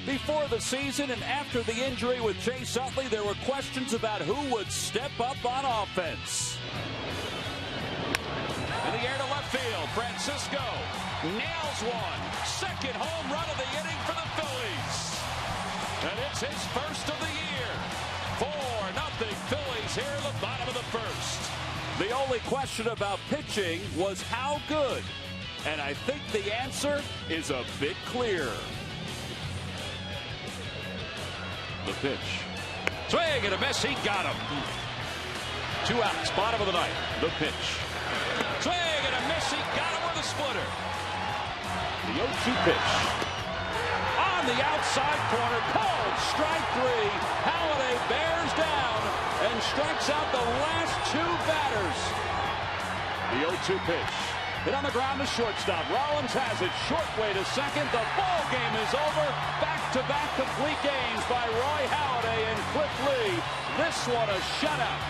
Before the season and after the injury with Chase Utley, there were questions about who would step up on offense. In the air to left field, Francisco nails one. Second home run of the inning for the Phillies. And it's his first of the year. 4-0 Phillies here in the bottom of the first. The only question about pitching was how good. And I think the answer is a bit clear. The pitch. Swing and a miss. He got him. 2 outs. Bottom of the ninth. The pitch. Swing and a miss. He got him with a splitter. The 0-2 pitch. On the outside corner. Called strike 3. Halladay bears down and strikes out the last 2 batters. The 0-2 pitch. Hit on the ground to shortstop. Rollins has it. Short way to second. The ball game is over. Back-to-back complete games by Roy Halladay and Cliff Lee. This one a shutout.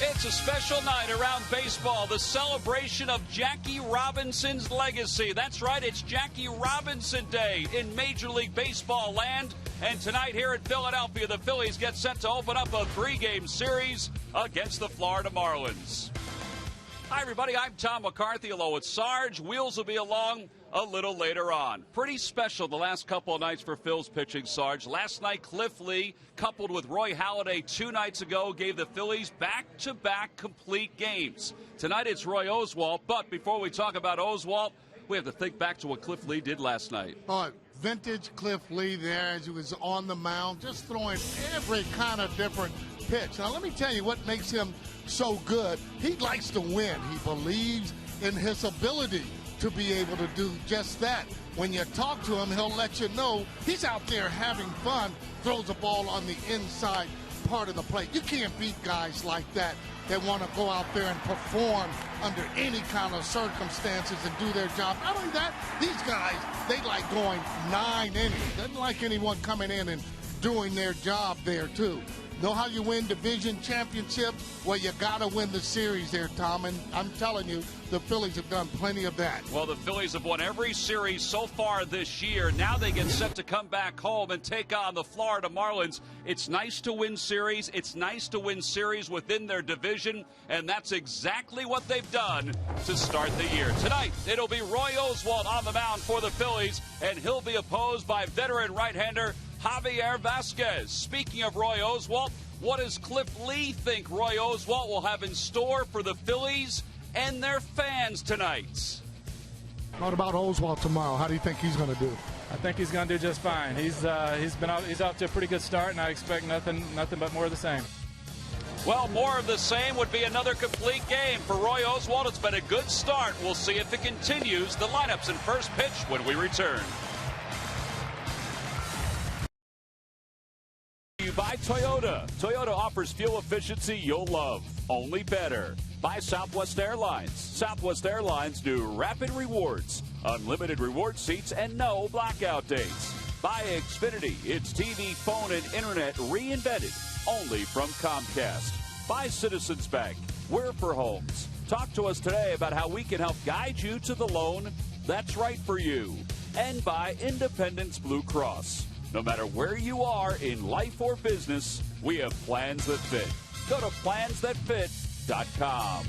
It's a special night around baseball, the celebration of Jackie Robinson's legacy. That's right, it's Jackie Robinson Day in Major League Baseball land. And tonight here in Philadelphia, the Phillies get set to open up a 3-game series against the Florida Marlins. Hi, everybody. I'm Tom McCarthy, along with Sarge. Wheels will be along a little later on. Pretty special the last couple of nights for Phil's pitching, Sarge. Last night, Cliff Lee, coupled with Roy Halladay 2 nights ago, gave the Phillies back-to-back complete games. Tonight, it's Roy Oswalt. But before we talk about Oswalt, we have to think back to what Cliff Lee did last night. Oh, vintage Cliff Lee there as he was on the mound, just throwing every kind of different pitch. Now, let me tell you what makes him so good. He likes to win. He believes in his ability to be able to do just that. When you talk to him, he'll let you know he's out there having fun, throws a ball on the inside part of the plate. You can't beat guys like that want to go out there and perform under any kind of circumstances and do their job. Not only that, these guys, they like going 9 innings. Doesn't like anyone coming in and doing their job there, too. Know how you win division championship? Well, you got to win the series there, Tom, and I'm telling you, the Phillies have done plenty of that. Well, the Phillies have won every series so far this year. Now they get set to come back home and take on the Florida Marlins. It's nice to win series. It's nice to win series within their division, and that's exactly what they've done to start the year. Tonight, it'll be Roy Oswalt on the mound for the Phillies, and he'll be opposed by veteran right-hander Javier Vasquez. Speaking of Roy Oswalt, what does Cliff Lee think Roy Oswalt will have in store for the Phillies and their fans tonight? What about Oswalt tomorrow? How do you think he's going to do? I think he's going to do just fine. He's out to a pretty good start, and I expect nothing but more of the same. Well, more of the same would be another complete game for Roy Oswalt. It's been a good start. We'll see if it continues. The lineups and first pitch when we return. By Toyota. Toyota offers fuel efficiency you'll love, only better. By Southwest Airlines. Southwest Airlines do Rapid Rewards, unlimited reward seats, and no blackout dates. By Xfinity. It's TV, phone, and internet reinvented, only from Comcast. By Citizens Bank. We're for homes. Talk to us today about how we can help guide you to the loan that's right for you. And by Independence Blue Cross. No matter where you are in life or business, we have plans that fit. Go to plansthatfit.com.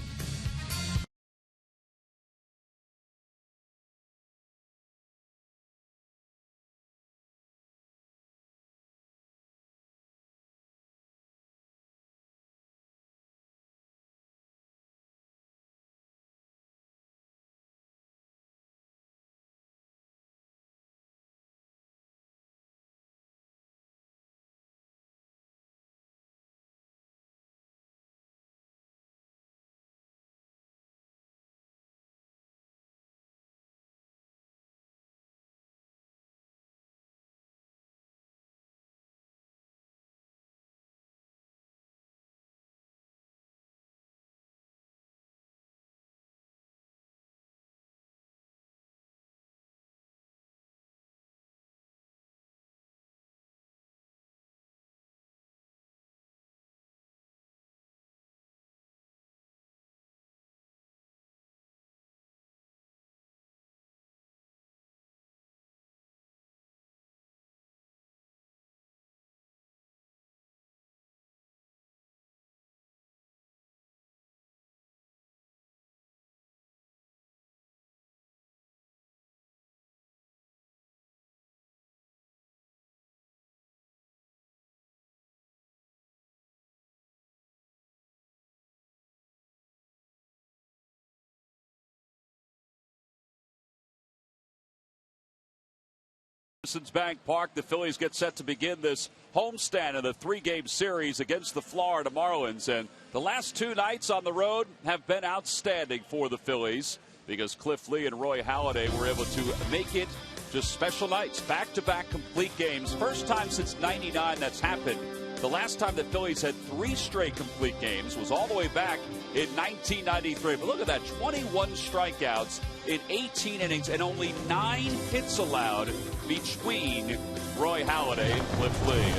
Citizens Bank Park, the Phillies get set to begin this homestand in the 3-game series against the Florida Marlins. And the last 2 nights on the road have been outstanding for the Phillies because Cliff Lee and Roy Halladay were able to make it just special nights, back-to-back complete games. First time since '99 that's happened. The last time the Phillies had 3 straight complete games was all the way back in 1993. But look at that, 21 strikeouts in 18 innings and only 9 hits allowed between Roy Halladay and Cliff Lee.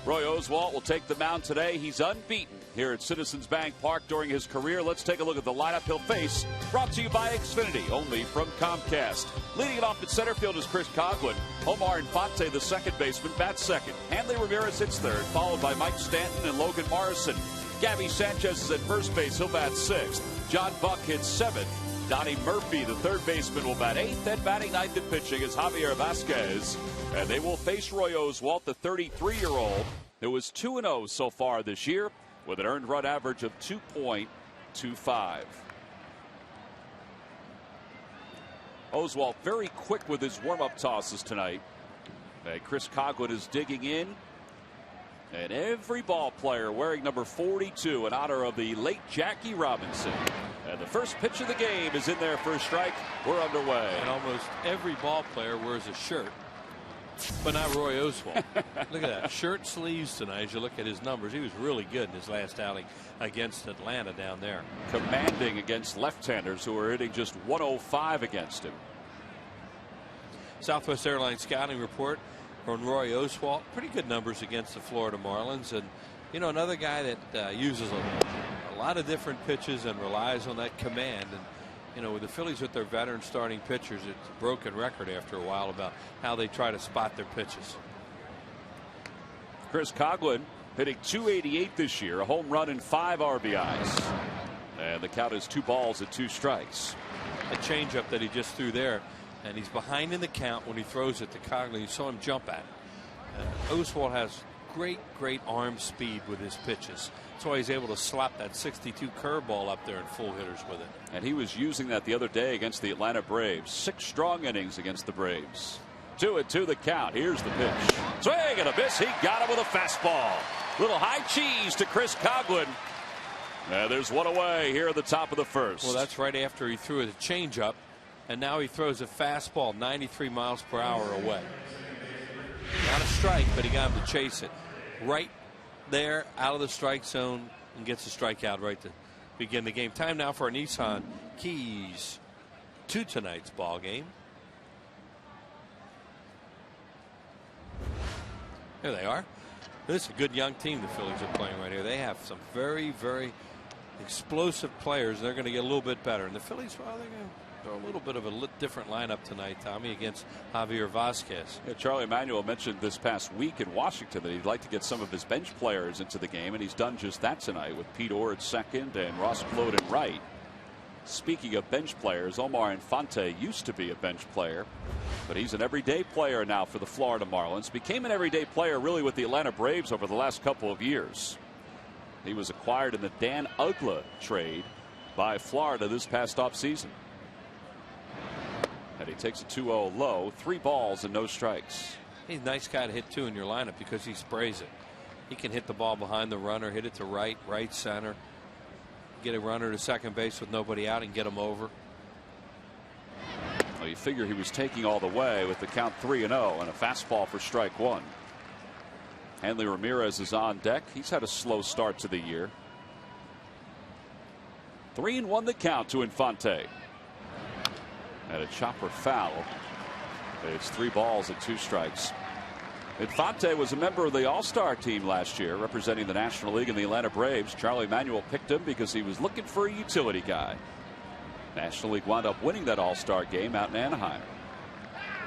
Roy Oswalt will take the mound today. He's unbeaten here at Citizens Bank Park during his career. Let's take a look at the lineup he'll face. Brought to you by Xfinity, only from Comcast. Leading it off at center field is Chris Coghlan. Omar Infante, the second baseman, bats second. Hanley Ramirez hits third, followed by Mike Stanton and Logan Morrison. Gabby Sanchez is at first base. He'll bat sixth. John Buck hits seventh. Donnie Murphy, the third baseman, will bat eighth. And batting ninth and pitching is Javier Vasquez. And they will face Roy Oswalt, the 33-year-old, who is 2-0 so far this year with an earned run average of 2.25. Oswalt very quick with his warm-up tosses tonight. And Chris Coghlan is digging in. And every ball player wearing number 42 in honor of the late Jackie Robinson. And the first pitch of the game is in there for a strike. We're underway. And almost every ball player wears a shirt, but not Roy Oswalt. Look at that. Shirt sleeves tonight. As you look at his numbers, he was really good in his last outing against Atlanta down there. Commanding against left-handers who are hitting just 105 against him. Southwest Airlines scouting report on Roy Oswalt. Pretty good numbers against the Florida Marlins. And, you know, another guy that uses a lot of different pitches and relies on that command. And, you know, with the Phillies with their veteran starting pitchers, it's a broken record after a while about how they try to spot their pitches. Chris Coghlan hitting .288 this year, a home run and 5 RBIs. And the count is 2 balls and 2 strikes. A changeup that he just threw there, and he's behind in the count when he throws it to Coghlan. You saw him jump at it. Oswalt has great arm speed with his pitches. That's why he's able to slap that 62 curveball up there in full hitters with it. And he was using that the other day against the Atlanta Braves. 6 strong innings against the Braves. 2-2 the count. Here's the pitch. Swing and a miss. He got him with a fastball. Little high cheese to Chris Coghlan. And there's one away here at the top of the first. Well, that's right after he threw a changeup, and now he throws a fastball 93 miles per hour away. Not a strike, but he got him to chase it right there out of the strike zone and gets a strikeout right to begin the game. Time now for our Nissan keys to tonight's ball game. There they are. This is a good young team the Phillies are playing right here. They have some very explosive players. They're going to get a little bit better. And the Phillies, well, they're going to throw a little bit of a different lineup tonight, Tommy, against Javier Vasquez. Yeah, Charlie Emanuel mentioned this past week in Washington that he'd like to get some of his bench players into the game, and he's done just that tonight with Pete Orr at second and Ross Float at right. Speaking of bench players, Omar Infante used to be a bench player, but he's an everyday player now for the Florida Marlins. Became an everyday player really with the Atlanta Braves over the last couple of years. He was acquired in the Dan Uggla trade by Florida this past offseason. And he takes a 2-0 low, 3 balls and no strikes. He's a nice guy to hit too in your lineup because he sprays it. He can hit the ball behind the runner, hit it to right center, get a runner to second base with nobody out and get him over. Well, you figure he was taking all the way with the count 3-0 and a fastball for strike 1. Hanley Ramirez is on deck. He's had a slow start to the year. 3-1 the count to Infante. And a chopper foul. It's 3 balls and 2 strikes. Infante was a member of the All-Star team last year representing the National League and the Atlanta Braves. Charlie Emanuel picked him because he was looking for a utility guy. National League wound up winning that All-Star game out in Anaheim.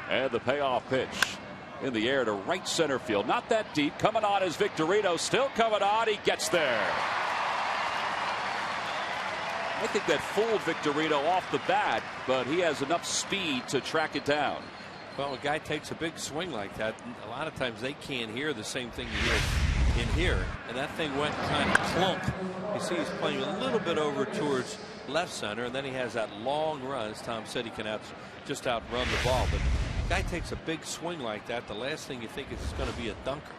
And the payoff pitch in the air to right center field. Not that deep. Coming on is Victorino. Still coming on. He gets there. I think that fooled Victorino off the bat, but he has enough speed to track it down. Well, a guy takes a big swing like that, a lot of times they can't hear the same thing you hear in here, and that thing went kind of clunk. You see he's playing a little bit over towards left center, and then he has that long run. As Tom said, he can just outrun the ball, but Guy takes a big swing like that. The last thing you think is going to be a dunker.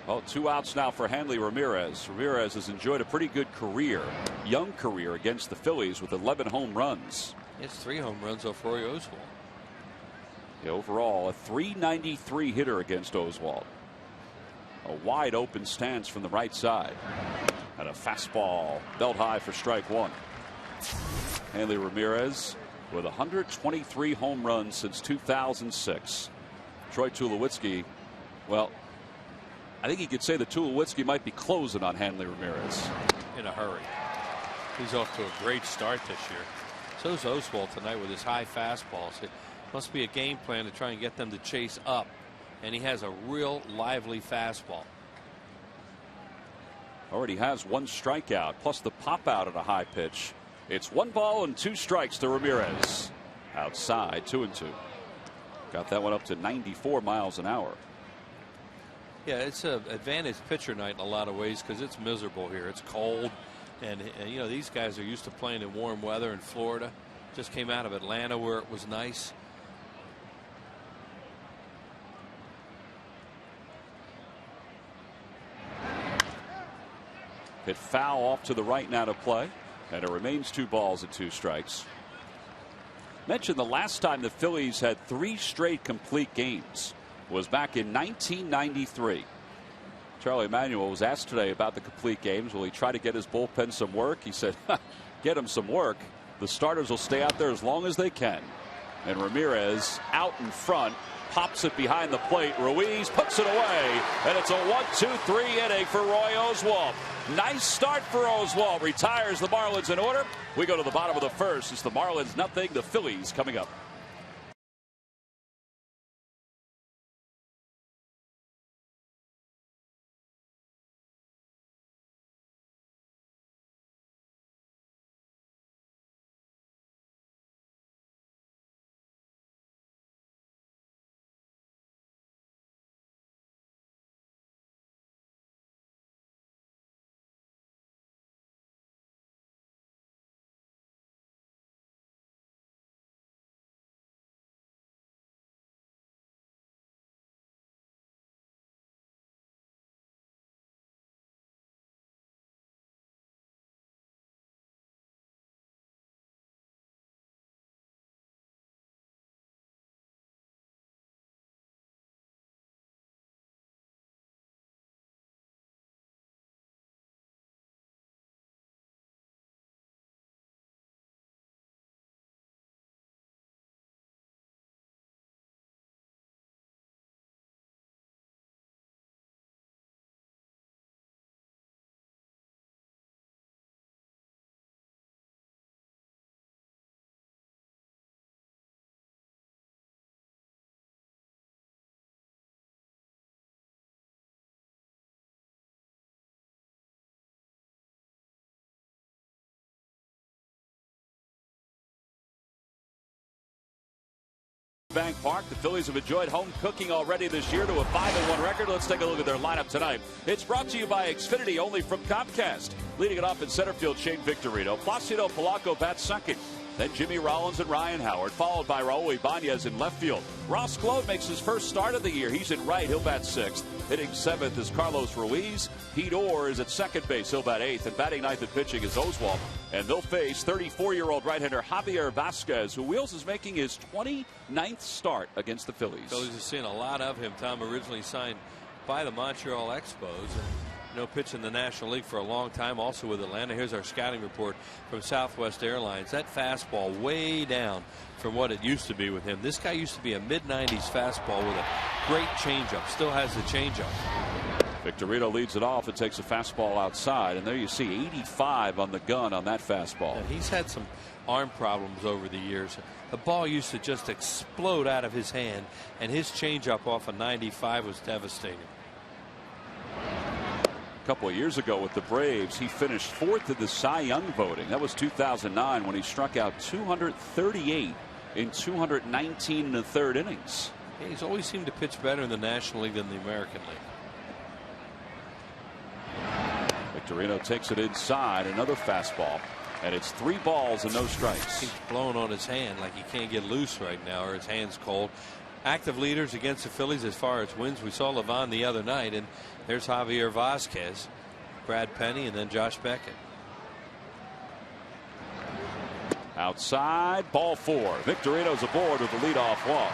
Well, 2 outs now for Hanley Ramirez. Ramirez has enjoyed a pretty good career, young career against the Phillies with 11 home runs. It's 3 home runs off Roy Oswalt. Overall, a .393 hitter against Oswalt. A wide open stance from the right side. And a fastball belt high for strike 1. Hanley Ramirez with 123 home runs since 2006. Troy Tulowitzki, well, I think you could say that Tulowitzki might be closing on Hanley Ramirez. In a hurry. He's off to a great start this year. So is Oswalt tonight with his high fastballs. It must be a game plan to try and get them to chase up. And he has a real lively fastball. Already has 1 strikeout plus the pop out at a high pitch. It's 1 ball and 2 strikes to Ramirez. Outside 2-2. Got that one up to 94 miles an hour. Yeah, it's an advantage pitcher night in a lot of ways because it's miserable here. It's cold. And you know, these guys are used to playing in warm weather in Florida. Just came out of Atlanta where it was nice. Hit foul off to the right now to play. And it remains 2 balls and 2 strikes. Mentioned the last time the Phillies had 3 straight complete games was back in 1993. Charlie Emanuel was asked today about the complete games. Will he try to get his bullpen some work? He said, get him some work. The starters will stay out there as long as they can. And Ramirez out in front, pops it behind the plate. Ruiz puts it away, and it's a 1-2-3 inning for Roy Oswalt. Nice start for Oswalt. Retires the Marlins in order. We go to the bottom of the first. It's the Marlins nothing, the Phillies coming up. Bank Park. The Phillies have enjoyed home cooking already this year to a 5-1 record. Let's take a look at their lineup tonight. It's brought to you by Xfinity, only from Comcast. Leading it off in center field, Shane Victorino. Placido Polanco bats second. Then Jimmy Rollins and Ryan Howard, followed by Raul Ibanez in left field. Ross Globe makes his first start of the year. He's in right. He'll bat 6th. Hitting 7th is Carlos Ruiz. Pete Orr is at second base. He'll bat 8th. And batting 9th and pitching is Oswalt. And they'll face 34-year-old right-hander Javier Vasquez, who Wheels is making his 29th start against the Phillies. Phillies have seen a lot of him. Tom originally signed by the Montreal Expos. Pitched in the National League for a long time, also with Atlanta. Here's our scouting report from Southwest Airlines. That fastball way down from what it used to be with him. This guy used to be a mid-90s fastball with a great changeup. Still has the changeup. Victorino leads it off and takes a fastball outside. And there you see 85 on the gun on that fastball. And he's had some arm problems over the years. The ball used to just explode out of his hand, and his changeup off of 95 was devastating. A couple of years ago with the Braves, he finished 4th in the Cy Young voting. That was 2009 when he struck out 238 in 219 1/3 innings. Yeah, he's always seemed to pitch better in the National League than the American League. Victorino takes it inside. Another fastball. And it's 3 balls and no strikes. He's blowing on his hand like he can't get loose right now, or his hand's cold. Active leaders against the Phillies as far as wins. We saw Levon the other night, and there's Javier Vazquez, Brad Penny, and then Josh Beckett. Outside, ball 4. Victorino's aboard with the leadoff walk.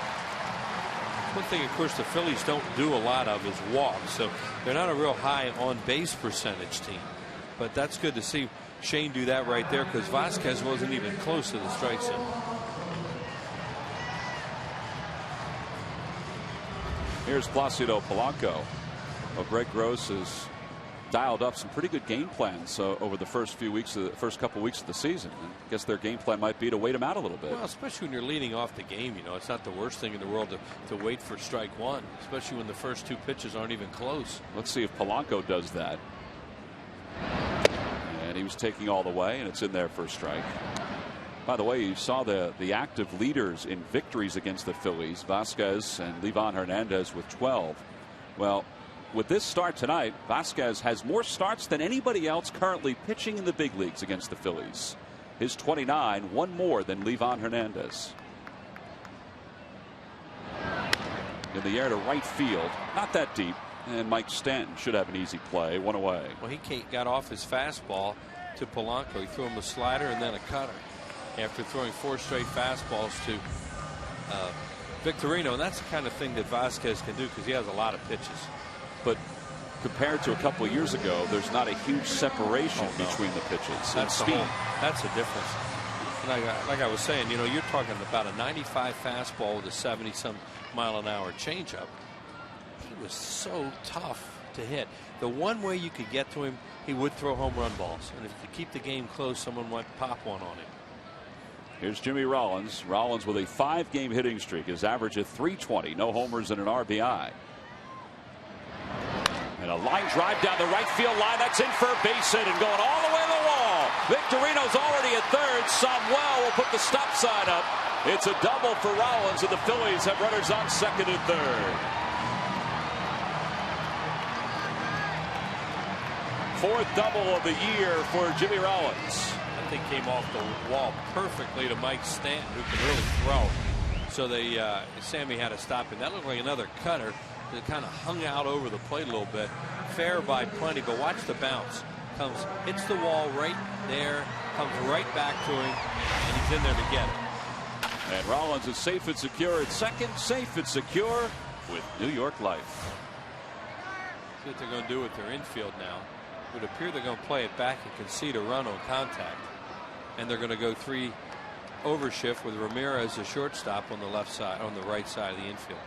One thing, of course, the Phillies don't do a lot of is walks, so they're not a real high on base percentage team. But that's good to see Shane do that right there, because Vazquez wasn't even close to the strike zone. Here's Placido Polanco. Well, Greg Gross has dialed up some pretty good game plans over the first couple weeks of the season. And I guess their game plan might be to wait him out a little bit. Well, especially when you're leading off the game, you know, it's not the worst thing in the world to wait for strike one, especially when the first 2 pitches aren't even close. Let's see if Polanco does that. And he was taking all the way, and it's in there for a strike. By the way, you saw the active leaders in victories against the Phillies, Vazquez and Livan Hernandez with 12. Well, with this start tonight, Vazquez has more starts than anybody else currently pitching in the big leagues against the Phillies. His 29, 1 more than Livan Hernandez. In the air to right field, not that deep, and Mike Stanton should have an easy play, 1 away. Well, he got off his fastball to Polanco. He threw him a slider and then a cutter after throwing 4 straight fastballs to Victorino, and that's the kind of thing that Vazquez can do because he has a lot of pitches. But compared to a couple of years ago, there's not a huge separation between the pitches. That's speed. That's the difference. Like I was saying, you know, you're talking about a 95 fastball with a 70-some mile-an-hour changeup. He was so tough to hit. The one way you could get to him, he would throw home run balls, and if you keep the game close, someone might pop one on him. Here's Jimmy Rollins. Rollins with a 5-game hitting streak. His average at .320. No homers and an RBI. And a line drive down the right field line. That's in for a base hit and going all the way to the wall. Victorino's already at third. Samuel will put the stop sign up. It's a double for Rollins, and the Phillies have runners on second and third. 4th double of the year for Jimmy Rollins. I think came off the wall perfectly to Mike Stanton, who can really throw. So Sammy had to stop it. That looked like another cutter that kind of hung out over the plate a little bit. Fair by plenty, but watch the bounce. Hits the wall right there, comes right back to him, and he's in there to get it. And Rollins is safe and secure at second, safe and secure with New York Life. See what they're going to do with their infield now. It would appear they're going to play it back and concede a run on contact. And they're going to go 3 overshift with Ramirez, the shortstop, on the left side, on the right side of the infield.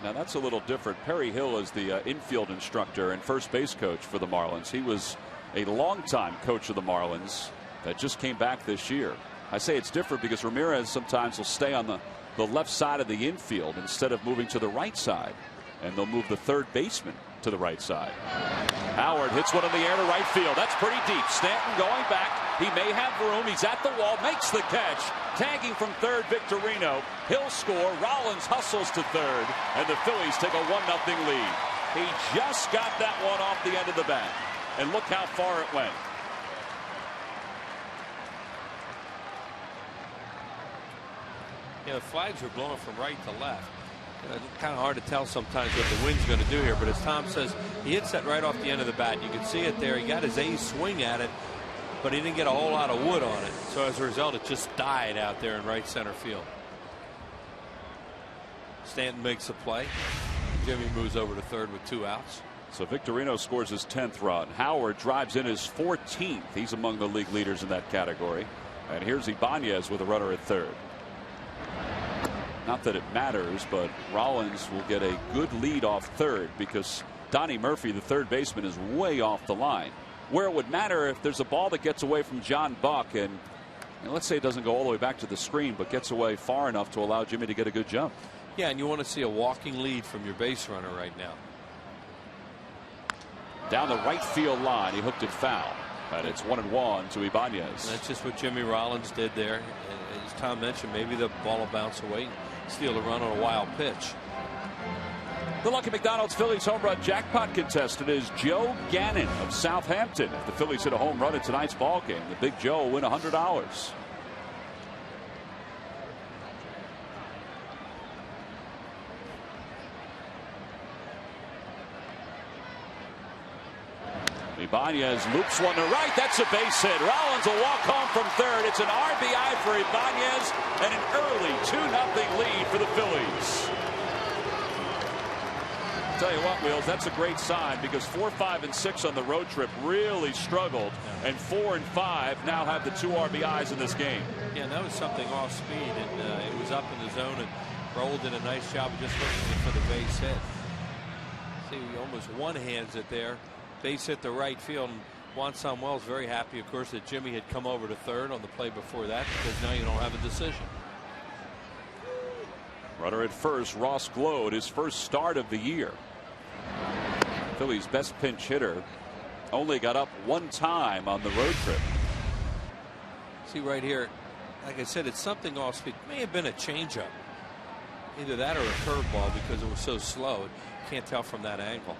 Now that's a little different. Perry Hill is the infield instructor and first base coach for the Marlins. He was a longtime coach of the Marlins that just came back this year. I say it's different because Ramirez sometimes will stay on the left side of the infield instead of moving to the right side. And they'll move the third baseman to the right side. Howard hits one in the air to right field. That's pretty deep. Stanton going back. He may have room. He's at the wall. Makes the catch. Tagging from third, Victorino. He'll score. Rollins hustles to third. And the Phillies take a 1-0 lead. He just got that one off the end of the bat. And look how far it went. Yeah, the flags are blowing from right to left. It's kind of hard to tell sometimes what the wind's going to do here, but as Tom says, he hits that right off the end of the bat. You can see it there. He got his ace swing at it, but he didn't get a whole lot of wood on it. So as a result, it just died out there in right center field. Stanton makes a play. Jimmy moves over to third with 2 outs. So Victorino scores his 10th run. Howard drives in his 14th. He's among the league leaders in that category. And here's Ibanez with a runner at third. Not that it matters, but Rollins will get a good lead off third because Donnie Murphy, the third baseman, is way off the line. Where it would matter if there's a ball that gets away from John Buck and let's say it doesn't go all the way back to the screen, but gets away far enough to allow Jimmy to get a good jump. Yeah, and you want to see a walking lead from your base runner right now. Down the right field line, he hooked it foul. And it's 1-1 to Ibanez. And that's just what Jimmy Rollins did there. And as Tom mentioned, maybe the ball will bounce away and steal a run on a wild pitch. The Lucky McDonald's Phillies home run jackpot contestant is Joe Gannon of Southampton. If the Phillies hit a home run in tonight's ball game, the Big Joe will win $100. Ibanez loops one to right. That's a base hit. Rollins will walk home from third. It's an RBI for Ibanez and an early 2-0 lead for the Phillies. Tell you what, Wheels, that's a great sign because 4, 5, and 6 on the road trip really struggled, and 4 and 5 now have the 2 RBIs in this game. Yeah, that was something off speed, and it was up in the zone, and Roll did a nice job of just looking for the base hit. See, he almost one-hands it there. Base hit the right field, and Juan Samuel's very happy, of course, that Jimmy had come over to third on the play before that, because now you don't have a decision. Runner at first, Ross Glode, his first start of the year. Phillies' best pinch hitter only got up 1 time on the road trip. See right here, like I said, it's something off speed. It may have been a changeup. Either that or a curveball because it was so slow. You can't tell from that angle.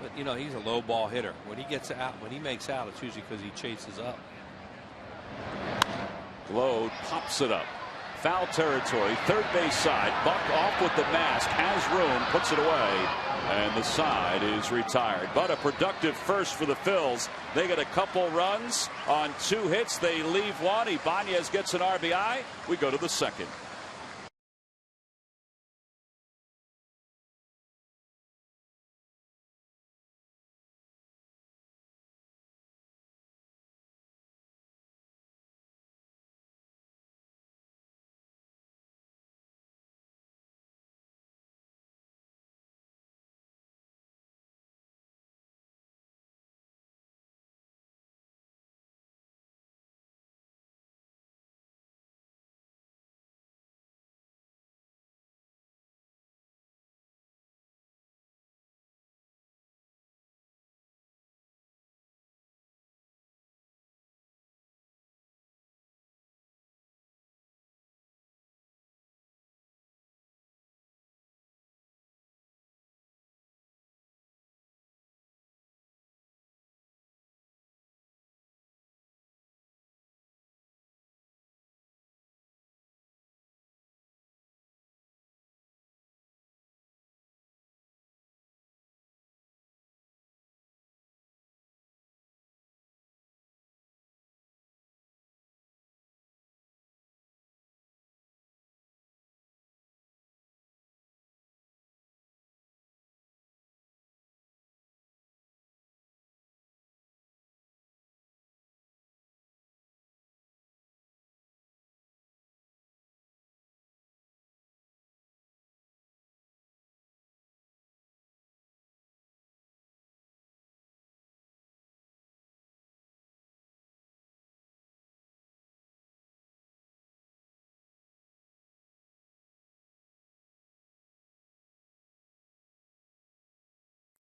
But, you know, he's a low ball hitter. When he gets out, when he makes out, it's usually because he chases up. Glode pops it up. Foul territory, third base side. Buck off with the mask, has room, puts it away, and the side is retired. But a productive first for the Phils. They get a couple runs on 2 hits. They leave 1. Ibanez gets an RBI. We go to the second.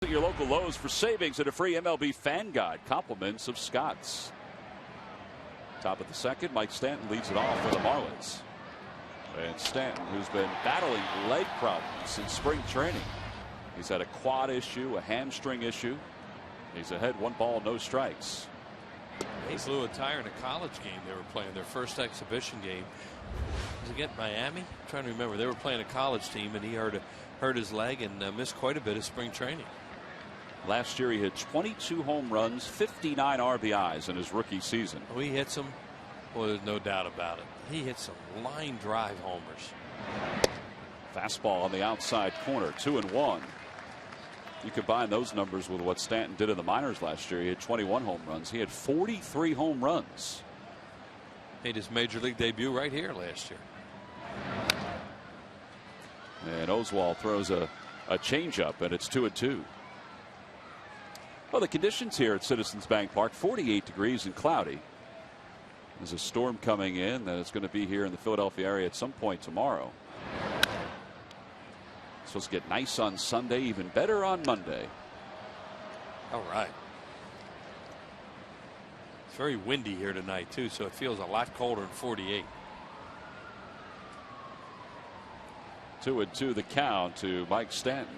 Your local Lowe's for savings and a free MLB fan guide. Compliments of Scott's. Top of the second, Mike Stanton leads it off for the Marlins. And Stanton, who's been battling leg problems since spring training. He's had a quad issue, a hamstring issue. He's ahead 1 ball, no strikes. He blew a tire in a college game they were playing, their first exhibition game. Was it against Miami? I'm trying to remember. They were playing a college team, and he hurt his leg and missed quite a bit of spring training. Last year he hit 22 home runs, 59 RBIs in his rookie season. Oh, he hits them. Well, there's no doubt about it. He hits some line drive homers. Fastball on the outside corner, 2-1. You combine those numbers with what Stanton did in the minors last year. He had 21 home runs. He had 43 home runs. Made his major league debut right here last year. And Oswalt throws a changeup, and it's 2-2. Well, the conditions here at Citizens Bank Park, 48 degrees and cloudy. There's a storm coming in that is going to be here in the Philadelphia area at some point tomorrow. Supposed to get nice on Sunday, even better on Monday. All right. It's very windy here tonight, too, so it feels a lot colder than 48. 2-2 the count to Mike Stanton.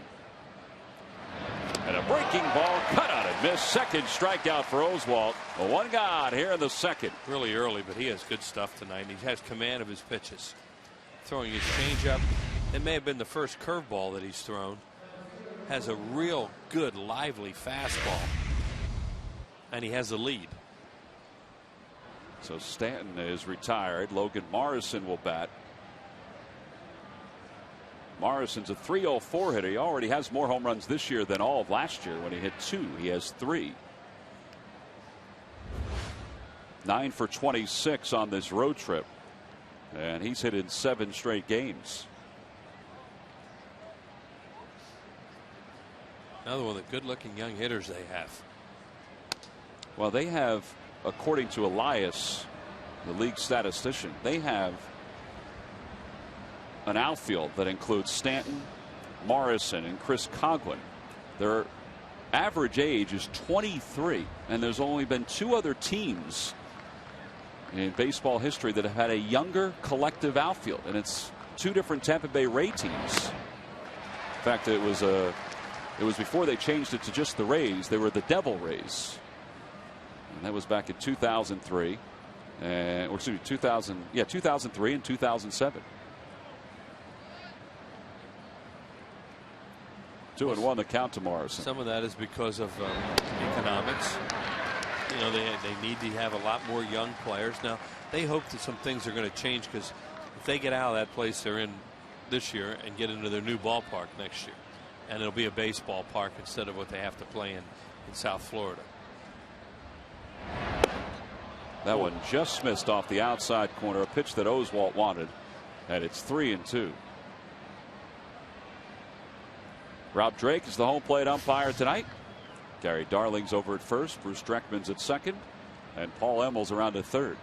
And a breaking ball cut out and missed. Second strikeout for Oswalt. One gone here in the second. Really early, but he has good stuff tonight. He has command of his pitches. Throwing his changeup. It may have been the first curveball that he's thrown. Has a real good, lively fastball. And he has the lead. So Stanton is retired. Logan Morrison will bat. Morrison's a .304 hitter. He already has more home runs this year than all of last year when he hit 2. He has 3. 9 for 26 on this road trip. And he's hit in 7 straight games. Another one of the good-looking young hitters they have. Well, they have, according to Elias, the league statistician, they have an outfield that includes Stanton, Morrison, and Chris Coghlan. Their average age is 23, and there's only been 2 other teams in baseball history that have had a younger collective outfield, and it's 2 different Tampa Bay Ray teams. In fact, it was before they changed it to just the Rays. They were the Devil Rays, and that was back in 2003, or excuse me, 2003 and 2007. 2-1 the count to Morrison. Some of that is because of economics. You know, they need to have a lot more young players. Now, they hope that some things are going to change, because if they get out of that place they're in this year and get into their new ballpark next year, and it'll be a baseball park instead of what they have to play in South Florida. That one just missed off the outside corner, a pitch that Oswalt wanted, and it's 3-2. Rob Drake is the home plate umpire tonight. Gary Darling's over at first, Bruce Dreckman's at second, and Paul Emmel's around at third.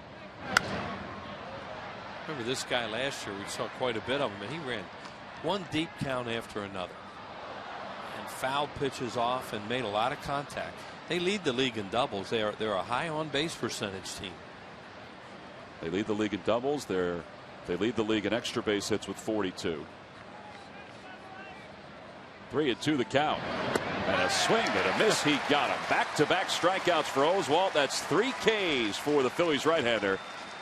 Remember this guy last year, we saw quite a bit of him, and he ran one deep count after another and fouled pitches off and made a lot of contact. They lead the league in doubles. They're a high on base percentage team. They lead the league in doubles. They lead the league in extra base hits with 42. 3-2 the count. And a swing and a miss. He got him. Back-to-back strikeouts for Oswalt. That's 3 Ks for the Phillies right-hander.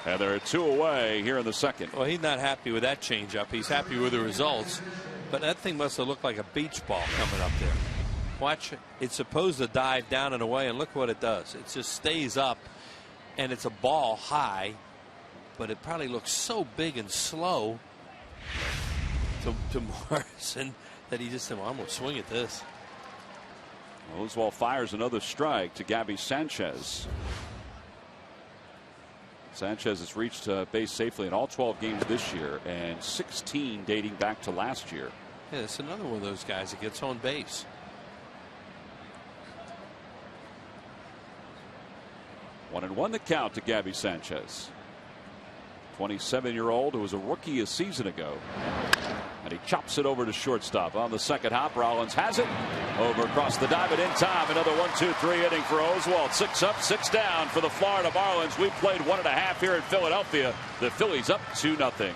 And there are 2 away here in the second. Well, he's not happy with that changeup. He's happy with the results. But that thing must have looked like a beach ball coming up there. Watch. It's supposed to dive down and away, and look what it does. It just stays up, and it's a ball high, but it probably looks so big and slow to Morrison that he just said, well, I'm going to swing at this. Oswalt fires another strike to Gabby Sanchez. Sanchez has reached base safely in all 12 games this year, and 16 dating back to last year. Yeah, it's another one of those guys that gets on base. 1-1 the count to Gabby Sanchez. 27-year-old who was a rookie a season ago. And he chops it over to shortstop. On the second hop, Rollins has it. Over across the diamond in time. Another 1-2-3 inning for Oswalt. 6 up, 6 down for the Florida Marlins. We played 1.5 here in Philadelphia. The Phillies up 2-0.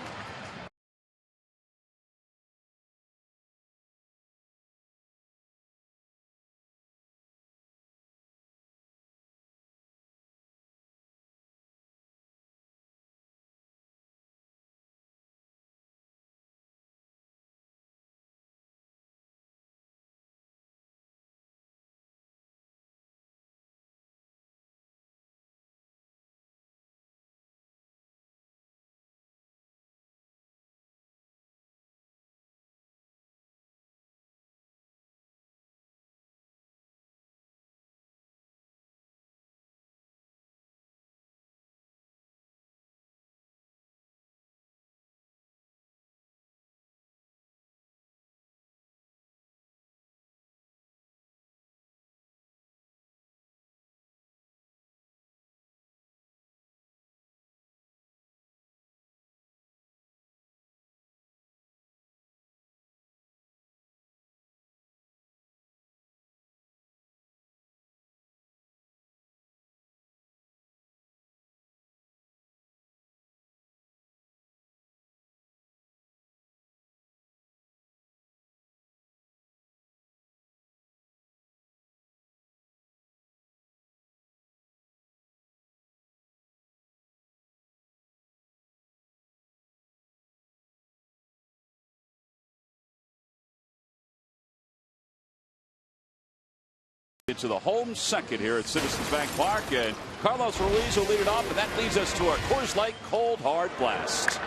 Into the home second here at Citizens Bank Park, and Carlos Ruiz will lead it off, and that leads us to our Coors Light Cold Hard Blast.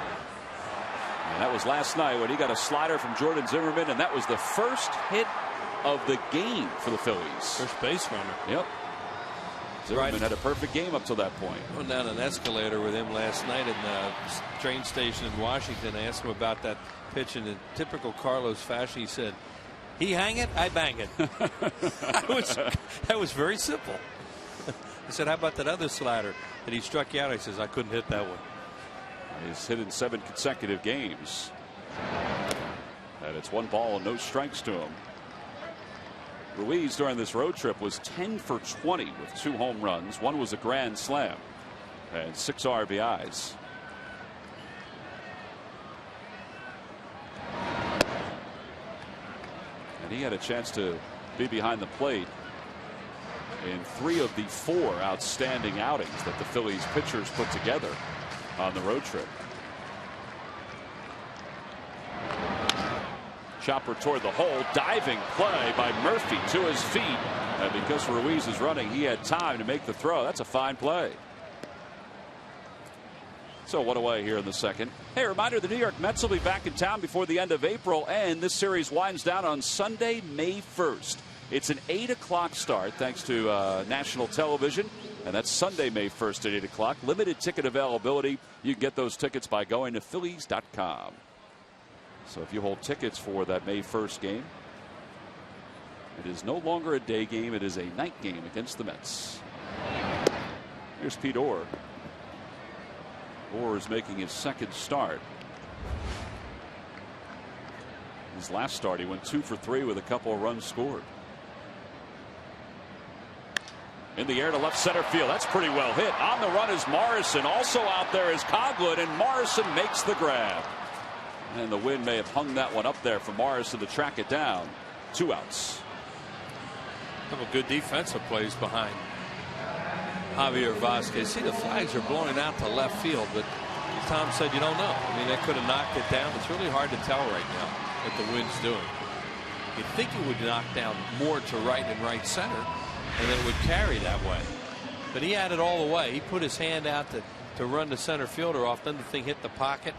And that was last night when he got a slider from Jordan Zimmerman, and that was the first hit of the game for the Phillies. First base runner. Yep. Zimmerman had a perfect game up to that point. Went down an escalator with him last night in the train station in Washington. I asked him about that pitch, and in typical Carlos fashion, he said, "He hang it, I bang it." That was very simple. I said, "How about that other slider that he struck you out?" He says, "I couldn't hit that one." He's hit in 7 consecutive games. And it's 1 ball and no strikes to him. Ruiz during this road trip was 10 for 20 with 2 home runs. 1 was a grand slam and 6 RBIs. And he had a chance to be behind the plate in 3 of the 4 outstanding outings that the Phillies pitchers put together on the road trip. Chopper toward the hole, diving play by Murphy to his feet, and because Ruiz is running, he had time to make the throw. That's a fine play. So 1 away here in the second. Hey, reminder, the New York Mets will be back in town before the end of April, and this series winds down on Sunday, May 1st. It's an 8 o'clock start thanks to national television, and that's Sunday, May 1st at 8 o'clock. Limited ticket availability. You can get those tickets by going to Phillies.com. So if you hold tickets for that May 1st game, it is no longer a day game. It is a night game against the Mets. Here's Pete Orr. Orr is making his second start. His last start, he went 2 for 3 with a couple of runs scored. In the air to left center field. That's pretty well hit. On the run is Morrison. Also out there is Coghlan, and Morrison makes the grab. And the wind may have hung that one up there for Morrison to track it down. 2 outs. A couple good defensive plays behind Javier Vazquez. See, the flags are blowing out to left field, but Tom said you don't know. I mean, they could have knocked it down. It's really hard to tell right now what the wind's doing. You'd think it would knock down more to right and right center, and then it would carry that way. But he had it all the way. He put his hand out to run the center fielder off. Then the thing hit the pocket.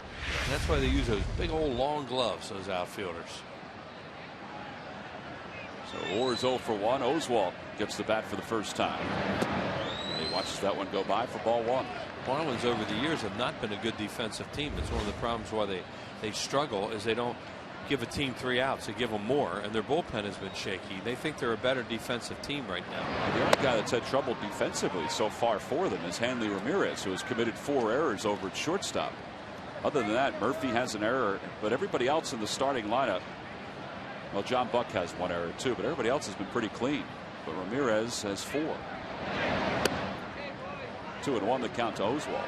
And that's why they use those big old long gloves, those outfielders. So Orr's 0 for 1. Oswalt gets the bat for the first time. And he watches that one go by for ball 1. Marlins over the years have not been a good defensive team. It's one of the problems why they struggle is they don't give a team 3 outs. They give them more, and their bullpen has been shaky. They think they're a better defensive team right now. The only guy that's had trouble defensively so far for them is Hanley Ramirez, who has committed 4 errors over at shortstop. Other than that, Murphy has an error, but everybody else in the starting lineup, well, John Buck has 1 error too, but everybody else has been pretty clean. But Ramirez has 4. 2-1 the count to Oswalt.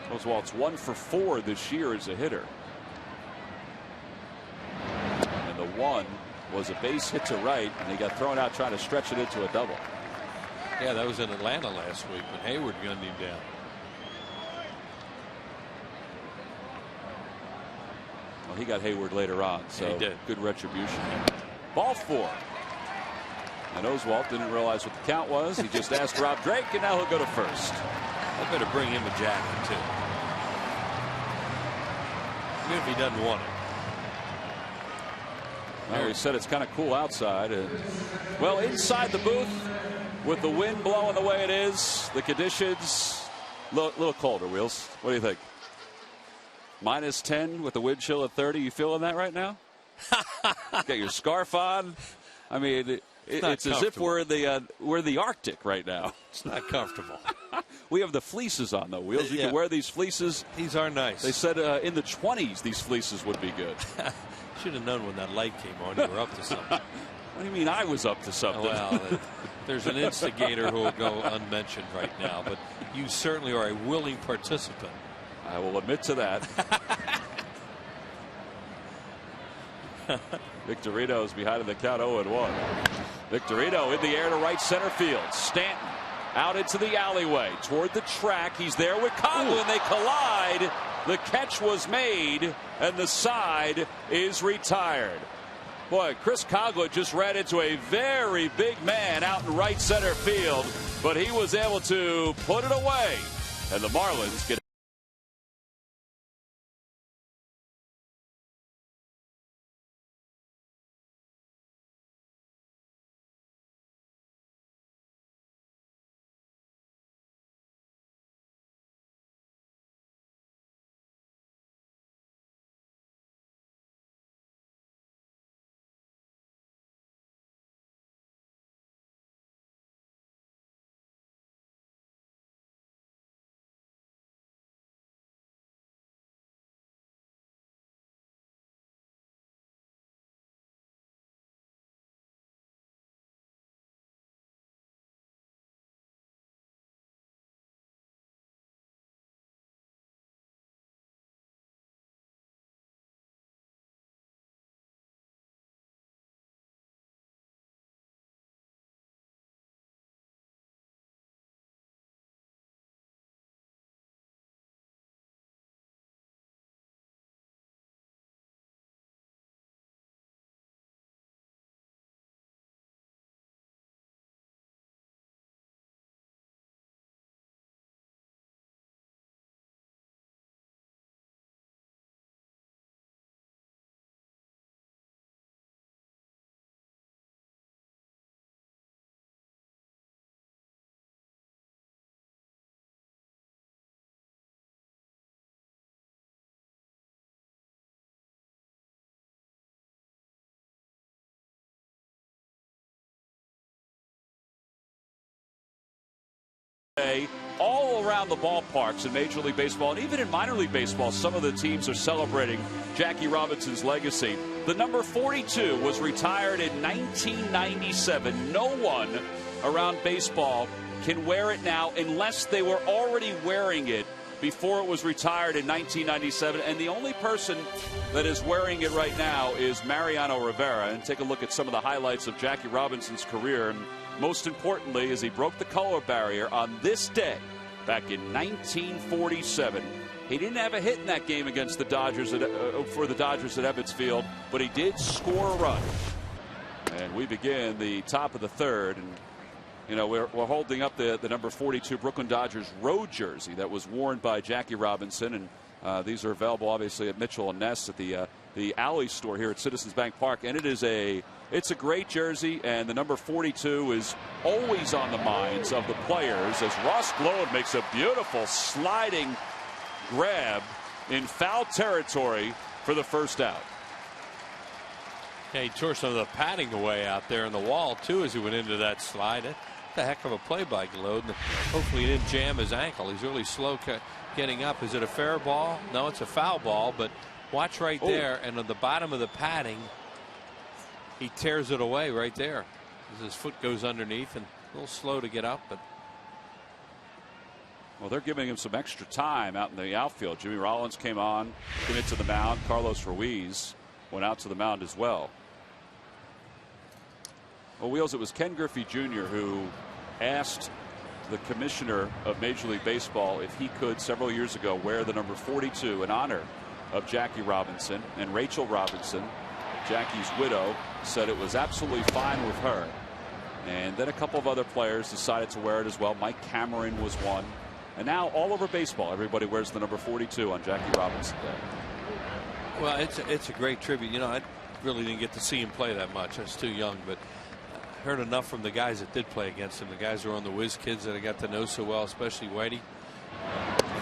Oswalt's 1 for 4 this year as a hitter. And the 1 was a base hit to right, and he got thrown out trying to stretch it into a double. Yeah, that was in Atlanta last week when Hayward gunned him down. Well, he got Hayward later on, so yeah, he did. Good retribution. Ball 4. And Oswalt didn't realize what the count was. He just asked Rob Drake, and now he'll go to first. I better bring him a jacket too, even if he doesn't want it. Well, he said it's kind of cool outside. Well, inside the booth, with the wind blowing the way it is, the conditions little colder. Wheels, what do you think? -10 with the wind chill at 30. You feeling that right now? Got your scarf on. I mean, it's as if we're the Arctic right now. It's not comfortable. We have the fleeces on though, Wheels. You can wear these fleeces. These are nice. They said in the 20s these fleeces would be good. Should have known when that light came on you were up to something. What do you mean I was up to something? Well, there's an instigator who will go unmentioned right now, but you certainly are a willing participant. I will admit to that. Victorino's behind in the count 0-1. Victorino in the air to right center field. Stanton out into the alleyway toward the track. He's there with Coughlin. They collide. The catch was made, and the side is retired. Boy, Chris Coughlin just ran into a very big man out in right center field, but he was able to put it away, and the Marlins get all around the ballparks in Major League Baseball and even in minor league baseball. Some of the teams are celebrating Jackie Robinson's legacy. The number 42 was retired in 1997. No one around baseball can wear it now unless they were already wearing it before it was retired in 1997. And the only person that is wearing it right now is Mariano Rivera. And take a look at some of the highlights of Jackie Robinson's career. And most importantly, as he broke the color barrier on this day back in 1947. He didn't have a hit in that game against the Dodgers for the Dodgers at Ebbets Field, but he did score a run. And we begin the top of the third. And you know, we're holding up the number 42 Brooklyn Dodgers road jersey that was worn by Jackie Robinson, and these are available obviously at Mitchell and Ness at the Alley store here at Citizens Bank Park. And it's a great jersey, and the number 42 is always on the minds of the players as Ross Glode makes a beautiful sliding grab in foul territory for the first out. Yeah, he tore some of the padding away out there in the wall too as he went into that slide. That's a heck of a play by Glode. Hopefully he didn't jam his ankle. He's really slow getting up. Is it a fair ball? No, it's a foul ball, but watch right there, and on the bottom of the padding he tears it away right there as his foot goes underneath, and a little slow to get up. But well, they're giving him some extra time out in the outfield. Jimmy Rollins came to the mound. Carlos Ruiz went out to the mound as well. Well, Wheels, it was Ken Griffey Jr. who asked the commissioner of Major League Baseball if he could several years ago wear the number 42 in honor of Jackie Robinson, and Rachel Robinson, Jackie's widow, said it was absolutely fine with her. And then a couple of other players decided to wear it as well. Mike Cameron was one. And now all over baseball, everybody wears the number 42 on Jackie Robinson Day. Well, it's a great tribute. You know, I really didn't get to see him play that much. I was too young, but I heard enough from the guys that did play against him. The guys who were on the Whiz Kids that I got to know so well, especially Whitey.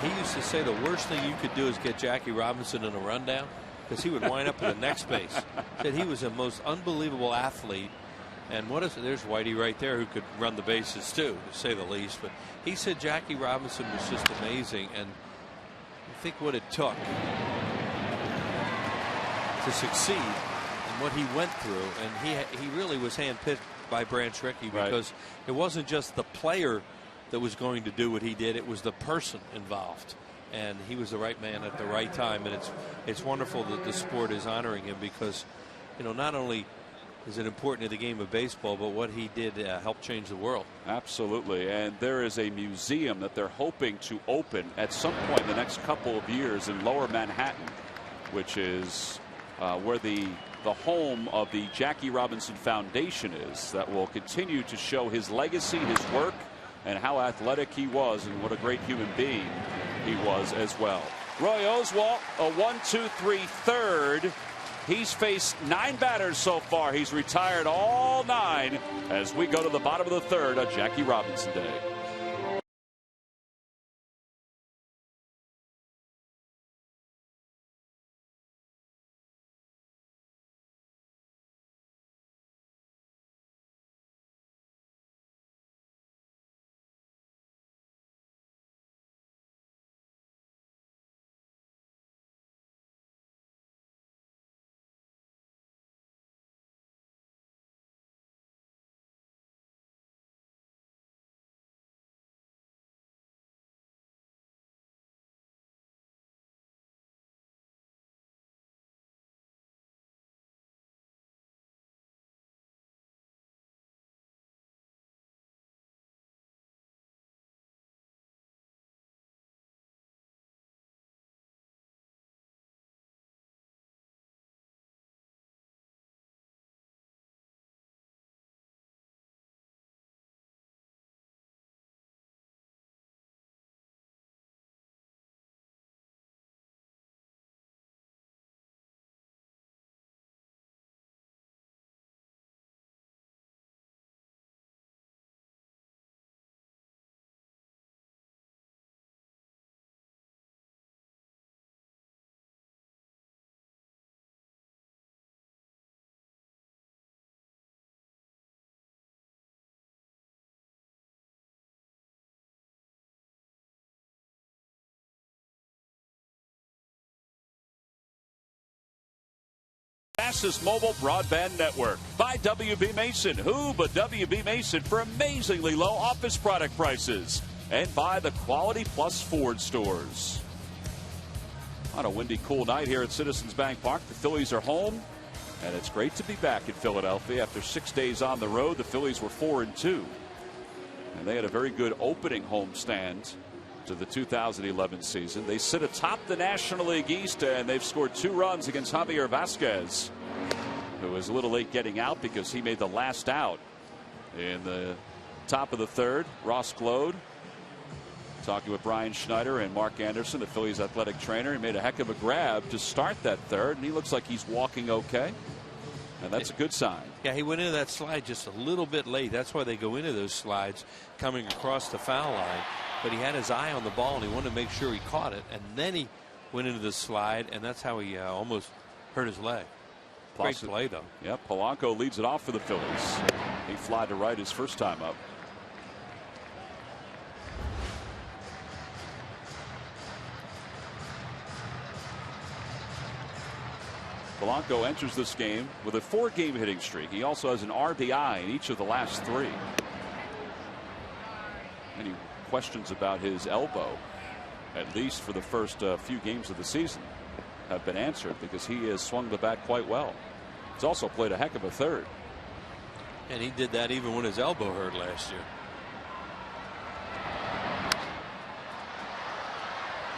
He used to say the worst thing you could do is get Jackie Robinson in a rundown, because he would wind up at the next base. Said he was the most unbelievable athlete. And there's Whitey right there who could run the bases too, to say the least. But he said Jackie Robinson was just amazing, and I think what it took to succeed and what he went through, and he really was handpicked by Branch Rickey, because it wasn't just the player that was going to do what he did, it was the person involved, and he was the right man at the right time. And it's wonderful that the sport is honoring him, because, you know, not only isn't important to the game of baseball, but what he did helped change the world. Absolutely. And there is a museum that they're hoping to open at some point in the next couple of years in Lower Manhattan, which is where the home of the Jackie Robinson Foundation is, that will continue to show his legacy, his work, and how athletic he was and what a great human being he was as well. Roy Oswalt, a 1-2-3 third. He's faced 9 batters so far. He's retired all 9 as we go to the bottom of the third on Jackie Robinson Day. Fastest mobile broadband network by WB Mason. Who but WB Mason for amazingly low office product prices, and by the Quality Plus Ford stores. On a windy, cool night here at Citizens Bank Park, the Phillies are home, and it's great to be back in Philadelphia after 6 days on the road. The Phillies were 4-2, and they had a very good opening homestand to the 2011 season. They sit atop the National League East, and they've scored 2 runs against Javier Vasquez, who was a little late getting out because he made the last out in the top of the third. Ross Glode talking with Brian Schneider and Mark Anderson, the Phillies athletic trainer. He made a heck of a grab to start that third, and he looks like he's walking okay, and that's a good sign. Yeah, he went into that slide just a little bit late. That's why they go into those slides coming across the foul line. But he had his eye on the ball, and he wanted to make sure he caught it, and then he went into the slide, and that's how he almost hurt his leg. Great play, though. Yep, Polanco leads it off for the Phillies. He flied to right his first time up. Polanco enters this game with a 4-game hitting streak. He also has an RBI in each of the last 3. Any questions about his elbow, at least for the first few games of the season, have been answered because he has swung the bat quite well. He's also played a heck of a third. And he did that even when his elbow hurt last year.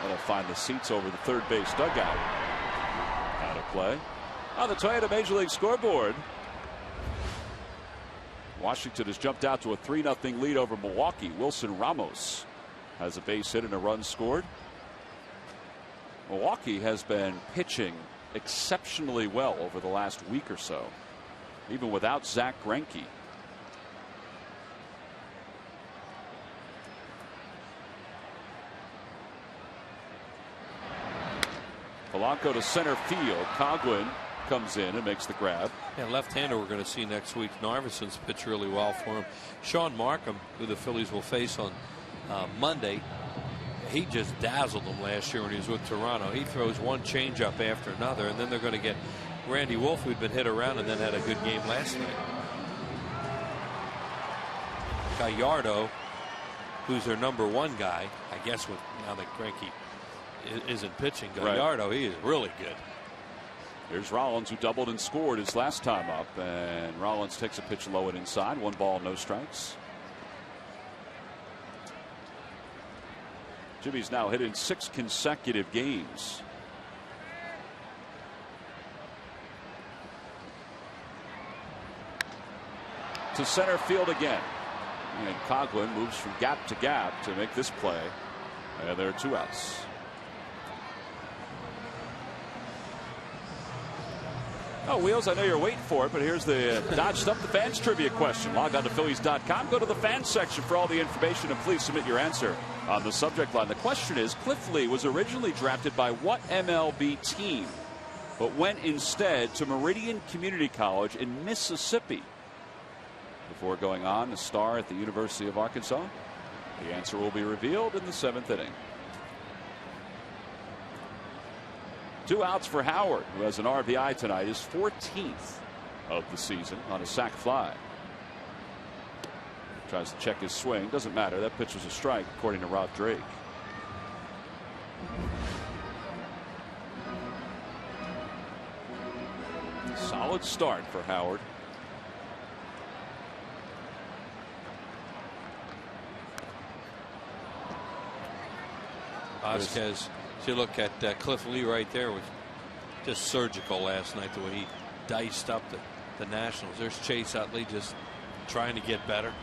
That'll find the seats over the third base dugout. Out of play. On the Toyota Major League scoreboard, Washington has jumped out to a 3-0 lead over Milwaukee. Wilson Ramos has a base hit and a run scored. Milwaukee has been pitching exceptionally well over the last week or so, even without Zach Greinke. Polanco to center field. Coghlan comes in and makes the grab. Yeah, left-hander we're going to see next week. Narvison's pitched really well for him. Sean Markham, who the Phillies will face on Monday, he just dazzled them last year when he was with Toronto. He throws one changeup after another, and then they're going to get Randy Wolf, who'd been hit around and then had a good game last night. Gallardo, who's their #1 guy, I guess, with now that Greinke isn't pitching. Gallardo, right. He is really good. Here's Rollins, who doubled and scored his last time up, and Rollins takes a pitch low and inside. 1 ball, no strikes. Jimmy's now hit in 6 consecutive games. To center field again. And Coughlin moves from gap to gap to make this play. And there are 2 outs. Oh, Wheels, I know you're waiting for it, but here's the Dodge Stump the Fans trivia question. Log on to Phillies.com, go to the fans section for all the information, and please submit your answer on the subject line. The question is, Cliff Lee was originally drafted by what MLB team, but went instead to Meridian Community College in Mississippi before going on to star at the University of Arkansas? The answer will be revealed in the 7th inning. 2 outs for Howard, who has an RBI tonight, his 14th of the season on a sac fly. Tries to check his swing. Doesn't matter. That pitch was a strike, according to Rob Drake. Solid start for Howard. Vasquez, if you look at Cliff Lee right there, was just surgical last night, the way he diced up the Nationals. There's Chase Utley just trying to get better.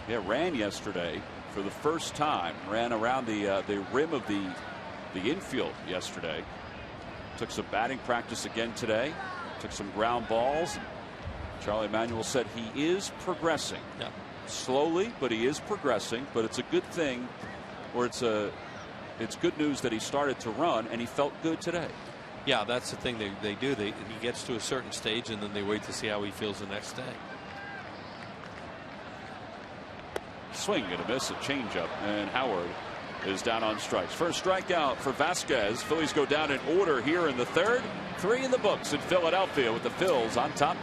Yeah, ran yesterday for the first time. Ran around the rim of the infield yesterday. Took some batting practice again today. Took some ground balls. Charlie Manuel said he is progressing. Yeah. Slowly, but he is progressing. But it's a good thing, or it's good news that he started to run and he felt good today. Yeah, that's the thing they do. He gets to a certain stage and then they wait to see how he feels the next day. Swing and a miss, a changeup, and Howard is down on strikes. First strikeout for Vasquez. Phillies go down in order here in the 3rd. 3 in the books in Philadelphia with the Phils on top.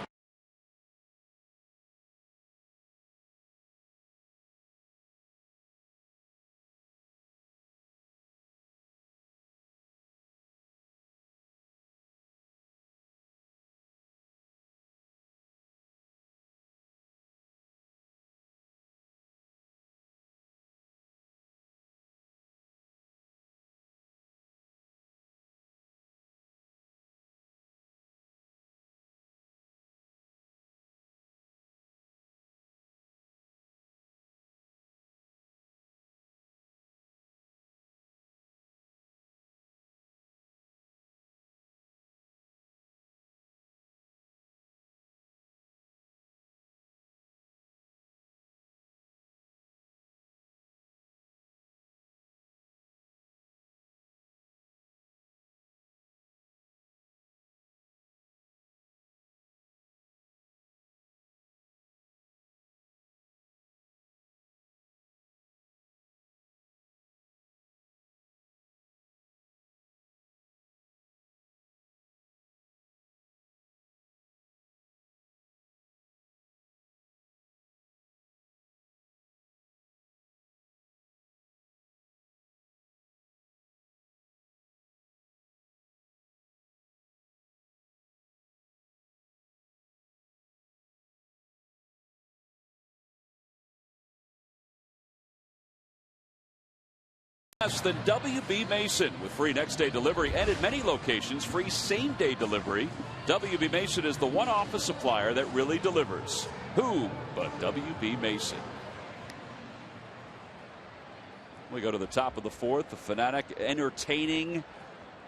Less than WB Mason with free next day delivery and at many locations free same day delivery. WB Mason is the one office supplier that really delivers. Who but WB Mason? We go to the top of the 4th. The Fanatic entertaining.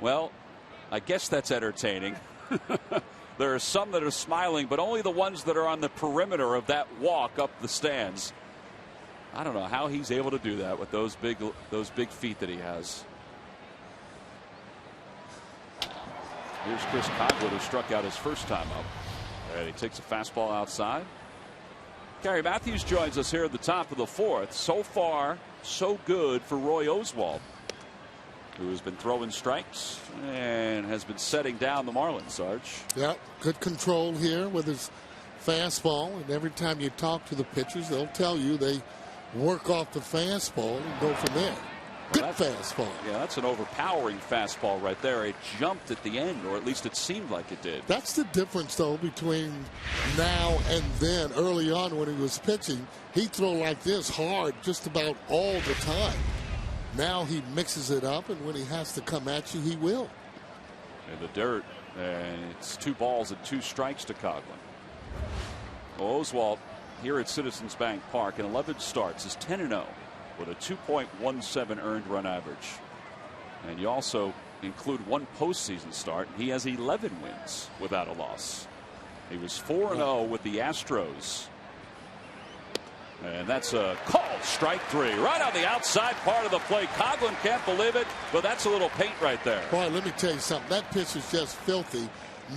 Well, I guess that's entertaining. There are some that are smiling, but only the ones that are on the perimeter of that walk up the stands. I don't know how he's able to do that with those big feet that he has. Here's Chris Coughlin, who struck out his first time up. And he takes a fastball outside. Gary Matthews joins us here at the top of the 4th. So far, so good for Roy Oswalt, who has been throwing strikes and has been setting down the Marlins, Sarge. Yeah, good control here with his fastball. And every time you talk to the pitchers, they'll tell you they work off the fastball and go from there. Good fastball. Yeah, that's an overpowering fastball right there. It jumped at the end, or at least it seemed like it did. That's the difference, though, between now and then. Early on when he was pitching, he'd throw like this hard just about all the time. Now he mixes it up, and when he has to come at you, he will. In the dirt, and it's 2 balls and 2 strikes to Coghlan. Well, Oswalt here at Citizens Bank Park in 11 starts is 10-0 with a 2.17 earned run average. And you also include 1 postseason start. He has 11 wins without a loss. He was 4-0 with the Astros. And that's a called strike 3 right on the outside part of the plate. Coghlan can't believe it, but that's a little paint right there. Boy, let me tell you something. That pitch is just filthy.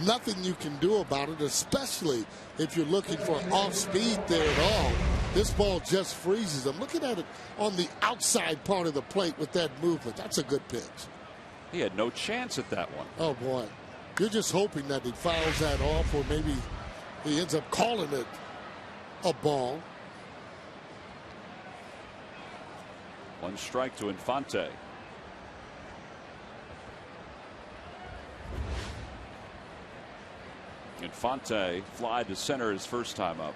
Nothing you can do about it, especially if you're looking for off speed there at all. This ball just freezes him. Looking at it on the outside part of the plate with that movement. That's a good pitch. He had no chance at that one. Oh, boy. You're just hoping that he fouls that off, or maybe he ends up calling it a ball. 1 strike to Infante. Infante fly to center his first time up.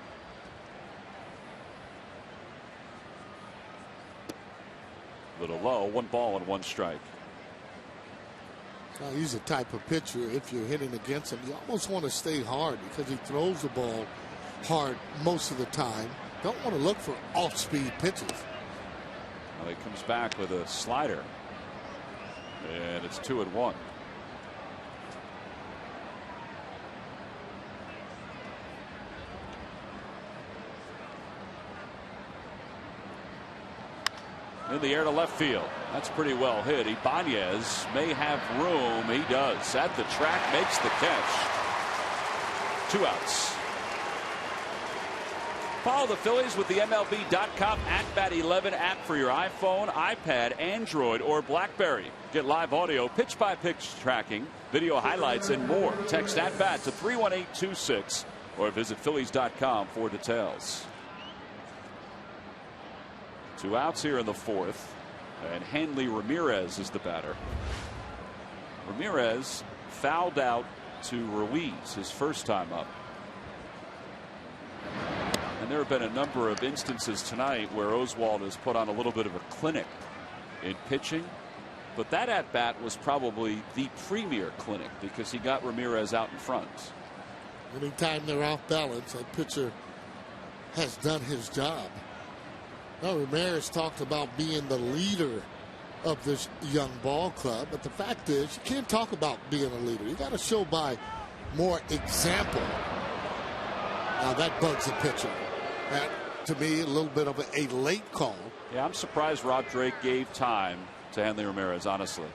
Little low, 1 ball and 1 strike. Now, he's the type of pitcher, if you're hitting against him, you almost want to stay hard because he throws the ball hard most of the time. Don't want to look for off-speed pitches. Well, he comes back with a slider, and it's 2-1. In the air to left field. That's pretty well hit. Ibanez may have room. He does. At the track, makes the catch. 2 outs. Follow the Phillies with the MLB.com @BAT11 app for your iPhone, iPad, Android, or BlackBerry. Get live audio, pitch-by-pitch tracking, video highlights, and more. Text @BAT to 31826 or visit Phillies.com for details. 2 outs here in the 4th, and Hanley Ramirez is the batter. Ramirez fouled out to Ruiz his first time up. And there have been a number of instances tonight where Oswalt has put on a little bit of a clinic in pitching, but that at bat was probably the premier clinic because he got Ramirez out in front. Anytime they're off balance, that pitcher has done his job. Now, Ramirez talked about being the leader of this young ball club, but the fact is you can't talk about being a leader. You got to show by more example. Now that bugs the pitcher. That, to me, a little bit of a late call. Yeah, I'm surprised Rob Drake gave time to Hanley Ramirez, honestly.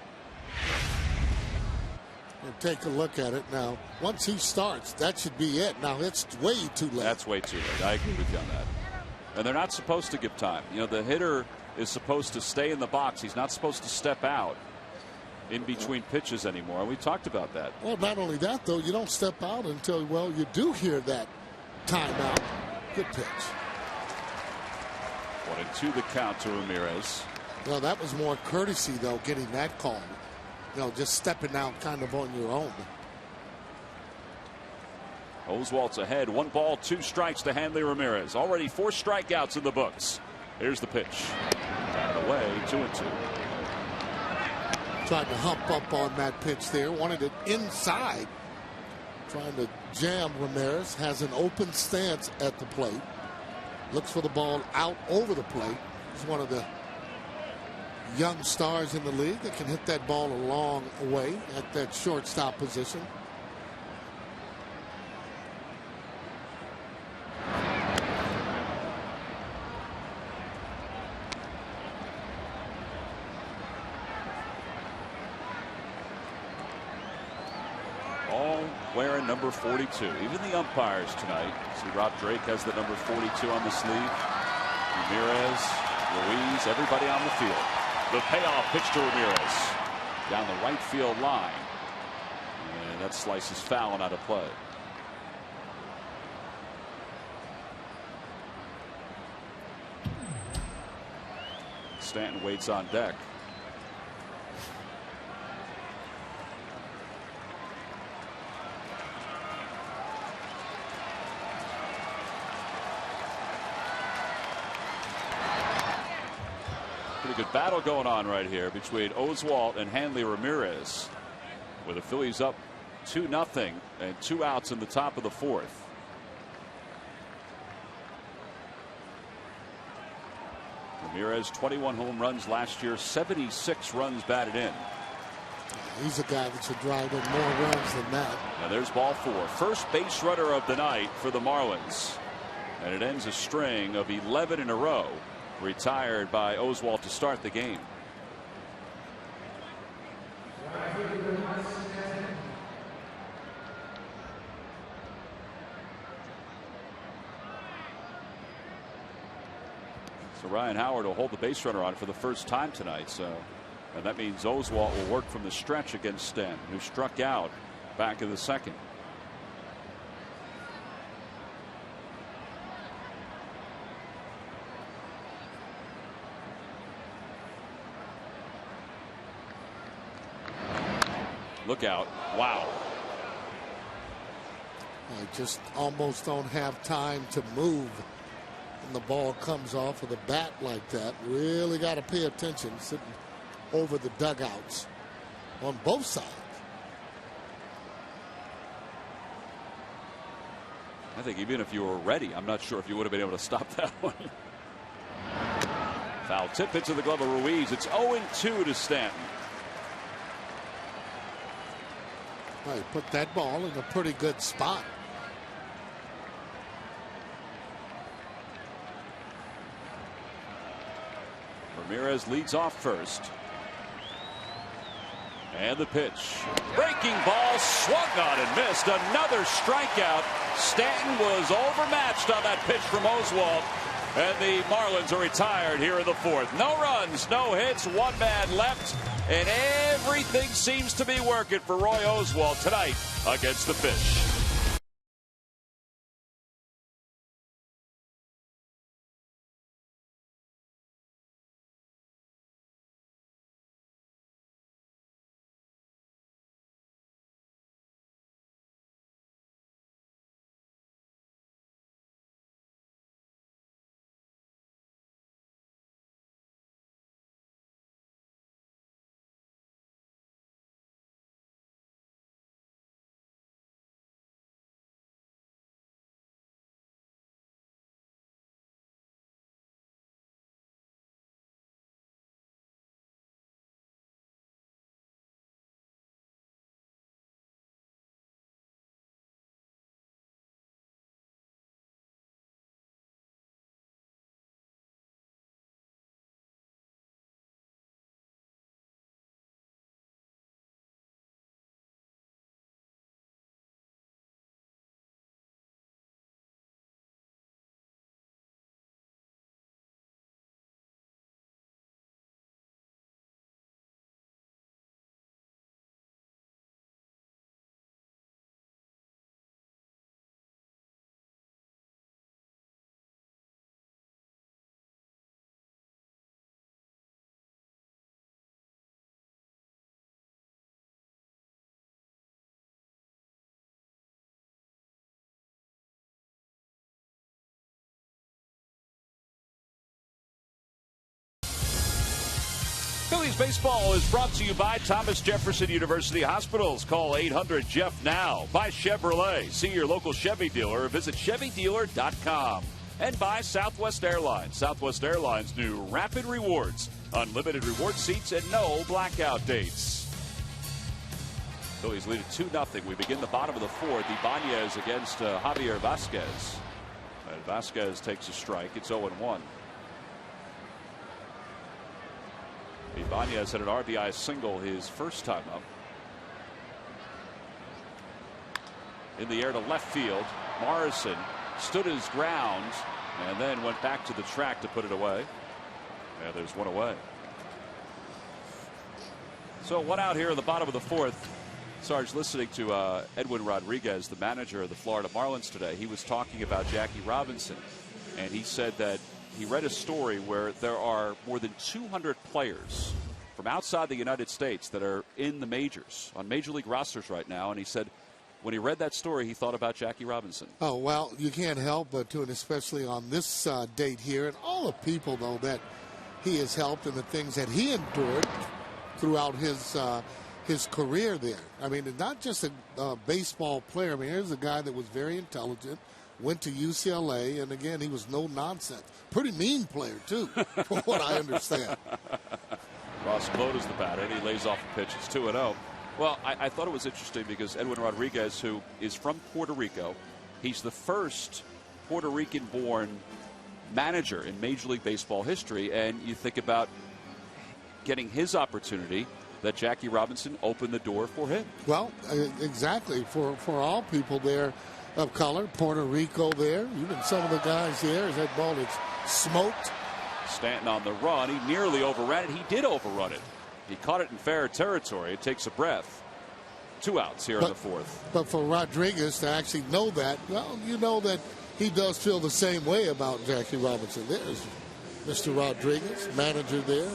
And take a look at it now. Once he starts, that should be it. Now it's way too late. That's way too late. I agree with you on that. And they're not supposed to give time. You know, the hitter is supposed to stay in the box. He's not supposed to step out in between pitches anymore. We talked about that. Well, not only that, though, you don't step out until, well, you do hear that timeout. Good pitch. 1-2 the count to Ramirez. Well, that was more courtesy, though, getting that call. You know, just stepping out kind of on your own. Oswalt's ahead. 1 ball, 2 strikes to Hanley Ramirez. Already 4 strikeouts in the books. Here's the pitch. Out of the way, 2-2. Tried to hump up on that pitch there. Wanted it inside. Trying to jam Ramirez. Has an open stance at the plate. Looks for the ball out over the plate. He's one of the young stars in the league that can hit that ball a long way at that shortstop position. All wearing number 42. Even the umpires tonight. See, Rob Drake has the number 42 on the sleeve. Ramirez, Ruiz, everybody on the field. The payoff pitch to Ramirez down the right field line. And that slice is foul and out of play. Stanton waits on deck. Pretty good battle going on right here between Oswalt and Hanley Ramirez, with the Phillies up 2-0 and 2 outs in the top of the 4th. Ramirez 21 home runs last year, 76 runs batted in. He's a guy that should drive in more runs than that. Now there's ball 4. First base runner of the night for the Marlins. And it ends a string of 11 in a row, retired by Oswalt to start the game. So Ryan Howard will hold the base runner on for the first time tonight. And that means Oswalt will work from the stretch against Stanton, who struck out back in the 2nd. Look out. Wow. I just almost don't have time to move when the ball comes off of the bat like that. Really got to pay attention sitting over the dugouts on both sides. I think even if you were ready, I'm not sure if you would have been able to stop that one. Foul tip hits in the glove of Ruiz. It's 0-2 to Stanton. Well, he put that ball in a pretty good spot. Ramirez leads off first. And the pitch. Breaking ball, swung on and missed. Another strikeout. Stanton was overmatched on that pitch from Oswalt. And the Marlins are retired here in the 4th. No runs, no hits, 1 man left. And everything seems to be working for Roy Oswalt tonight against the Fish. Phillies baseball is brought to you by Thomas Jefferson University Hospitals. Call 800-JEFF-NOW. By Chevrolet. See your local Chevy dealer or visit ChevyDealer.com. And by Southwest Airlines. Southwest Airlines' new Rapid Rewards. Unlimited reward seats and no blackout dates. Phillies lead at 2-0. We begin the bottom of the 4th. Ibanez against Javier Vasquez. And Vasquez takes a strike. It's 0-1. Ibanez had an RBI single his first time up. In the air to left field. Morrison stood his ground and then went back to the track to put it away. And there's one away. So 1 out here in the bottom of the 4th. Sarge, listening to Edwin Rodriguez, the manager of the Florida Marlins today, he was talking about Jackie Robinson, and he said that he read a story where there are more than 200 players from outside the United States that are in the majors, on major league rosters right now. And he said when he read that story, he thought about Jackie Robinson. Oh, well, you can't help but to, and especially on this date here. And all the people, though, that he has helped and the things that he endured throughout his career there. I mean, not just a baseball player. I mean, here's a guy that was very intelligent, went to UCLA, and again, he was no nonsense. Pretty mean player, too, from what I understand. Ross Clode is the batter, and he lays off a pitch. It's 2-0. Well, I thought it was interesting because Edwin Rodriguez, who is from Puerto Rico, he's the first Puerto Rican-born manager in Major League Baseball history, and you think about getting his opportunity, that Jackie Robinson opened the door for him. Well, exactly. For all people there of color, Puerto Rico there, even some of the guys there, as that ball is smoked. Stanton on the run. He nearly overran it. He did overrun it. He caught it in fair territory. It takes a breath. 2 outs here in the fourth. But for Rodriguez to actually know that, well, you know that he does feel the same way about Jackie Robinson. There's Mr. Rodriguez, manager there,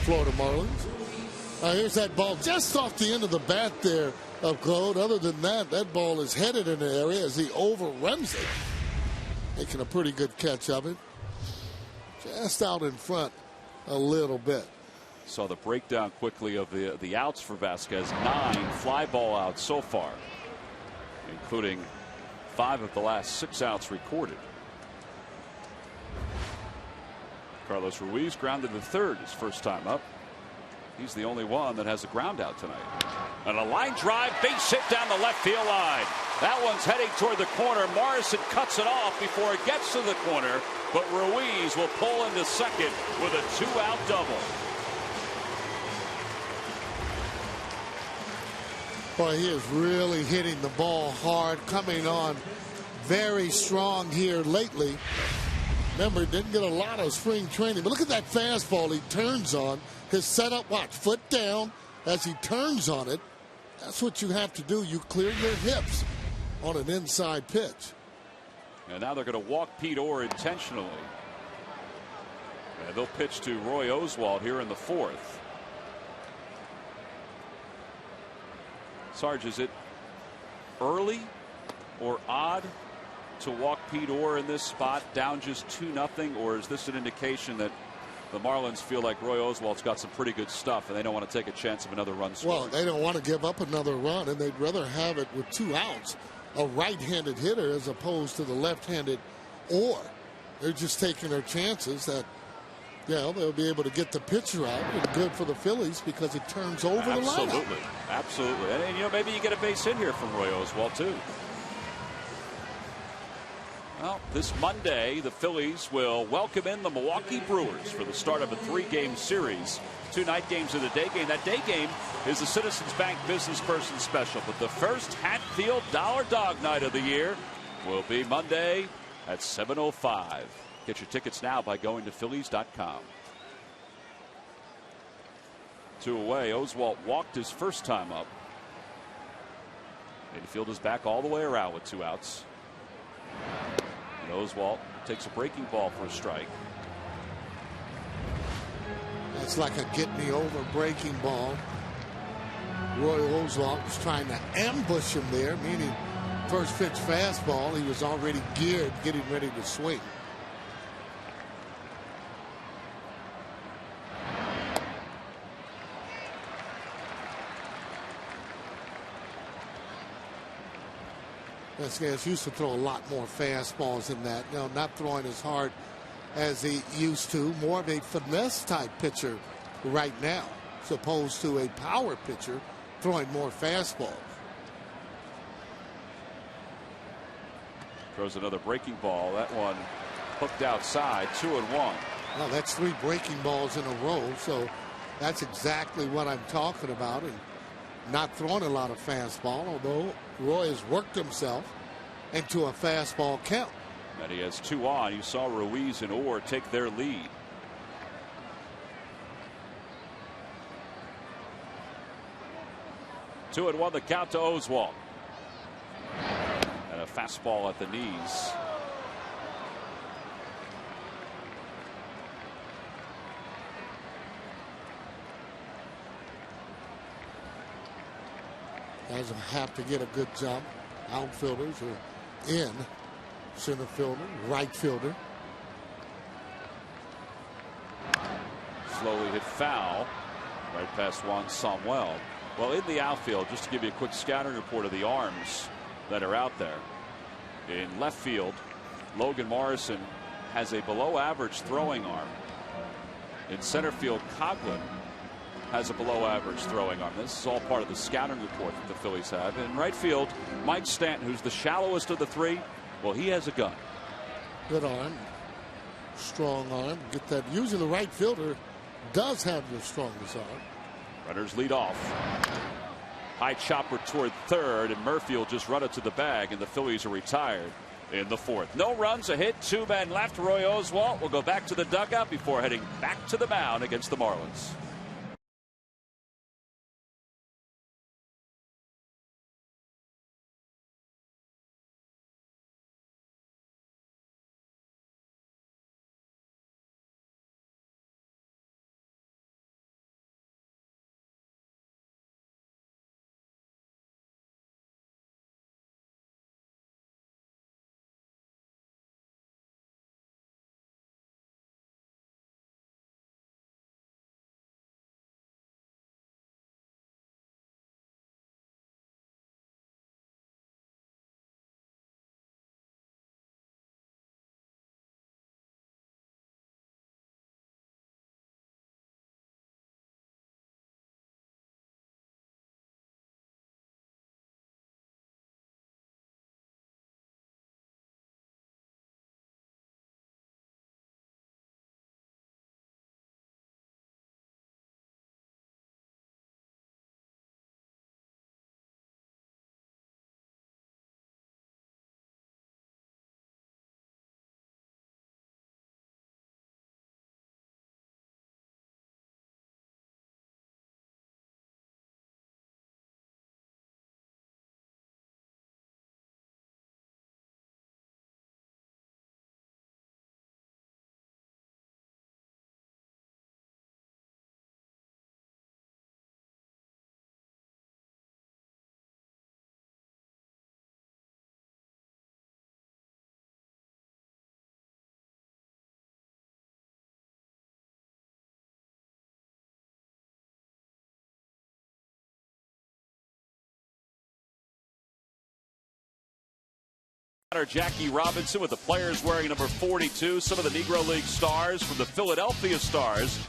Florida Marlins. Here's that ball just off the end of the bat there of Claude. Other than that, that ball is headed in the area as he overruns it. Making a pretty good catch of it. Just out in front a little bit. Saw the breakdown quickly of the outs for Vasquez. 9 fly ball outs so far, including 5 of the last 6 outs recorded. Carlos Ruiz grounded to third his first time up. He's the only one that has a ground out tonight. And a line drive, base hit down the left field line. That one's heading toward the corner. Morrison cuts it off before it gets to the corner, but Ruiz will pull into second with a 2-out double. Boy, he is really hitting the ball hard, coming on very strong here lately. Remember, he didn't get a lot of spring training, but look at that fastball he turns on. His setup, watch, foot down as he turns on it. That's what you have to do. You clear your hips on an inside pitch. And now they're going to walk Pete Orr intentionally. And they'll pitch to Roy Oswalt here in the fourth. Sarge, is it early or odd to walk Pete Orr in this spot down just 2-0, or is this an indication that the Marlins feel like Roy Oswalt's got some pretty good stuff and they don't want to take a chance of another run scored? Well, they don't want to give up another run, and they'd rather have it with 2 outs, a right-handed hitter as opposed to the left-handed Orr. They're just taking their chances that, you know, they'll be able to get the pitcher out, and good for the Phillies because it turns over the line. Absolutely. Absolutely. And, you know, maybe you get a base hit here from Roy Oswalt, too. Well, this Monday, the Phillies will welcome in the Milwaukee Brewers for the start of a 3-game series. 2 night games and a day game. That day game is the Citizens Bank Business Person Special. But the first Hatfield Dollar Dog Night of the year will be Monday at 7:05. Get your tickets now by going to Phillies.com. 2 away. Oswalt walked his first time up. Infield is back all the way around with 2 outs. And Oswalt takes a breaking ball for a strike. It's like a get-me-over breaking ball. Roy Oswalt was trying to ambush him there, meaning first pitch fastball. He was already geared, getting ready to swing. Vasquez used to throw a lot more fastballs than that. You know, not throwing as hard as he used to. More of a finesse type pitcher right now, as opposed to a power pitcher throwing more fastballs. Throws another breaking ball. That one hooked outside. 2-1. Well, that's 3 breaking balls in a row. So that's exactly what I'm talking about. And not throwing a lot of fastball, although Roy has worked himself into a fastball count. And he has 2 on. You saw Ruiz and Orr take their lead. Two and 1 the count to Oswalt. And a fastball at the knees. Guys will have to get a good jump. Outfielders are in. Center fielder, right fielder. slowly hit foul right past Juan Samuel. Well, in the outfield, just to give you a quick scouting report of the arms that are out there. In left field, Logan Morrison has a below average throwing arm. In center field, Coughlin has a below average throwing arm. This is all part of the scouting report that the Phillies have. In right field, Mike Stanton, who's the shallowest of the three, well, he has a gun. Good arm, strong arm. Get that. Usually the right fielder does have your strongest arm. Runners lead off. High chopper toward third, and Murphy will just run it to the bag, and the Phillies are retired in the fourth. No runs, a hit, 2 men left. Roy Oswalt will go back to the dugout before heading back to the mound against the Marlins. Jackie Robinson with the players wearing number 42. Some of the Negro League stars from the Philadelphia Stars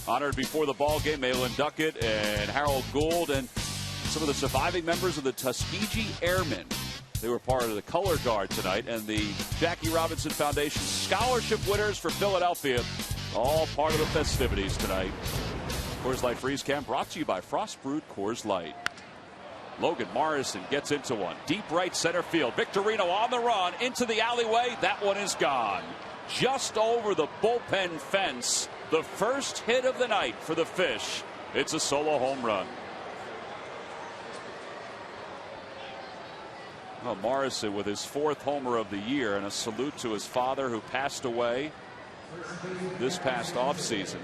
honored before the ball game. Malin Duckett and Harold Gould, and some of the surviving members of the Tuskegee Airmen. They were part of the color guard tonight, and the Jackie Robinson Foundation scholarship winners for Philadelphia, all part of the festivities tonight. Coors Light Freeze Cam brought to you by Frost Brewed Coors Light. Logan Morrison gets into one. Deep right center field. Victorino on the run into the alleyway. That one is gone. Just over the bullpen fence. The first hit of the night for the Fish. It's a solo home run. Well, Morrison with his 4th homer of the year, and a salute to his father who passed away this past offseason.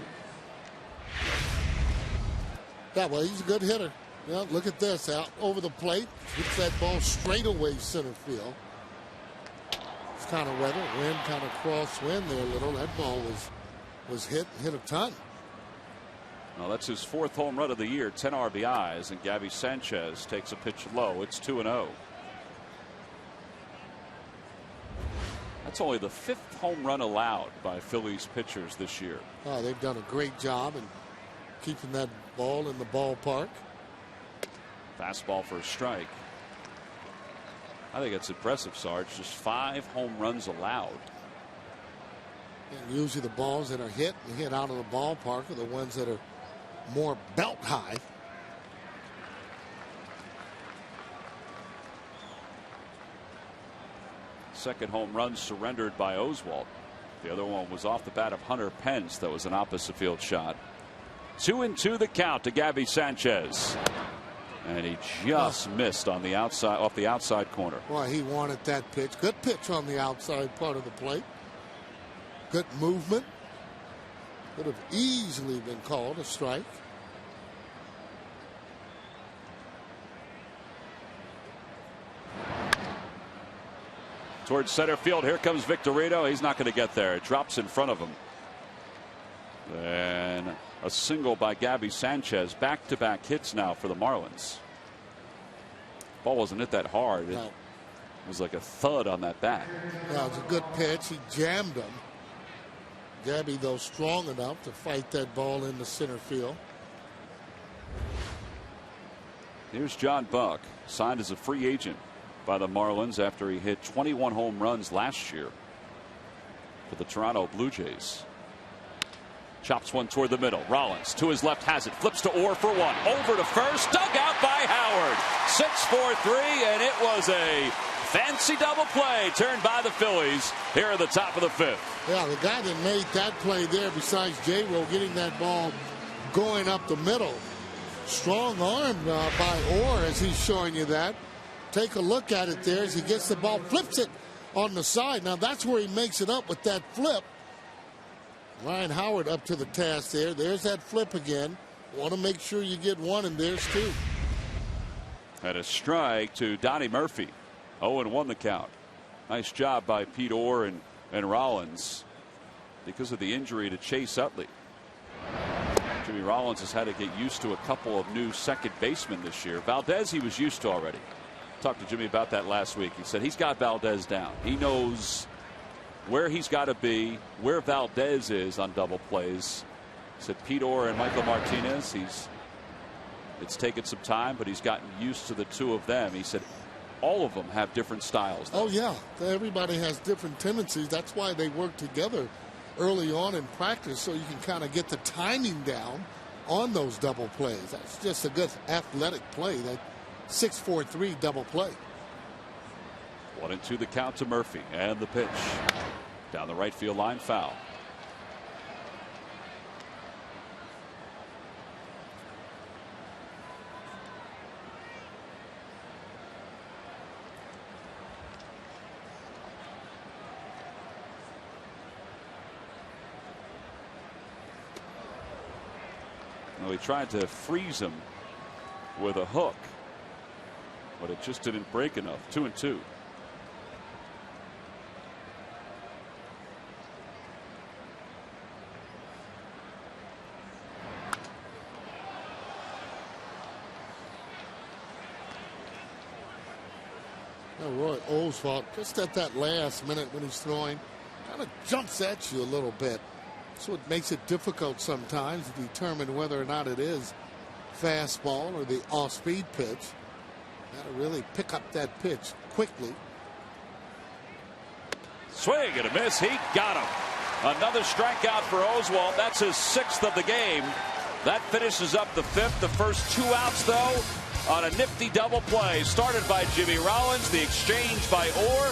Yeah, well, he's a good hitter. Yeah, look at this, out over the plate, hits that ball straight away center field. It's kind of weather, wind kind of crosswind there a little. That ball was hit a ton. Well, that's his 4th home run of the year, 10 RBIs, and Gabby Sanchez takes a pitch low. It's 2-0. That's only the 5th home run allowed by Phillies pitchers this year. Oh, they've done a great job in keeping that ball in the ballpark. Fastball for a strike. I think it's impressive, Sarge. Just 5 home runs allowed. And usually the balls that are hit out of the ballpark are the ones that are more belt high. Second home run surrendered by Oswalt. The other one was off the bat of Hunter Pence. That was an opposite field shot. 2-2 the count to Gabby Sanchez. And he just missed on the outside, off the outside corner. Boy, he wanted that pitch. Good pitch on the outside part of the plate. Good movement. Could have easily been called a strike. Towards center field. Here comes Victorino. He's not going to get there. It drops in front of him. Then a single by Gabby Sanchez. Back-to-back hits now for the Marlins. Ball wasn't hit that hard. It was like a thud on that bat. Yeah, it was a good pitch. He jammed him. Gabby, though, strong enough to fight that ball into center field. Here's John Buck, signed as a free agent by the Marlins after he hit 21 home runs last year for the Toronto Blue Jays. Chops one toward the middle. Rollins to his left has it. Flips to Orr for one. Over to first. Dug out by Howard. 6-4-3, and it was a fancy double play turned by the Phillies here at the top of the fifth. Yeah, the guy that made that play there, besides J-Ro getting that ball going up the middle. Strong arm by Orr, as he's showing you that. Take a look at it there as he gets the ball, flips it on the side. Now that's where he makes it up with that flip. Ryan Howard up to the task there. There's that flip again. Want to make sure you get one, and there's two. Had a strike to Donnie Murphy. 0-1 the count. Nice job by Pete Orr and Rollins because of the injury to Chase Utley. Jimmy Rollins has had to get used to a couple of new second basemen this year. Valdez he was used to already. Talked to Jimmy about that last week. He said he's got Valdez down. He knows where he's got to be, where Valdez is on double plays. He said Pete Orr and Michael Martinez, it's taken some time, but he's gotten used to the two of them. He said all of them have different styles. Oh, yeah. Everybody has different tendencies. That's why they work together early on in practice, so you can kind of get the timing down on those double plays. That's just a good athletic play, that 6-4-3 double play. 1-2 the count to Murphy, and the pitch down the right field line, foul. Well, he tried to freeze him with a hook, but it just didn't break enough. 2-2. Roy Oswalt, just at that last minute when he's throwing, kind of jumps at you a little bit. So it makes it difficult sometimes to determine whether or not it is fastball or the off-speed pitch. Got to really pick up that pitch quickly. Swing and a miss. He got him. Another strikeout for Oswalt. That's his 6th of the game. That finishes up the 5th. The first 2 outs, though, on a nifty double play started by Jimmy Rollins. The exchange by Orr.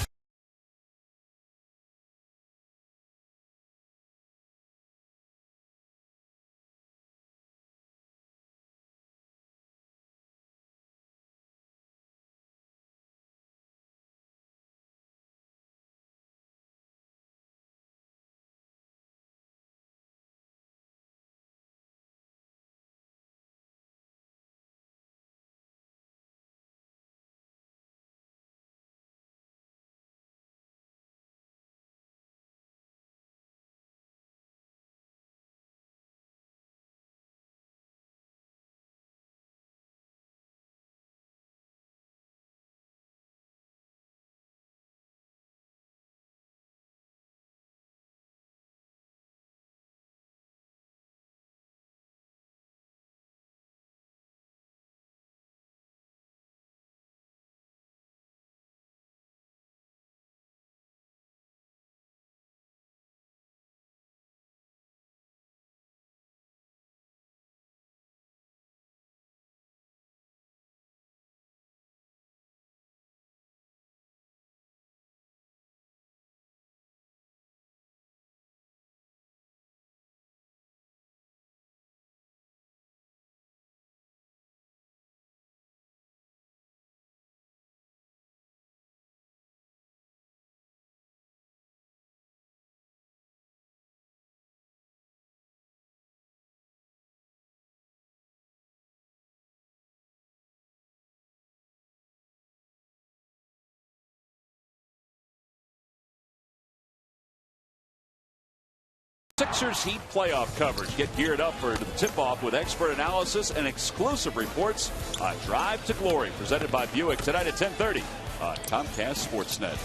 Sixers Heat playoff coverage. Get geared up for the tip-off with expert analysis and exclusive reports on Drive to Glory, presented by Buick tonight at 10:30 on Comcast Sportsnet.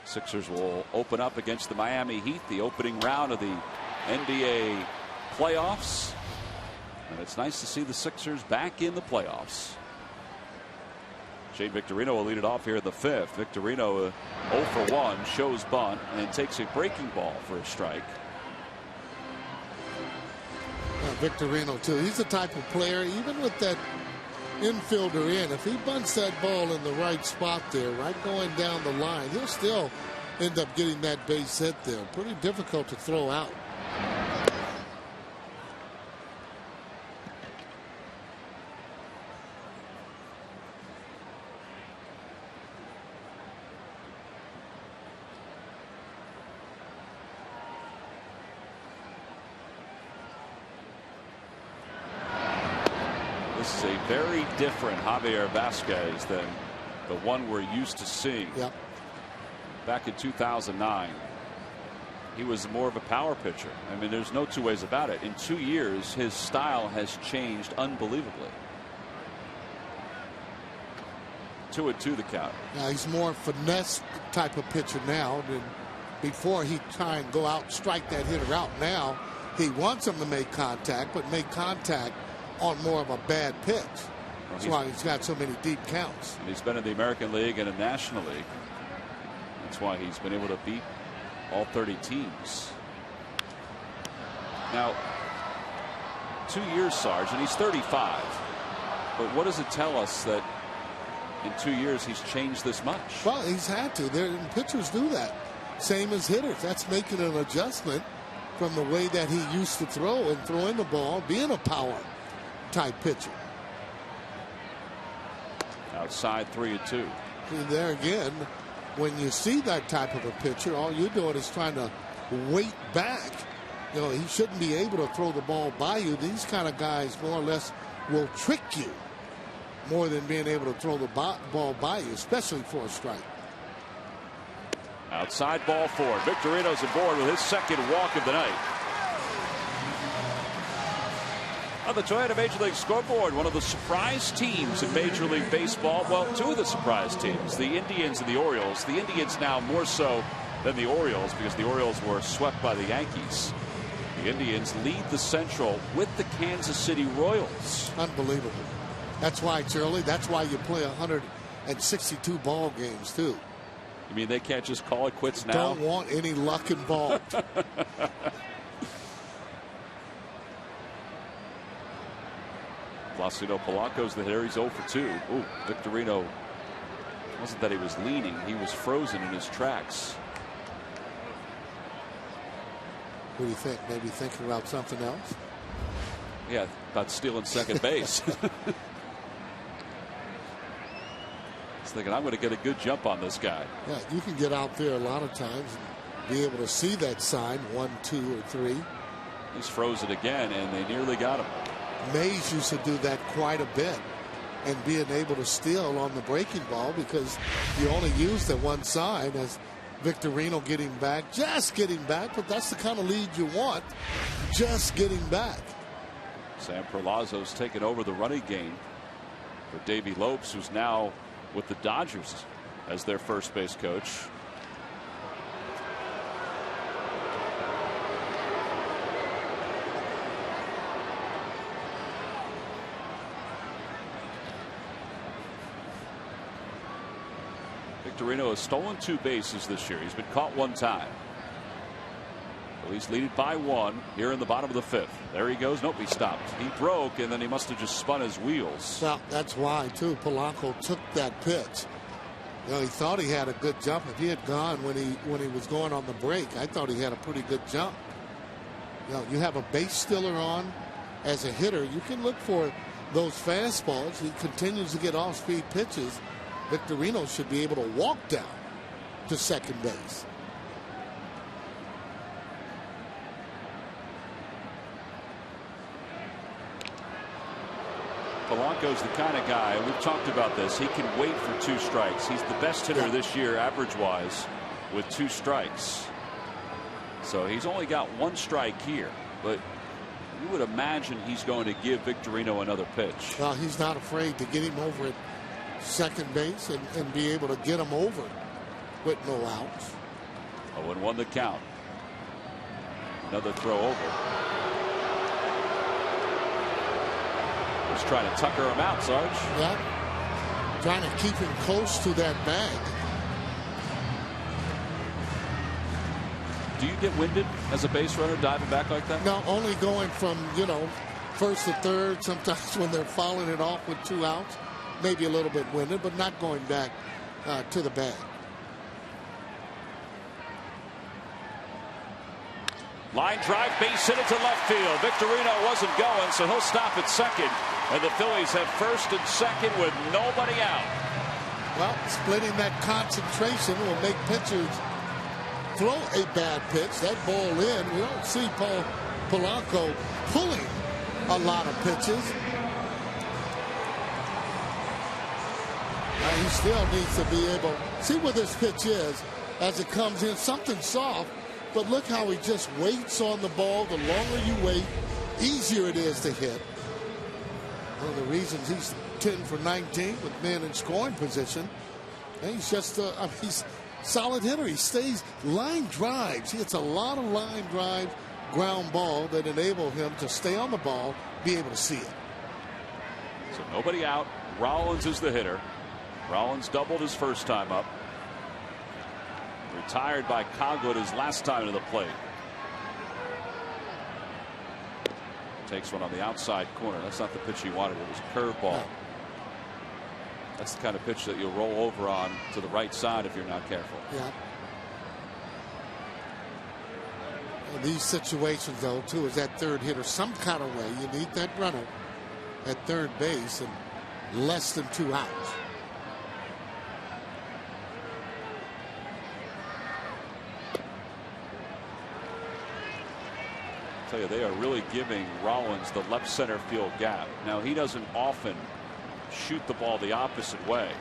Sixers will open up against the Miami Heat, the opening round of the NBA playoffs. And it's nice to see the Sixers back in the playoffs. Shane Victorino will lead it off here in the fifth. Victorino 0 for 1, shows bunt, and takes a breaking ball for a strike. Victorino, too. He's the type of player, even with that infielder in, if he bunts that ball in the right spot there, right going down the line, he'll still end up getting that base hit there. Pretty difficult to throw out. This is a very different Javier Vazquez than the one we're used to seeing. Yep. Back in 2009, he was more of a power pitcher. I mean, there's no two ways about it. In 2 years, his style has changed unbelievably. 2-2 the count. Now he's more finesse type of pitcher now than before. He'd try and go out, strike that hitter out. Now he wants him to make contact, but make contact on more of a bad pitch. That's why he's got so many deep counts. And he's been in the American League and the National League. That's why he's been able to beat all 30 teams. Now, 2 years, Sarge, and he's 35. But what does it tell us that in 2 years he's changed this much? Well, he's had to. Pitchers do that. Same as hitters. That's making an adjustment from the way that he used to throw and throwing the ball, being a power type pitcher. Outside 3-2. And there again, when you see that type of a pitcher, all you're doing is trying to wait back. You know, he shouldn't be able to throw the ball by you. These kind of guys more or less will trick you more than being able to throw the ball by you, especially for a strike. Outside ball 4. Victorino's aboard with his second walk of the night. On the Toyota Major League scoreboard, one of the surprise teams in Major League Baseball. Well, two of the surprise teams, the Indians and the Orioles. The Indians now more so than the Orioles because the Orioles were swept by the Yankees. The Indians lead the Central with the Kansas City Royals. Unbelievable. That's why it's early. That's why you play 162 ball games, too. You mean they can't just call it quits now? Don't want any luck involved. Placido Polanco's the hitter. He's 0 for 2. Ooh, Victorino. It wasn't that he was leaning. He was frozen in his tracks. What do you think? Maybe thinking about something else? Yeah, about stealing second base. He's thinking, I'm going to get a good jump on this guy. Yeah, you can get out there a lot of times and be able to see that sign, 1, 2, or 3. He's frozen again, and they nearly got him. Mays used to do that quite a bit and being able to steal on the breaking ball because you only use the one side as Victorino getting back, just getting back, but that's the kind of lead you want, just getting back. Sam Perlazzo's taken over the running game for Davey Lopes, who's now with the Dodgers as their first base coach. Victorino has stolen 2 bases this year. He's been caught 1 time. Well, he's leading by 1 here in the bottom of the 5th. There he goes. Nope, he stopped. He broke, and then he must have just spun his wheels. Well, that's why, too, Polanco took that pitch. You know, he thought he had a good jump. If he had gone when he was going on the break, I thought he had a pretty good jump. You know, you have a base stealer on as a hitter. You can look for those fastballs. He continues to get off-speed pitches. Victorino should be able to walk down to second base. Polanco's the kind of guy, we've talked about this, he can wait for 2 strikes. He's the best hitter this year, average-wise, with 2 strikes. So he's only got one strike here, but you would imagine he's going to give Victorino another pitch. Well, he's not afraid to get him over at second base and be able to get him over with no outs. 0-1 the count. Another throw over. Just trying to tucker him out, Sarge. Yeah. Trying to keep him close to that bag. Do you get winded as a base runner diving back like that? No, only going from, first to third. Sometimes when they're fouling it off with 2 outs, maybe a little bit winded, but not going back to the bag. Line drive, base hit into left field. Victorino wasn't going, so he'll stop at second. And the Phillies have first and second with nobody out. Well, splitting that concentration will make pitchers throw a bad pitch. That ball in. We don't see Paul Polanco pulling a lot of pitches. Now he still needs to be able to see where this pitch is as it comes in. Something soft, but look how he just waits on the ball. The longer you wait, easier it is to hit. One of the reasons he's 10 for 19 with men in scoring position. And he's just he's a solid hitter. He stays line drives. He hits a lot of line drive ground ball that enable him to stay on the ball, be able to see it. So nobody out. Rollins is the hitter. Rollins doubled his first time up. Retired by Coghlan his last time to the plate. Takes one on the outside corner. That's not the pitch he wanted. It was a curveball. No. That's the kind of pitch that you'll roll over on to the right side if you're not careful. Yeah. In these situations, though, too, is that third hitter some kind of way. You need that runner at third base and less than 2 outs. Tell you, they are really giving Rollins the left center field gap. Now, he doesn't often shoot the ball the opposite way,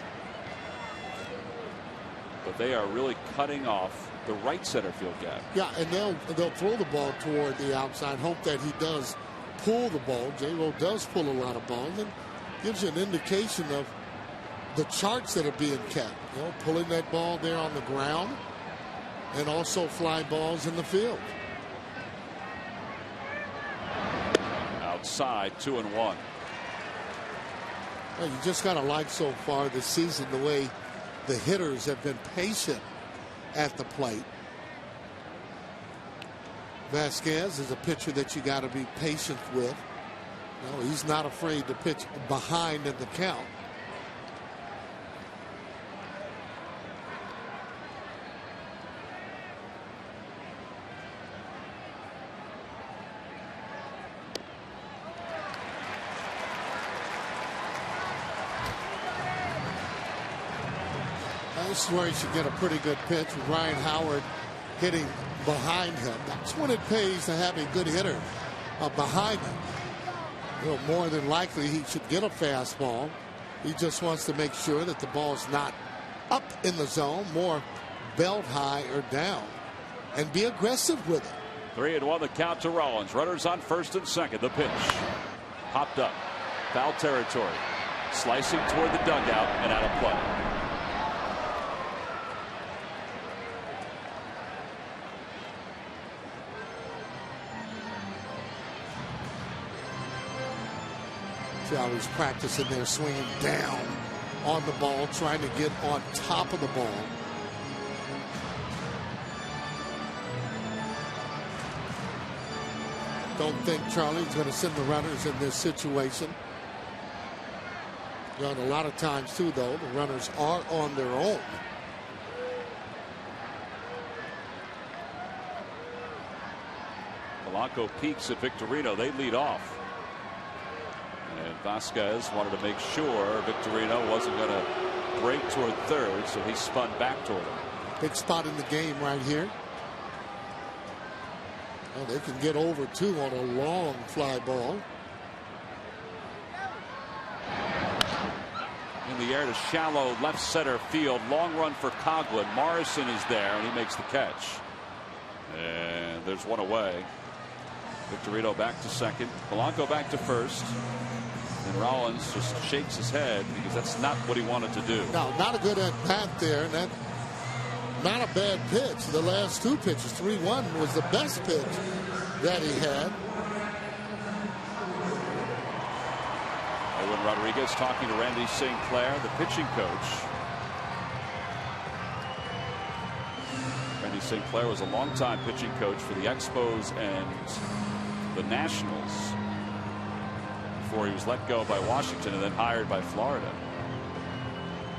but they are really cutting off the right center field gap. Yeah, and they'll throw the ball toward the outside, hope that he does pull the ball. J-Ro does pull a lot of balls, and gives you an indication of the charts that are being kept. Pulling that ball there on the ground, and also fly balls in the field. Outside, 2-1. Well, you just got to like so far this season the way the hitters have been patient at the plate. Vasquez is a pitcher that you got to be patient with. He's not afraid to pitch behind in the count. This is where he should get a pretty good pitch with Ryan Howard hitting behind him. That's when it pays to have a good hitter behind him. More than likely he should get a fastball. He just wants to make sure that the ball's not up in the zone, more belt high or down, and be aggressive with it. 3-1 the count to Rollins. Runners on first and second. The pitch popped up, foul territory, slicing toward the dugout and out of play. I was practicing there, swinging down on the ball, trying to get on top of the ball. Don't think Charlie's going to send the runners in this situation. A lot of times, too, though, the runners are on their own. Polanco peaks at Victorino. They lead off. And Vasquez wanted to make sure Victorino wasn't going to break toward third, so he spun back toward him. Big spot in the game right here. Well, they can get over, too, on a long fly ball. In the air to shallow left center field. Long run for Coghlan. Morrison is there, and he makes the catch. And And there's one away. Victorino back to second. Polanco back to first. And Rollins just shakes his head because that's not what he wanted to do. No, not a good at bat there. And that, not a bad pitch. The last two pitches, 3-1 was the best pitch that he had. Edwin Rodriguez talking to Randy St. Clair, the pitching coach. Randy St. Clair was a longtime pitching coach for the Expos and the Nationals before he was let go by Washington and then hired by Florida.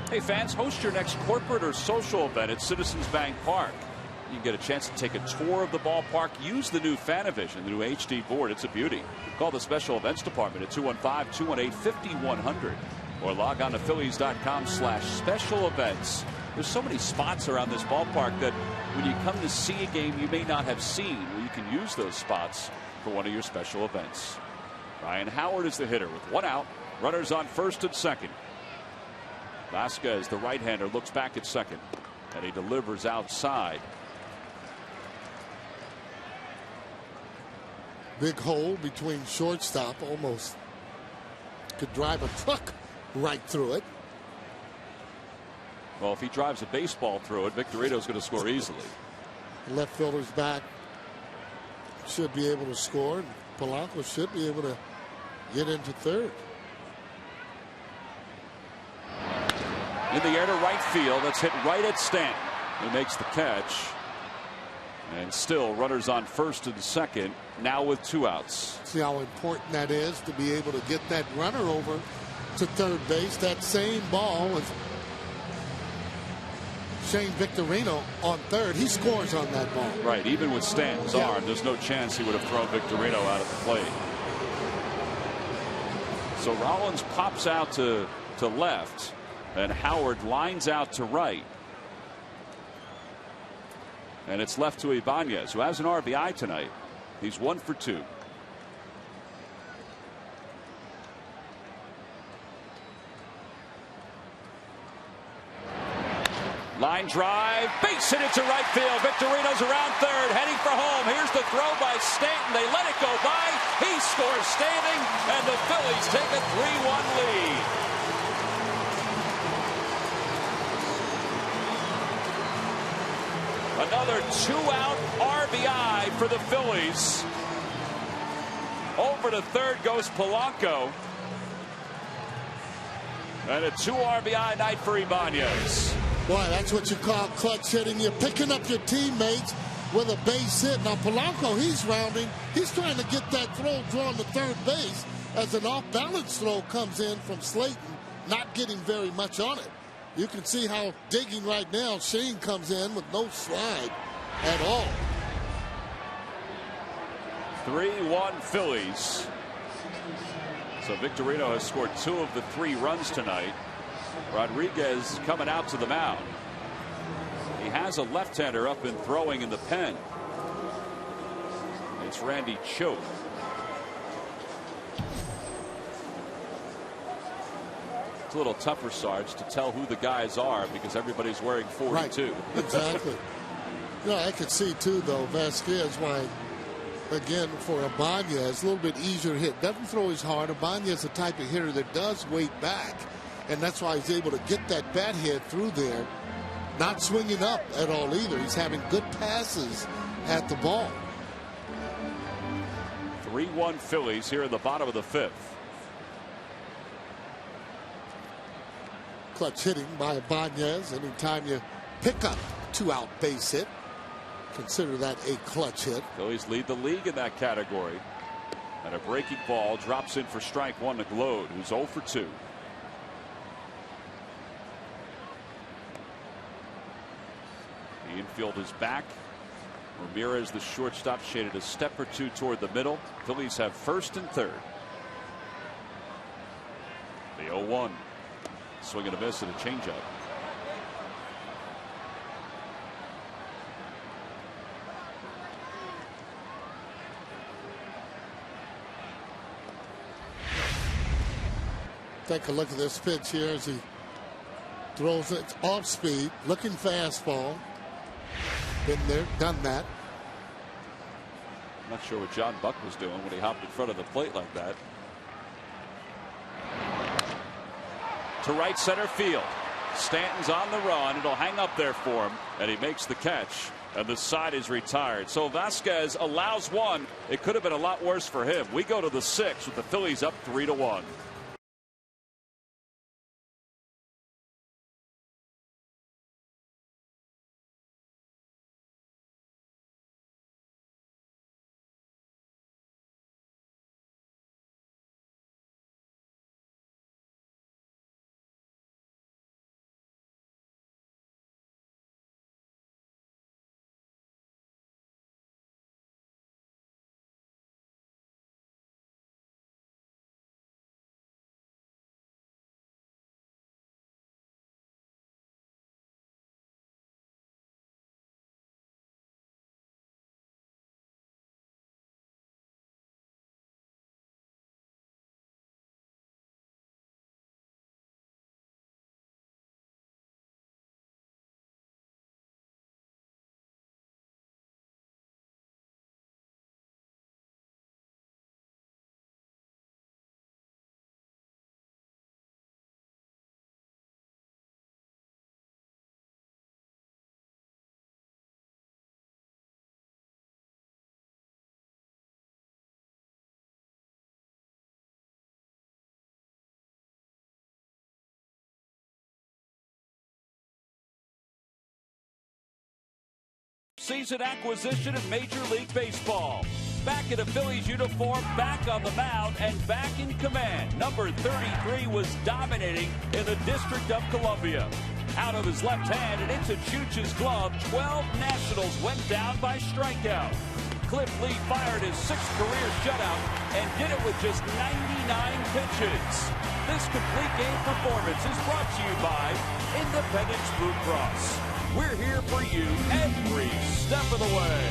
Hey fans, host your next corporate or social event at Citizens Bank Park. You can get a chance to take a tour of the ballpark. Use the new Fanavision, the new HD board. It's a beauty. Call the special events department at 215-218-5100 or log on to Phillies.com/special events. There's so many spots around this ballpark that when you come to see a game you may not have seen, well, you can use those spots for one of your special events. Ryan Howard is the hitter with one out. Runners on first and second. Vasquez, the right-hander, looks back at second, and he delivers outside. Big hole between shortstop, almost could drive a truck right through it. Well, if he drives a baseball through it, Victorino's going to score easily. Left fielder's back, should be able to score, and Polanco should be able to get into third. In the air to right field. That's hit right at Stanton. He makes the catch. And still runners on first and second, now with two outs. See how important that is to be able to get that runner over to third base. That same ball with Shane Victorino on third. He scores on that ball. Right, even with Stanton's arm, there's no chance he would have thrown Victorino out of the plate. So Rollins pops out to left, and Howard lines out to right. And it's left to Ibanez, who has an RBI tonight. He's 1 for 2. Line drive, base hit into right field. Victorino's around third, heading for home. Here's the throw by Stanton. They let it go by. He scores standing, and the Phillies take a 3-1 lead. Another two-out RBI for the Phillies. Over to third goes Polanco. And a 2 RBI night for Ibanez. Boy, that's what you call clutch hitting. You're picking up your teammates with a base hit. Now Polanco, he's rounding. He's trying to get that throw drawn to third base as an off-balance throw comes in from Slayton, not getting very much on it. You can see how digging right now. Shane comes in with no slide at all. 3-1 Phillies. So Victorino has scored 2 of the 3 runs tonight. Rodriguez coming out to the mound. He has a left-hander up and throwing in the pen. It's Randy Choate. It's a little tougher, Sarge, to tell who the guys are because everybody's wearing 42. Right. Exactly. I could see too, though, Vasquez, why, again, for Ibanez, a little bit easier hit. Doesn't throw as hard. Ibanez is the type of hitter that does weight back, and that's why he's able to get that bat hit through there. Not swinging up at all either. He's having good passes at the ball. 3-1 Phillies here in the bottom of the 5th. Clutch hitting by Ibanez. Anytime you pick up 2-out base hit, consider that a clutch hit. Phillies lead the league in that category. And a breaking ball drops in for strike 1 to Glode, who's 0 for 2. The infield is back. Ramirez, the shortstop, shaded a step or 2 toward the middle. Phillies have first and third. The 0-1. Swing and a miss and a changeup. Take a look at this pitch here as he throws it off speed, looking fastball. Been there, done that. I'm not sure what John Buck was doing when he hopped in front of the plate like that. To right center field. Stanton's on the run. It'll hang up there for him, and he makes the catch, and the side is retired. So Vasquez allows one. It could have been a lot worse for him. We go to the 6th with the Phillies up 3-1. Season acquisition in Major League Baseball. Back in a Phillies uniform, back on the mound, and back in command. Number 33 was dominating in the District of Columbia. Out of his left hand and into Chooch's glove, 12 Nationals went down by strikeout. Cliff Lee fired his 6th career shutout and did it with just 99 pitches. This complete game performance is brought to you by Independence Blue Cross. We're here for you every step of the way.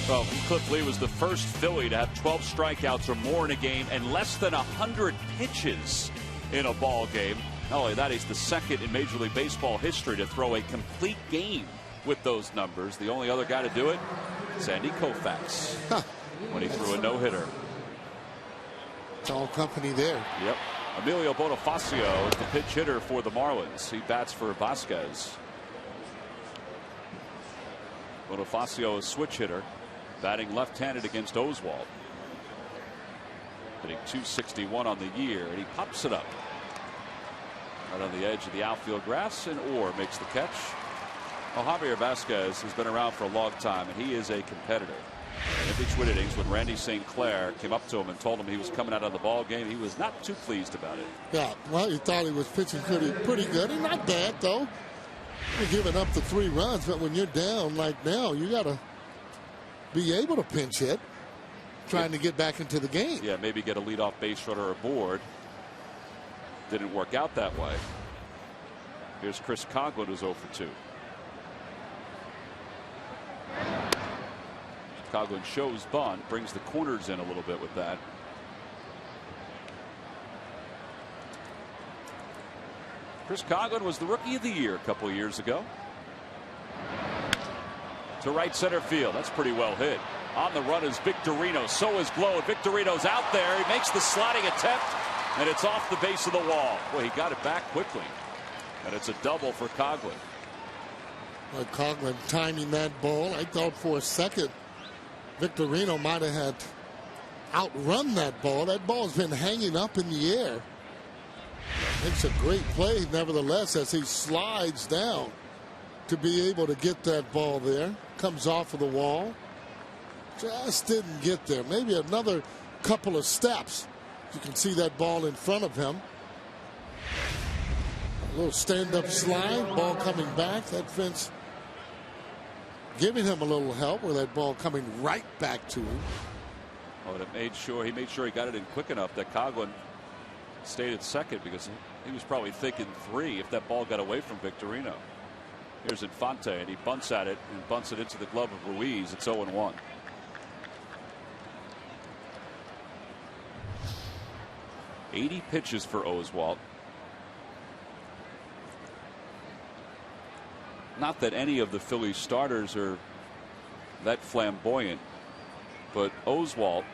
Well, Cliff Lee was the first Philly to have 12 strikeouts or more in a game and less than 100 pitches in a ball game. Not only that, he's the second in Major League Baseball history to throw a complete game with those numbers. The only other guy to do it, Sandy Koufax, when he threw a no-hitter. It's all company there. Yep. Emilio Bonifacio is the pinch hitter for the Marlins. He bats for Vasquez. Bonifacio is switch hitter, batting left-handed against Oswalt. Hitting .261 on the year, and he pops it up right on the edge of the outfield grass, and Orr makes the catch. Well, Javier Vasquez has been around for a long time, and he is a competitor. In between innings, when Randy St. Clair came up to him and told him he was coming out of the ball game, he was not too pleased about it. Yeah, well, he thought he was pitching pretty good, and not bad though. You're giving up the 3 runs, but when you're down like now, you got to be able to pinch hit, trying to get back into the game. Yeah, maybe get a leadoff base runner aboard. Didn't work out that way. Here's Chris Coghlan, who's 0 for 2. Coghlan shows bunt, brings the corners in a little bit with that. Chris Coghlan was the Rookie of the Year a couple of years ago. To right center field. That's pretty well hit. On the run is Victorino. So is Glow. Victorino's out there. He makes the sliding attempt, and it's off the base of the wall. Well, he got it back quickly, and it's a double for Coghlan. Well, Coghlan timing that ball. I thought for a second Victorino might have had outrun that ball. That ball's been hanging up in the air. Makes a great play, nevertheless, as he slides down to be able to get that ball there. Comes off of the wall. Just didn't get there. Maybe another couple of steps. You can see that ball in front of him. A little stand-up slide, ball coming back. That fence giving him a little help with that ball coming right back to him. Oh, and he made sure he got it in quick enough that Coghlan stayed at second, because he was probably thinking 3 if that ball got away from Victorino. Here's Infante, and he bunts at it and bunts it into the glove of Ruiz. It's 0-1. $80 pitches for Oswalt. Not that any of the Phillies starters are that flamboyant. But Oswalt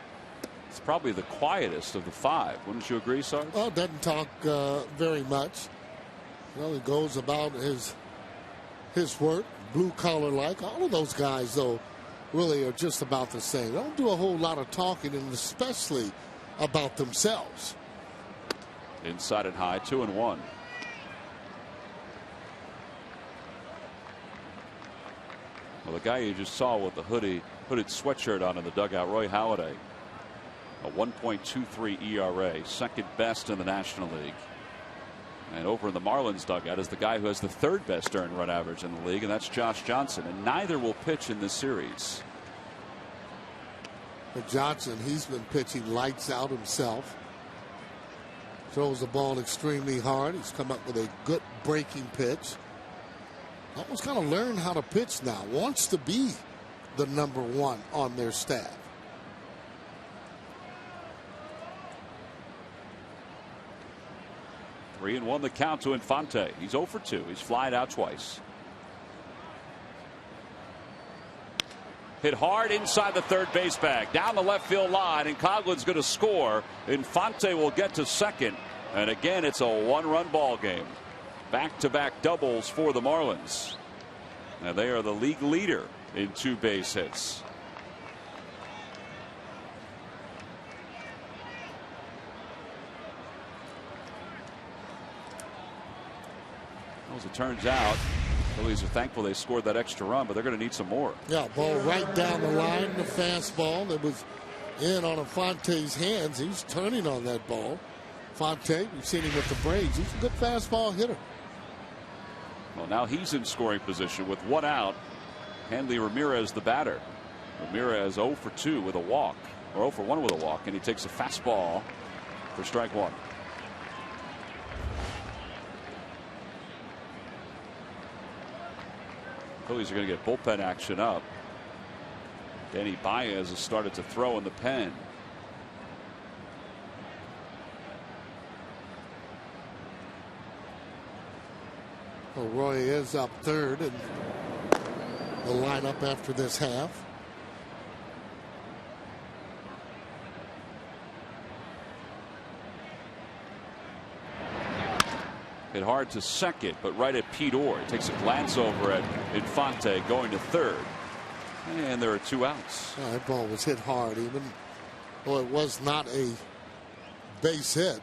is probably the quietest of the five. Wouldn't you agree, Sarge? Well, doesn't talk very much. You know, he goes about his work, blue collar like. All of those guys, though, really are just about the same. They don't do a whole lot of talking, and especially about themselves. Inside and high, 2-1. Well, the guy you just saw with the hooded sweatshirt on in the dugout, Roy Halladay, a 1.23 ERA, second best in the National League. And over in the Marlins dugout is the guy who has the third best earned run average in the league, and that's Josh Johnson. And neither will pitch in this series. But Johnson, he's been pitching lights out himself. Throws the ball extremely hard. He's come up with a good breaking pitch. Almost kind of learned how to pitch now. Wants to be the #1 on their staff. Three and one the count to Infante. He's 0 for 2. He's flied out twice. Hit hard inside the third base bag, down the left field line, and Coughlin's going to score. Infante will get to second, and again it's a one-run ball game. Back-to-back doubles for the Marlins, and they are the league leader in 2 base hits. As it turns out, Phillies are thankful they scored that extra run, but they're going to need some more. Yeah, ball right down the line. The fastball that was in on Infante's hands. He's turning on that ball. Infante, we've seen him with the Braves. He's a good fastball hitter. Well, now he's in scoring position with 1 out. Hanley Ramirez, the batter. Ramirez 0 for 2 with a walk, or 0 for 1 with a walk, and he takes a fastball for strike 1. Phillies are going to get bullpen action up. Danny Baez has started to throw in the pen. Well, Roy is up third in the lineup after this half. Hit hard to second, but right at Pete Orr. He takes a glance over at Infante going to third. And there are 2 outs. Oh, that ball was hit hard, even though it was not a base hit.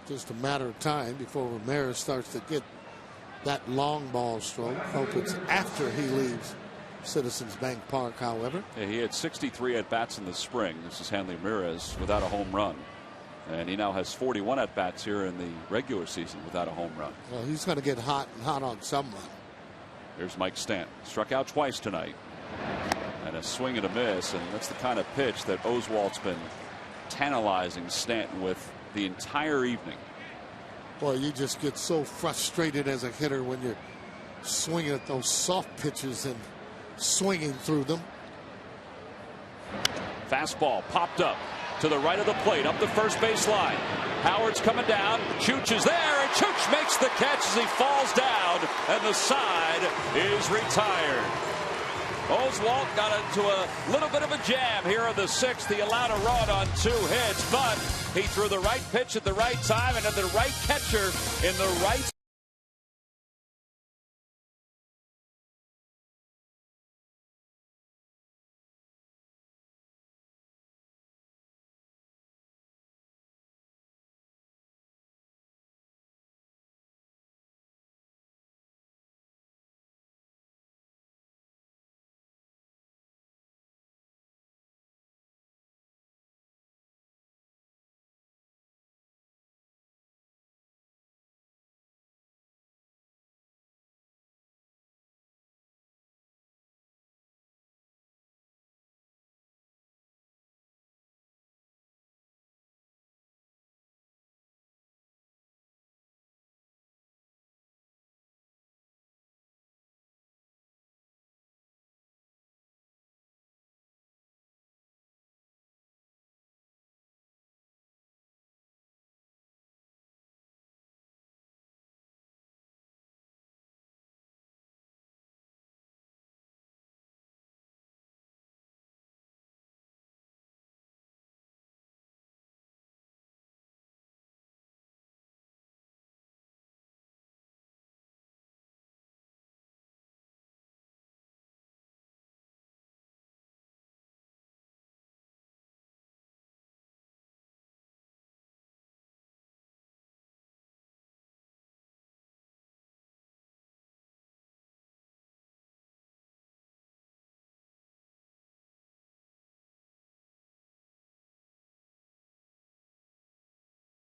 Just a matter of time before Ramirez starts to get that long ball stroke. Hope it's after he leaves Citizens Bank Park, however. Yeah, he had 63 at bats in the spring. This is Hanley Ramirez without a home run. And he now has 41 at bats here in the regular season without a home run. Well, he's going to get hot on someone. Here's Mike Stanton. Struck out twice tonight. And a swing and a miss. And that's the kind of pitch that Oswalt's been tantalizing Stanton with the entire evening. Boy, you just get so frustrated as a hitter when you're swinging at those soft pitches and swinging through them. Fastball popped up to the right of the plate, up the first base line. Howard's coming down. Chooch is there, and Chooch makes the catch as he falls down, and the side is retired. Oswalt got into a little bit of a jam here in the 6th. He allowed a run on 2 hits, but he threw the right pitch at the right time and had the right catcher in the right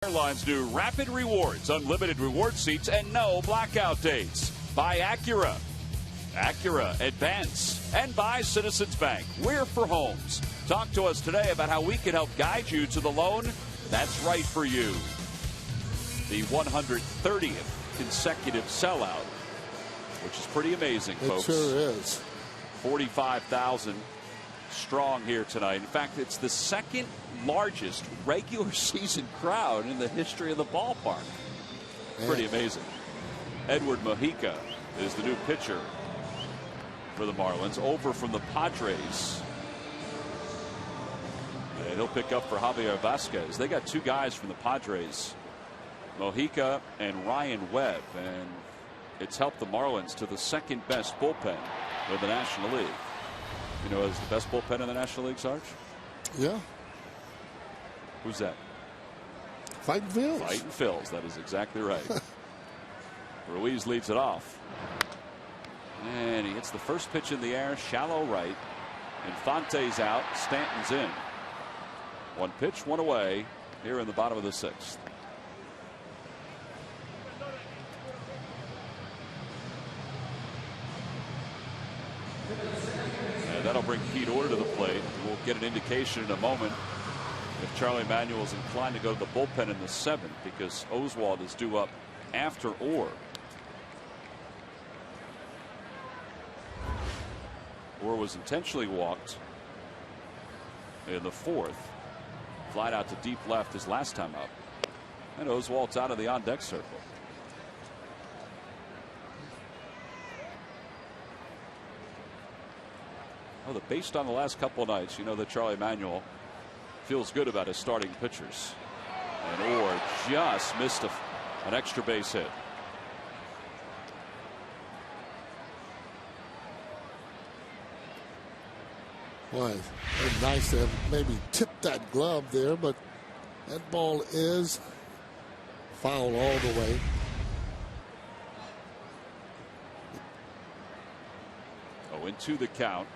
Airlines new Rapid Rewards, unlimited reward seats, and no blackout dates. By Acura, Acura Advance, and by Citizens Bank. We're for homes. Talk to us today about how we can help guide you to the loan that's right for you. The 130th consecutive sellout, which is pretty amazing, folks. It sure is. 45,000 strong here tonight. In fact, it's the second largest regular season crowd in the history of the ballpark. Pretty amazing. Edward Mojica is the new pitcher for the Marlins, over from the Padres. And he'll pick up for Javier Vasquez. They got two guys from the Padres, Mojica and Ryan Webb, and it's helped the Marlins to the second best bullpen in the National League. You know, is the best bullpen in the National League, Sarge? Yeah. Who's that? Fighting Phillies. Fighting Phillies. That is exactly right. Ruiz leads it off. And he hits the first pitch in the air, shallow right. Infante's out. Stanton's in. One pitch, one away here in the bottom of the sixth. And that'll bring Pete Orr to the plate. We'll get an indication in a moment if Charlie Manuel is inclined to go to the bullpen in the seventh, because Oswalt is due up after Orr. Orr was intentionally walked in the fourth. Flied out to deep left his last time up. And Oswalt's out of the on-deck circle. Well, based on the last couple of nights, you know that Charlie Manuel feels good about his starting pitchers. And Orr just missed an extra base hit. Boy, it's nice to have maybe tipped that glove there, but that ball is foul all the way. Oh, into the count.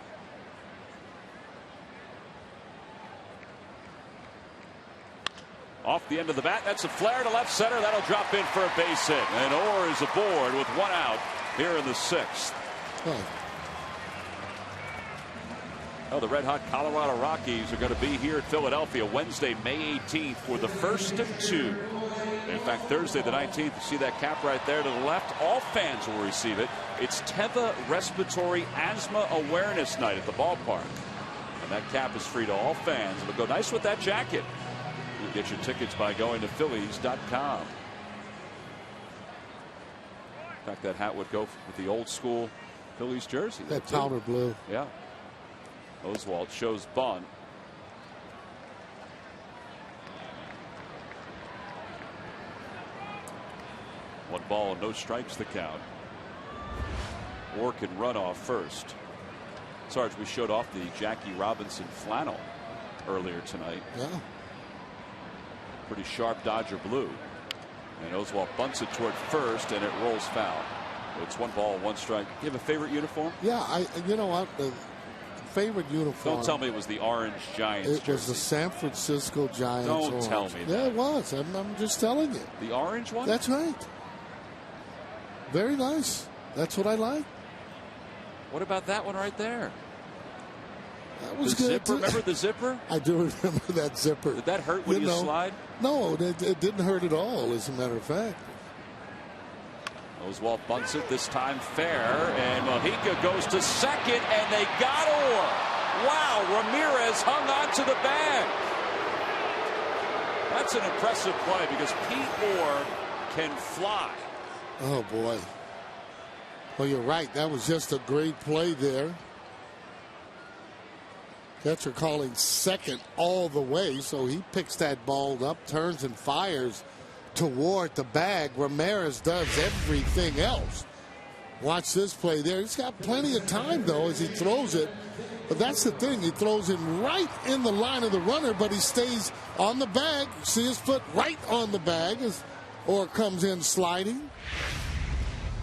Off the end of the bat, that's a flare to left center. That'll drop in for a base hit. And Orr is aboard with one out here in the sixth. Oh, the red-hot Colorado Rockies are going to be here at Philadelphia Wednesday, May 18th for the first of two. In fact, Thursday the 19th, you see that cap right there to the left. All fans will receive it. It's Teva Respiratory Asthma Awareness Night at the ballpark. And that cap is free to all fans. It'll go nice with that jacket. You get your tickets by going to Phillies.com. In fact, that hat would go with the old school Phillies jersey. That powder blue. Yeah. Oswalt shows bunt. One ball and no strikes the count. Orr can run off first. Sarge, we showed off the Jackie Robinson flannel earlier tonight. Yeah. Pretty sharp Dodger blue. And Oswalt bunts it toward first, and it rolls foul. It's one ball, one strike. You have a favorite uniform? Yeah, you know what? Favorite uniform. Don't tell me it was the orange Giants It was jersey. the San Francisco Giants. Don't orange. tell me that. Yeah, it was. I'm just telling you. The orange one? That's right. Very nice. That's what I like. What about that one right there? That was the good. Zipper, remember the zipper? I do remember that zipper. Did that hurt when you slide? No, it didn't hurt at all, as a matter of fact. Oswalt bunts it, this time fair, and Mojica goes to second, and they got Orr. Wow, Ramirez hung on to the bag. That's an impressive play because Pete Orr can fly. Oh, boy. Well, you're right. That was just a great play there. Catcher calling second all the way, so he picks that ball up, turns and fires toward the bag. Ramirez does everything else. Watch this play there. He's got plenty of time, though, as he throws it. But that's the thing. He throws it right in the line of the runner, but he stays on the bag. See his foot right on the bag as Orr comes in sliding.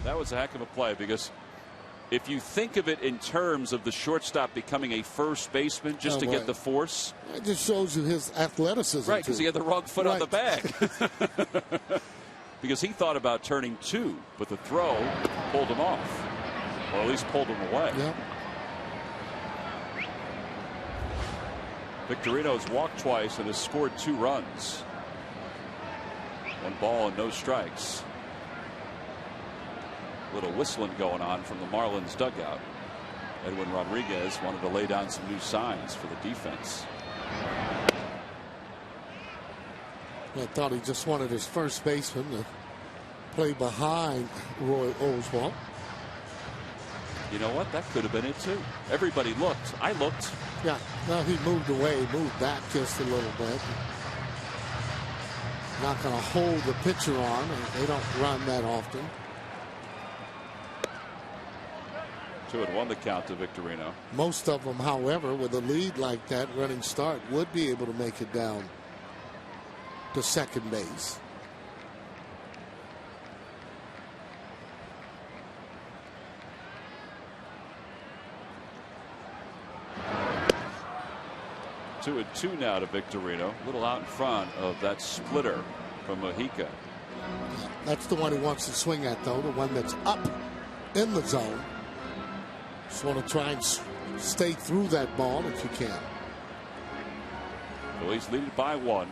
That was a heck of a play because If you think of it in terms of the shortstop becoming a first baseman just to get the force. It just shows you his athleticism. Right, because he had the wrong foot on the bag. Because he thought about turning 2, but the throw pulled him off. Or at least pulled him away. Yep. Victorino's walked twice and has scored 2 runs. 1 ball and no strikes. Little whistling going on from the Marlins dugout. Edwin Rodriguez wanted to lay down some new signs for the defense. I thought he just wanted his first baseman to play behind Roy Oswalt. You know what? That could have been it too. Everybody looked. I looked. Yeah. No, he moved away, moved back just a little bit. Not going to hold the pitcher on. They don't run that often. 2-1 the count to Victorino. Most of them, however, with a lead like that, running start, would be able to make it down to second base. Two and two now to Victorino. A little out in front of that splitter from Mojica. That's the one he wants to swing at, though, the one that's up in the zone. Just want to try and stay through that ball if you can. Phillies lead it by 1.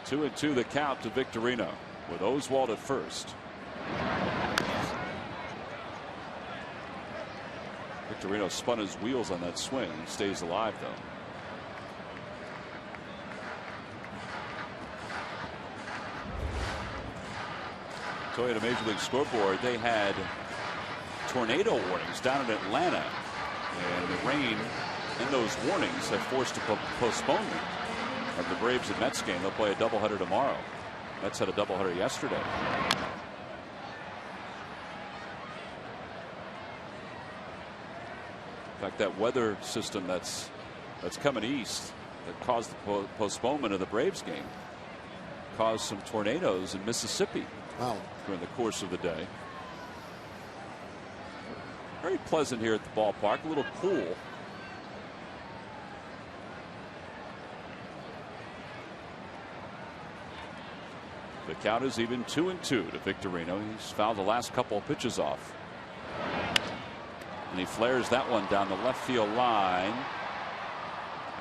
2-2 the count to Victorino with Oswalt at first. Victorino spun his wheels on that swing. He stays alive, though. Toyota Major League Scoreboard, they had tornado warnings down in Atlanta, and the rain in those warnings have forced a postponement of the Braves and Mets game. They'll play a doubleheader tomorrow. Mets had a doubleheader yesterday. In fact, that weather system that's coming east that caused the postponement of the Braves game caused some tornadoes in Mississippi. Wow. During the course of the day. Very pleasant here at the ballpark. A little cool. The count is even 2-2 to Victorino. He's fouled the last couple of pitches off. And he flares that one down the left field line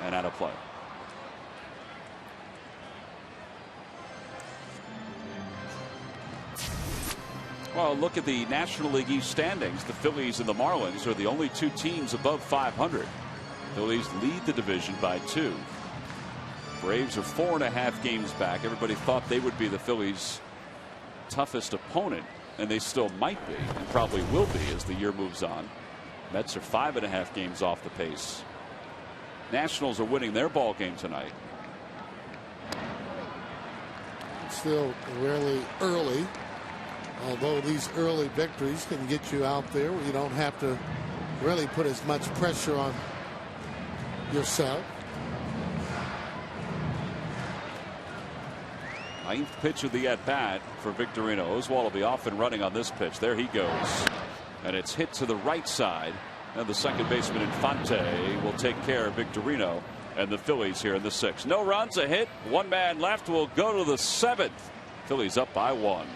and out of play. Well, look at the National League East standings. The Phillies and the Marlins are the only 2 teams above 500. Phillies lead the division by 2. Braves are 4.5 games back. Everybody thought they would be the Phillies' toughest opponent, and they still might be, and probably will be as the year moves on. Mets are 5.5 games off the pace. Nationals are winning their ball game tonight. Still really early. Although these early victories can get you out there where you don't have to really put as much pressure on yourself. 9th pitch of the at-bat for Victorino. Oswalt will be off and running on this pitch. There he goes. And it's hit to the right side. And the second baseman Infante will take care of Victorino and the Phillies here in the 6th. No runs, a hit, 1 man left. Will go to the 7th. Phillies up by 1.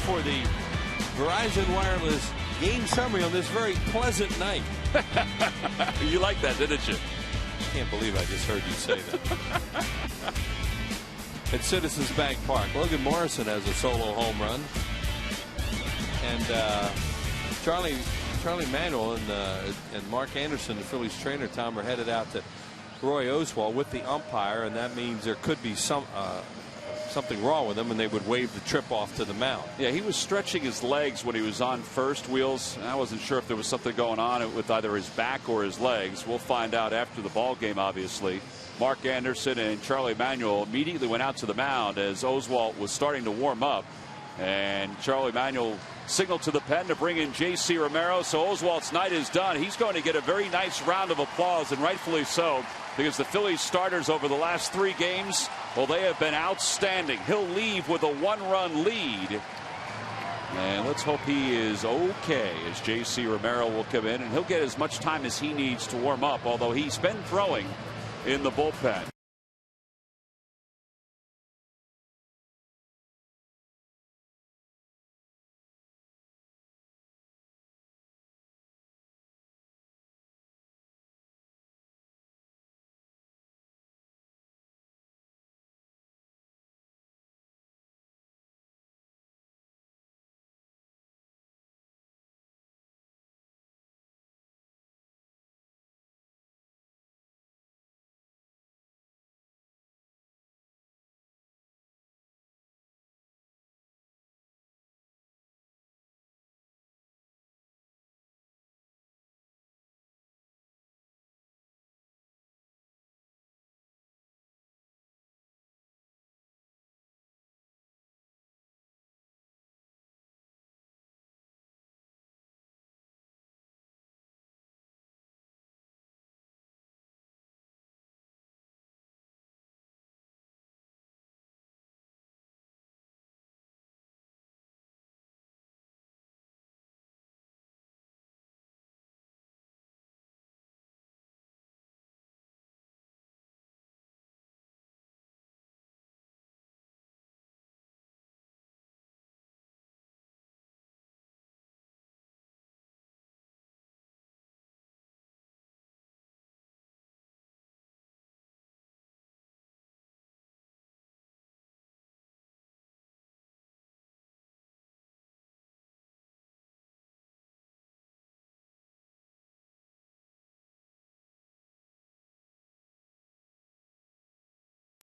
for the Verizon Wireless game summary on this very pleasant night. You like that, didn't you? Can't believe I just heard you say that. At Citizens Bank Park, Logan Morrison has a solo home run, and Charlie Manuel and Mark Anderson, the Phillies trainer, Tom, are headed out to Roy Oswalt with the umpire, and that means there could be something wrong with him, and they would waive the trip off to the mound. Yeah, he was stretching his legs when he was on first, Wheels. I wasn't sure if there was something going on with either his back or his legs. We'll find out after the ball game, obviously. Mark Anderson and Charlie Manuel immediately went out to the mound as Oswalt was starting to warm up, and Charlie Manuel signaled to the pen to bring in J.C. Romero. So Oswalt's night is done. He's going to get a very nice round of applause, and rightfully so, because the Phillies starters over the last 3 games, well, they have been outstanding. He'll leave with a 1-run lead. And let's hope he is okay, as J.C. Romero will come in, and he'll get as much time as he needs to warm up, although he's been throwing in the bullpen.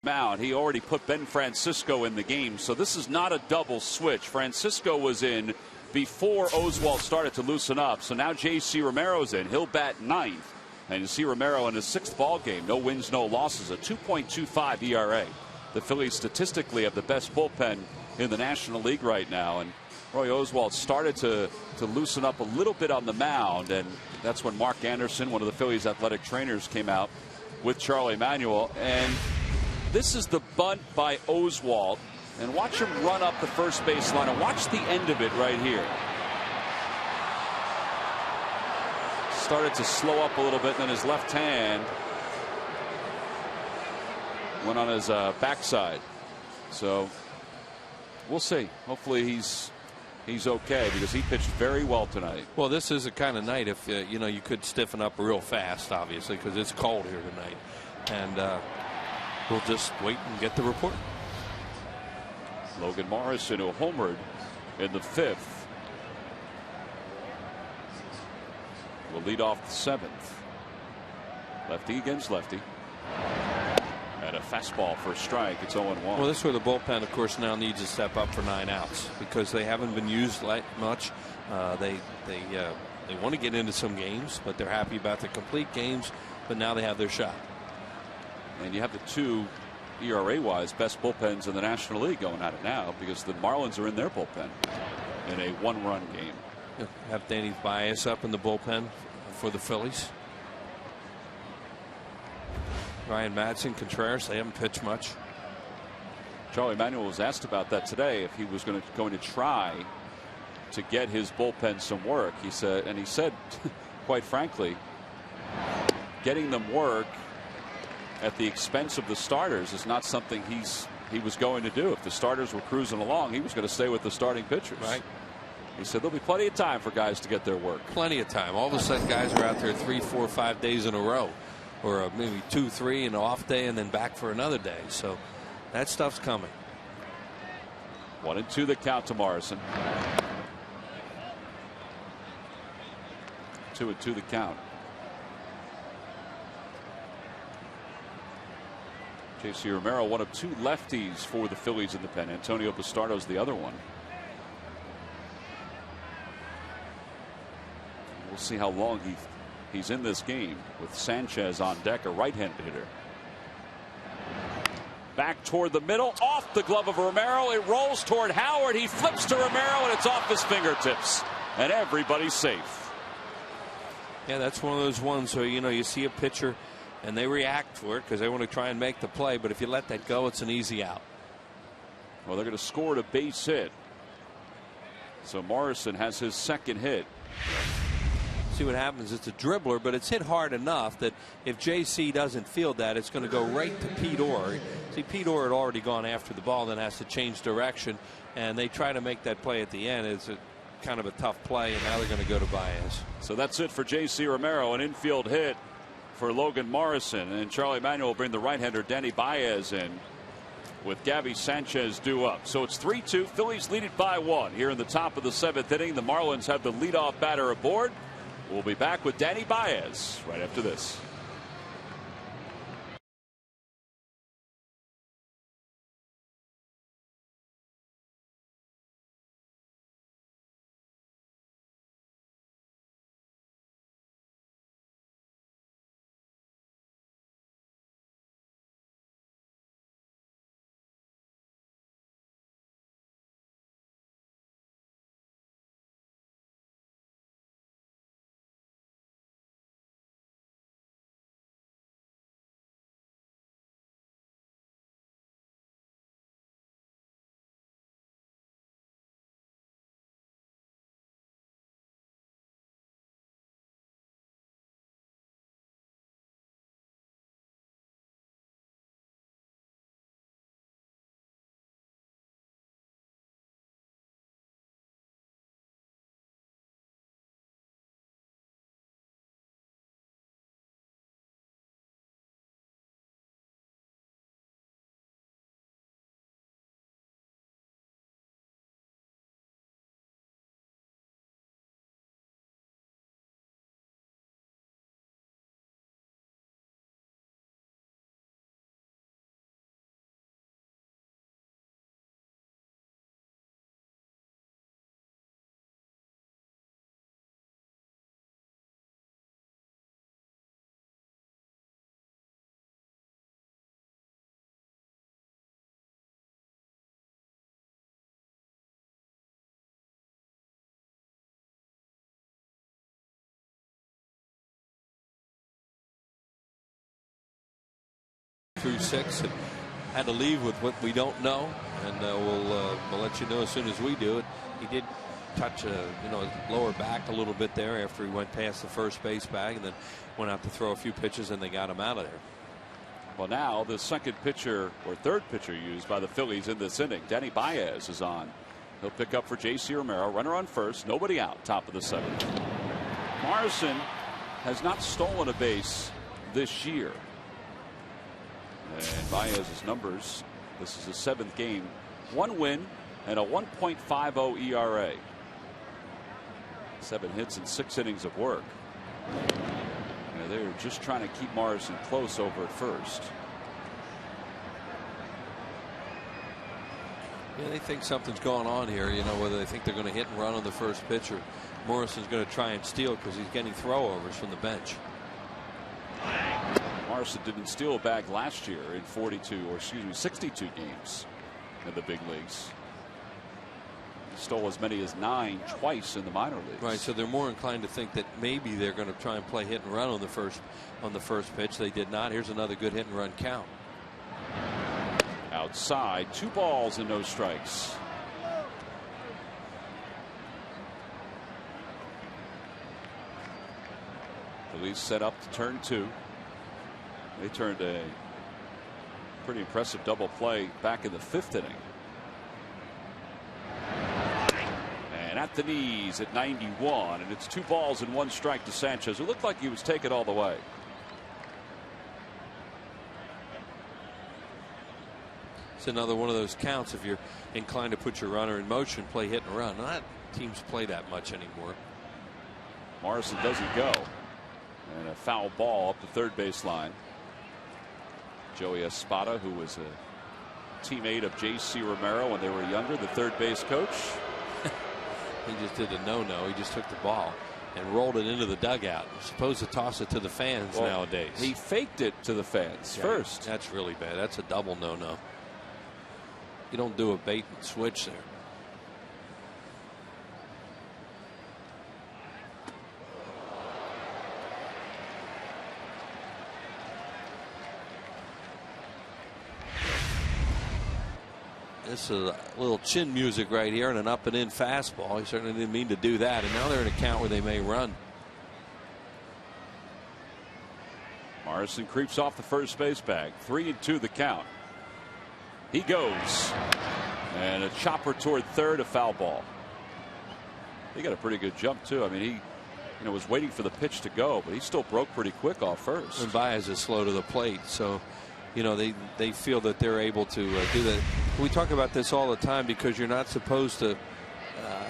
Mound. He already put Ben Francisco in the game, so this is not a double switch. Francisco was in before Oswalt started to loosen up, so now J.C. Romero's in. He'll bat 9th, and you see Romero in his 6th ball game. No wins, no losses, a 2.25 ERA. The Phillies statistically have the best bullpen in the National League right now, and Roy Oswalt started to loosen up a little bit on the mound, and that's when Mark Anderson, one of the Phillies athletic trainers, came out with Charlie Manuel. And this is the bunt by Oswalt, and watch him run up the first base line, and watch the end of it right here. Started to slow up a little bit, and then his left hand went on his backside. So we'll see. Hopefully he's okay, because he pitched very well tonight. Well, this is a kind of night if you know, you could stiffen up real fast, obviously, because it's cold here tonight, and we'll just wait and get the report. Logan Morrison, who homered in the 5th, will lead off the 7th. Lefty against lefty. And a fastball for a strike. It's 0-1. Well, this is where the bullpen, of course, now needs to step up for 9 outs, because they haven't been used much. They want to get into some games, but they're happy about the complete games. But now they have their shot. And you have the 2 ERA-wise best bullpens in the National League going at it now, because the Marlins are in their bullpen in a 1-run game. You have Danny Baez up in the bullpen for the Phillies. Ryan Madsen, Contreras, they haven't pitched much. Charlie Manuel was asked about that today, if he was going to try to get his bullpen some work. He said, quite frankly, getting them work at the expense of the starters is not something he's he was going to do. If the starters were cruising along, he was going to stay with the starting pitchers. Right. He said there'll be plenty of time for guys to get their work. Plenty of time. All of a sudden, guys are out there 3, 4, 5 days in a row, or maybe 2, 3, and an off day, and then back for another day. So that stuff's coming. 1-2 the count to Morrison. 2-2 the count. J.C. Romero, one of 2 lefties for the Phillies in the pen. Antonio Bastardo's the other one. We'll see how long he's in this game with Sanchez on deck, a right-handed hitter. Back toward the middle, off the glove of Romero. It rolls toward Howard. He flips to Romero, and it's off his fingertips. And everybody's safe. Yeah, that's one of those ones where, you see a pitcher and they react for it because they want to try and make the play. But if you let that go, it's an easy out. Well, they're going to score a base hit. So Morrison has his second hit. See what happens. It's a dribbler, but it's hit hard enough that if JC doesn't field that, it's going to go right to Pete Orr. See, Pete Orr had already gone after the ball, then has to change direction, and they try to make that play at the end. It's kind of a tough play, and now they're going to go to Baez. So that's it for J.C. Romero, an infield hit for Logan Morrison, and Charlie Manuel will bring the right-hander Danny Baez in with Gabby Sanchez due up. So it's 3-2. Phillies lead it by 1 here in the top of the 7th inning. The Marlins have the leadoff batter aboard. We'll be back with Danny Baez right after this. Through 6 and had to leave with what we don't know, and we'll let you know as soon as we do it. He did touch his lower back a little bit there after he went past the first base bag, and then went out to throw a few pitches, and they got him out of there. Well, now the second pitcher or third pitcher used by the Phillies in this inning, Danny Baez, is on. He'll pick up for J.C. Romero. Runner on first, nobody out, top of the 7th. Morrison has not stolen a base this year. And Baez's numbers, this is his 7th game, 1 win and a 1.50 ERA. 7 hits and 6 innings of work. They're just trying to keep Morrison close over at first. Yeah, they think something's going on here, whether they think they're going to hit and run on the first pitch or Morrison's going to try and steal because he's getting throwovers from the bench. Morrison didn't steal a bag last year in 62 games in the big leagues. He stole as many as 9 twice in the minor leagues. Right, so they're more inclined to think that maybe they're going to try and play hit and run on the first pitch. They did not. Here's another good hit and run count. Outside, 2 balls and no strikes. The Phillies set up to turn 2. They turned a Pretty impressive double play back in the 5th inning. And at the knees at 91, and it's 2 balls and 1 strike to Sanchez, who looked like he was taken all the way. It's another one of those counts. If you're inclined to put your runner in motion, play hit and run. Not teams play that much anymore. Morrison doesn't go. And a foul ball up the third baseline. Joey Espada, who was a teammate of J.C. Romero when they were younger, the third base coach. He just did a no-no. He just took the ball and rolled it into the dugout. He's supposed to toss it to the fans nowadays. He faked it to the fans first. That's really bad. That's a double no-no. You don't do a bait and switch there. This is a little chin music right here and an up and in fastball. He certainly didn't mean to do that. And now they're in a count where they may run. Morrison creeps off the first base bag. 3-2 the count. He goes. And a chopper toward third, a foul ball. He got a pretty good jump too. I mean, he was waiting for the pitch to go, but he still broke pretty quick off first. And Baez is slow to the plate, so they feel that they're able to do that. We talk about this all the time because you're not supposed to.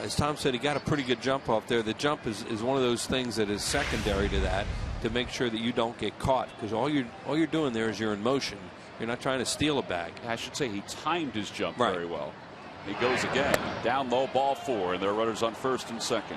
As Tom said, he got a pretty good jump off there. The jump is one of those things that is secondary to that, to make sure that you don't get caught, because all you're doing there is you're in motion. You're not trying to steal a bag. I should say he timed his jump very well. He goes again. Down low, ball 4, and there are runners on first and second.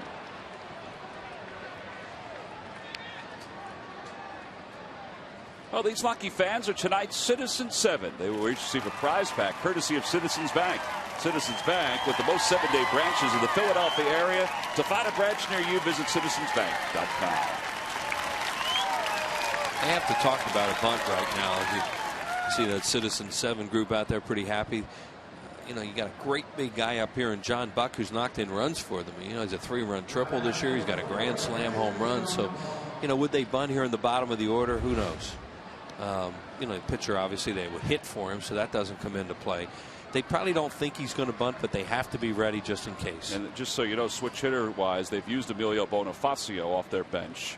Well, these lucky fans are tonight's Citizens 7. They will receive a prize pack courtesy of Citizens Bank. Citizens Bank, with the most 7-day branches in the Philadelphia area. To find a branch near you, visit citizensbank.com. They have to talk about a bunt right now. You see that Citizens 7 group out there pretty happy. You got a great big guy up here in John Buck who's knocked in runs for them. He's a 3-run triple this year. He's got a grand slam home run. So, would they bunt here in the bottom of the order? Who knows? The pitcher, obviously, they would hit for him, so that doesn't come into play. They probably don't think he's going to bunt, but they have to be ready just in case. And just so you know, switch hitter wise, they've used Emilio Bonifacio off their bench.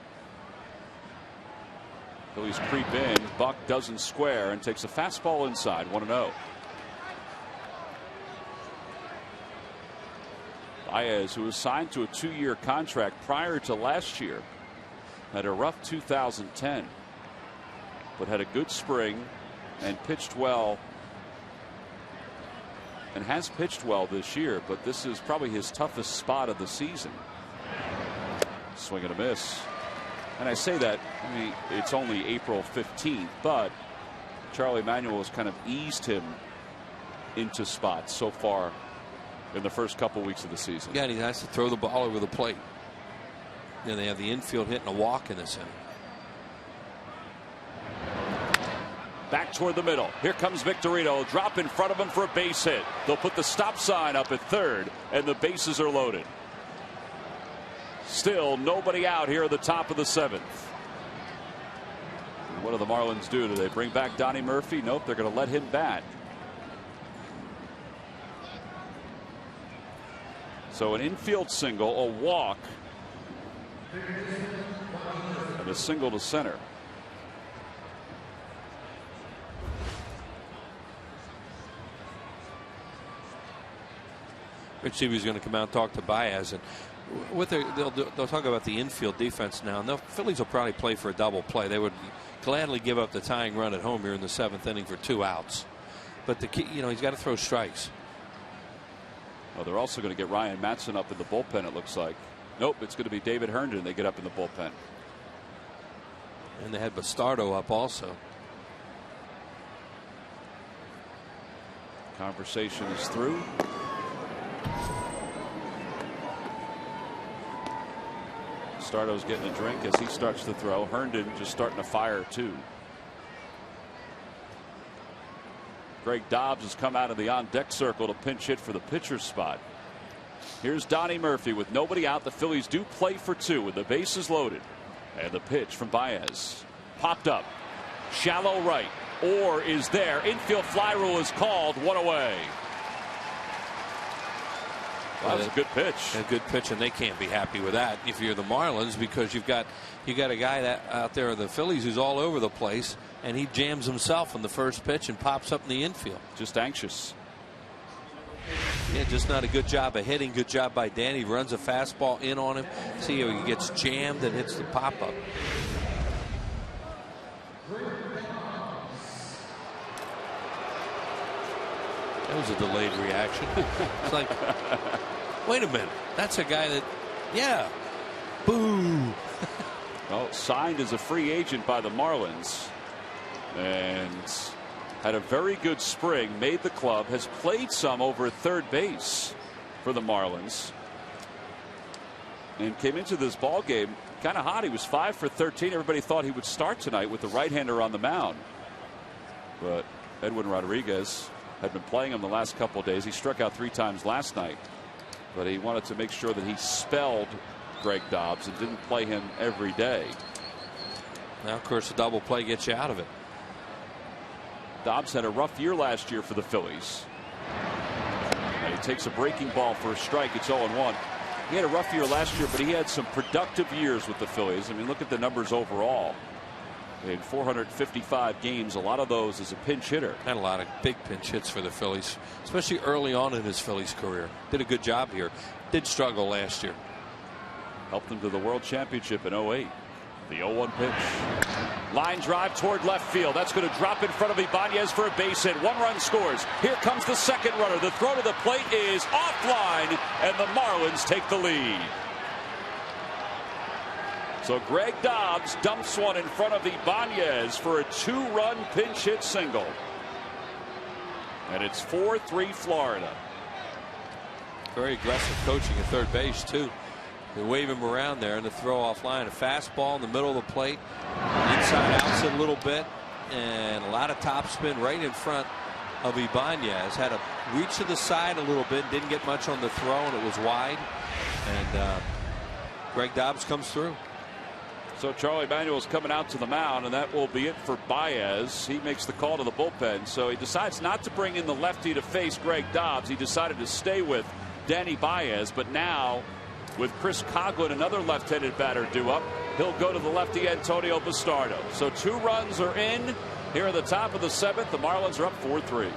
Phillies creep in. Buck doesn't square and takes a fastball inside. 1-0. Baez, who was signed to a 2-year contract prior to last year, had a rough 2010, but had a good spring and pitched well, and has pitched well this year, but this is probably his toughest spot of the season. Swing and a miss. And I say that, it's only April 15th, but Charlie Manuel has kind of eased him into spots so far in the first couple weeks of the season. Yeah, and he has to throw the ball over the plate. They have the infield hitting a walk in this inning. Back toward the middle. Here comes Victorino. Drop in front of him for a base hit. They'll put the stop sign up at third, and the bases are loaded. Still nobody out here at the top of the 7th. What do the Marlins do? Do they bring back Donnie Murphy? Nope, they're going to let him bat. So an infield single, a walk, and a single to center. Rich Seavy's going to come out and talk to Baez, and they'll talk about the infield defense now. And the Phillies will probably play for a double play. They would gladly give up the tying run at home here in the 7th inning for 2 outs. But he's got to throw strikes. Oh, they're also going to get Ryan Matson up in the bullpen, it looks like. Nope, it's going to be David Herndon. They get up in the bullpen. And they had Bastardo up also. Conversation is through. Bastardo's getting a drink as he starts to throw. Herndon just starting to fire too. Greg Dobbs has come out of the on-deck circle to pinch hit for the pitcher's spot. Here's Donnie Murphy with nobody out. The Phillies do play for 2 with the bases loaded. And the pitch from Baez. Popped up. Shallow right. or is there. Infield fly rule is called. One away. That was a good pitch. A good pitch, and they can't be happy with that if you're the Marlins, because you got a guy that out there in the Phillies who's all over the place, and he jams himself on the first pitch and pops up in the infield. Just anxious. Yeah, just not a good job of hitting. Good job by Danny. Runs a fastball in on him. See how he gets jammed and hits the pop up. That was a delayed reaction. It's like, wait a minute. That's a guy that, yeah, boo. Well, signed as a free agent by the Marlins and had a very good spring, made the club, has played some over at third base for the Marlins, and came into this ball game kind of hot. He was 5 for 13. Everybody thought he would start tonight with the right-hander on the mound, but Edwin Rodriguez had been playing him the last couple of days. He struck out 3 times last night, but he wanted to make sure that he spelled Greg Dobbs and didn't play him every day. Now, of course, a double play gets you out of it. Dobbs had a rough year last year for the Phillies. And he takes a breaking ball for a strike. It's 0-1. He had a rough year last year, but he had some productive years with the Phillies. I mean, look at the numbers overall. In 455 games, a lot of those as a pinch hitter. Had a lot of big pinch hits for the Phillies, especially early on in his Phillies career. Did a good job here. Did struggle last year. Helped them to the World Championship in 08. The 0-1 pitch. Line drive toward left field. That's going to drop in front of Ibanez for a base hit. 1 run scores. Here comes the second runner. The throw to the plate is offline, and the Marlins take the lead. So Greg Dobbs dumps one in front of Ibanez for a 2-run pinch hit single. And it's 4-3 Florida. Very aggressive coaching at third base, too. They wave him around there, and the throw offline. A fastball in the middle of the plate. Inside outside a little bit, and a lot of topspin right in front of Ibanez. Had a reach to the side a little bit, didn't get much on the throw, and it was wide. And Greg Dobbs comes through. So Charlie Manuel's coming out to the mound, and that will be it for Baez. He makes the call to the bullpen. So he decides not to bring in the lefty to face Greg Dobbs. He decided to stay with Danny Baez, but now with Chris Coughlin, another left-handed batter due up, he'll go to the lefty Antonio Bastardo. So 2 runs are in here at the top of the 7th. The Marlins are up 4-3.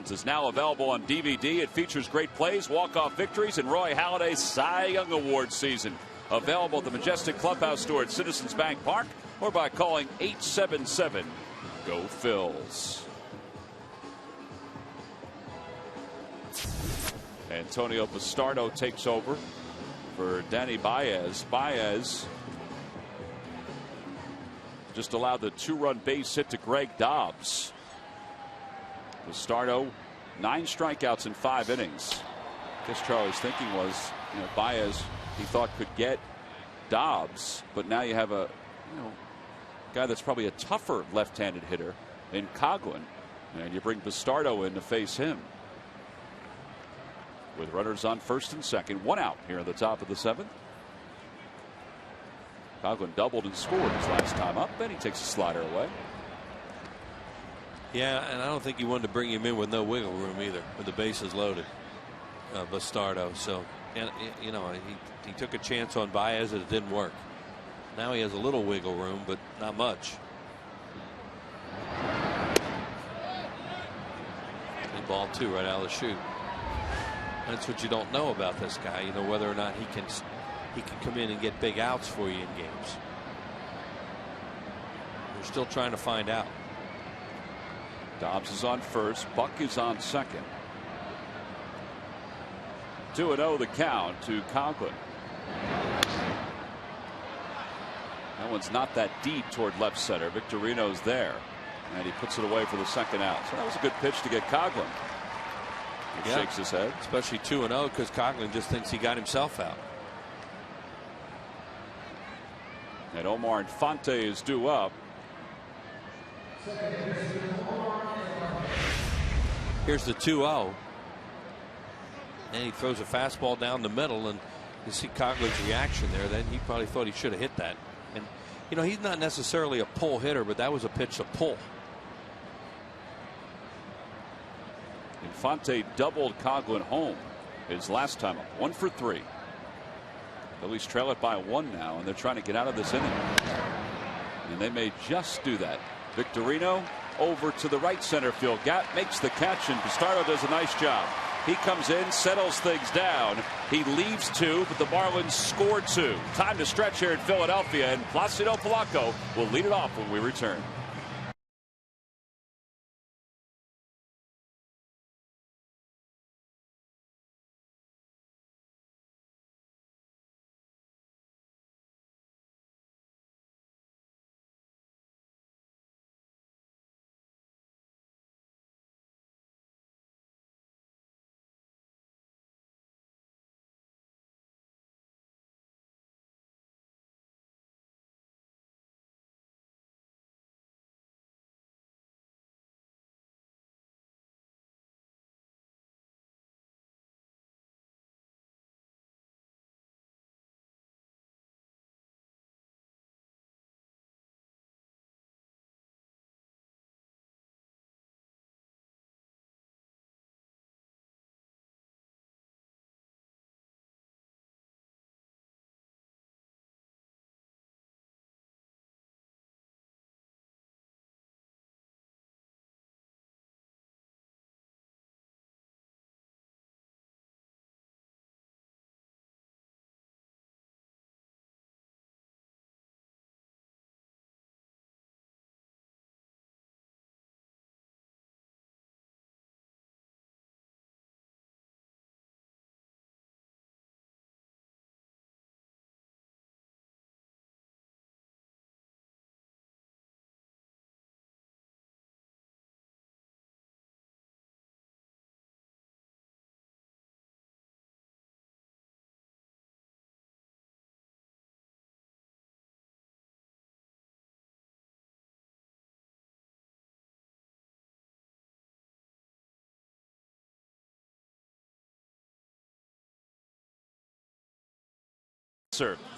Is now available on DVD. It features great plays, walk-off victories, and Roy Halladay's Cy Young Award season. Available at the Majestic Clubhouse store at Citizens Bank Park or by calling 877-GO-PHILS. Antonio Bastardo takes over for Danny Baez. Baez just allowed the 2-run base hit to Greg Dobbs. Bastardo, 9 strikeouts in 5 innings. I guess Charlie's thinking was, Baez he thought could get Dobbs, but now you have a guy that's probably a tougher left-handed hitter in Coghlan, and you bring Bastardo in to face him. With runners on first and second, 1 out here at the top of the 7th. Coghlan doubled and scored his last time up, and he takes a slider away. Yeah, and I don't think he wanted to bring him in with no wiggle room either, with the bases loaded, Bastardo. So, and he took a chance on Baez and it didn't work. Now he has a little wiggle room, but not much. He ball 2 right out of the chute. That's what you don't know about this guy. You know whether or not he can come in and get big outs for you in games. We're still trying to find out. Dobbs is on first. Buck is on second. 2-0 the count to Coghlan. That one's not that deep toward left center. Victorino's there, and he puts it away for the second out. So that was a good pitch to get Coghlan. He shakes his head. Especially 2-0 because Coghlan just thinks he got himself out. And Omar Infante is due up. Here's the 2-0. And he throws a fastball down the middle, and you see Coughlin's reaction there. Then he probably thought he should have hit that. And he's not necessarily a pull hitter, but that was a pitch to pull. Infante doubled Coghlan home his last time up. 1 for 3. Phillies trail it by 1 now, and they're trying to get out of this inning. And they may just do that. Victorino over to the right center field gap, makes the catch, and Bastardo does a nice job. He comes in, settles things down. He leaves 2, but the Marlins score 2. Time to stretch here in Philadelphia, and Placido Polanco will lead it off when we return.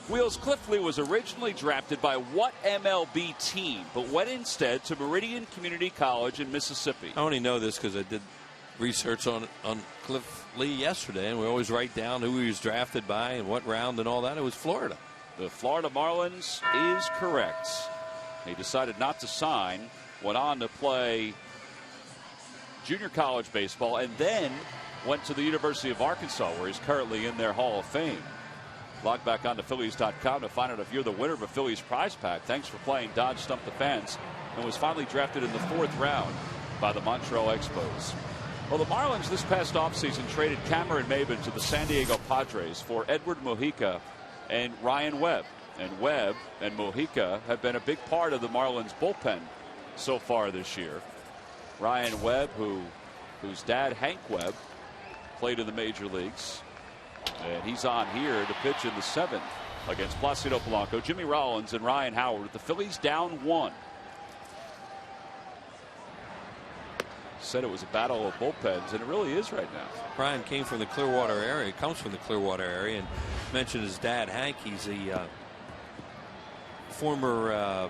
Wheels Cliffley was originally drafted by what MLB team, but went instead to Meridian Community College in Mississippi? I only know this because I did research on Cliff Lee yesterday, and we always write down who he was drafted by and what round and all that. It was Florida. The Florida Marlins is correct. He decided not to sign, went on to play junior college baseball, and then went to the University of Arkansas, where he's currently in their Hall of Fame. Log back on to Phillies.com to find out if you're the winner of a Phillies prize pack. Thanks for playing Dodge Stump the Fans, and was finally drafted in the 4th round by the Montreal Expos. Well, the Marlins this past offseason traded Cameron Maybin to the San Diego Padres for Edward Mojica and Ryan Webb. And Webb and Mojica have been a big part of the Marlins bullpen so far this year. Ryan Webb, whose dad, Hank Webb, played in the major leagues. And he's on here to pitch in the 7th against Placido Polanco, Jimmy Rollins, and Ryan Howard. The Phillies down 1. Said it was a battle of bullpens, and it really is right now. Ryan came from the Clearwater area, comes from the Clearwater area, and mentioned his dad, Hank. He's the former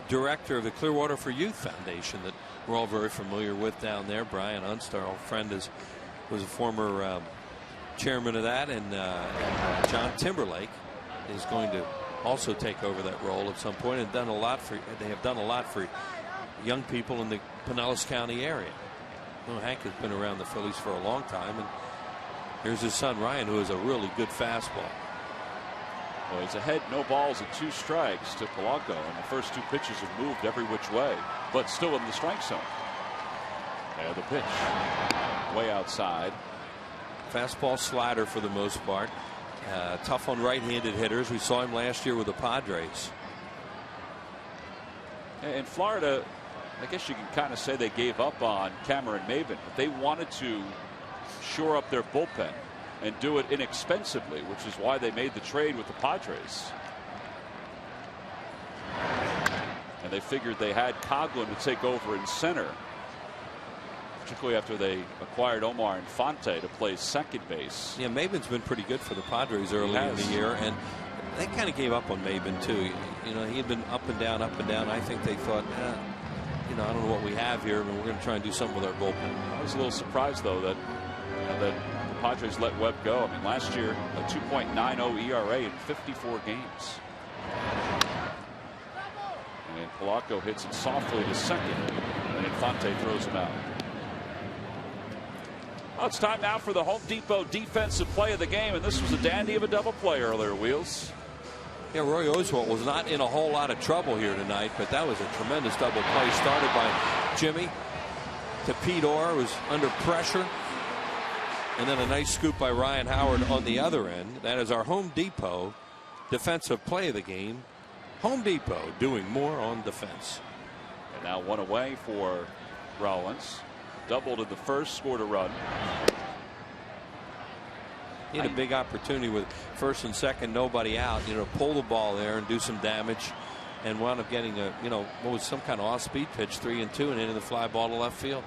director of the Clearwater for Youth Foundation that we're all very familiar with down there. Brian Unst, our old friend, was a former chairman of that, and John Timberlake is going to also take over that role at some point, and they have done a lot for young people in the Pinellas County area. Well, Hank has been around the Phillies for a long time, and here's his son Ryan, who is a really good fastball. Well, he's ahead, no balls and 2 strikes to Polanco, and the first 2 pitches have moved every which way, but still in the strike zone. There the pitch, way outside. Fastball slider for the most part. Tough on right-handed hitters. We saw him last year with the Padres. In Florida, I guess you can kind of say they gave up on Cameron Maybin, but they wanted to shore up their bullpen and do it inexpensively, which is why they made the trade with the Padres. And they figured they had Coughlin to take over in center, particularly after they acquired Omar Infante to play second base. Yeah, Maybin's been pretty good for the Padres early in the year, and they kind of gave up on Maybin too. You know, he had been up and down, up and down. I think they thought, you know, I don't know what we have here, but we're going to try and do something with our bullpen. I was a little surprised though that the Padres let Webb go. I mean, last year a 2.90 ERA in 54 games. And Polanco hits it softly to second, and Infante throws him out. Well, it's time now for the Home Depot defensive play of the game, and this was a dandy of a double play earlier, Wheels. Yeah, Roy Oswalt was not in a whole lot of trouble here tonight, but that was a tremendous double play started by Jimmy to Pete Orr, who was under pressure, and then a nice scoop by Ryan Howard on the other end. That is our Home Depot defensive play of the game. Home Depot doing more on defense. And now 1 away for Rollins. Doubled in the first, scored a run. He had a big opportunity with first and second, nobody out, you know, pull the ball there and do some damage, and wound up getting a, you know, what was some kind of off-speed pitch, 3-2, and into the fly ball to left field.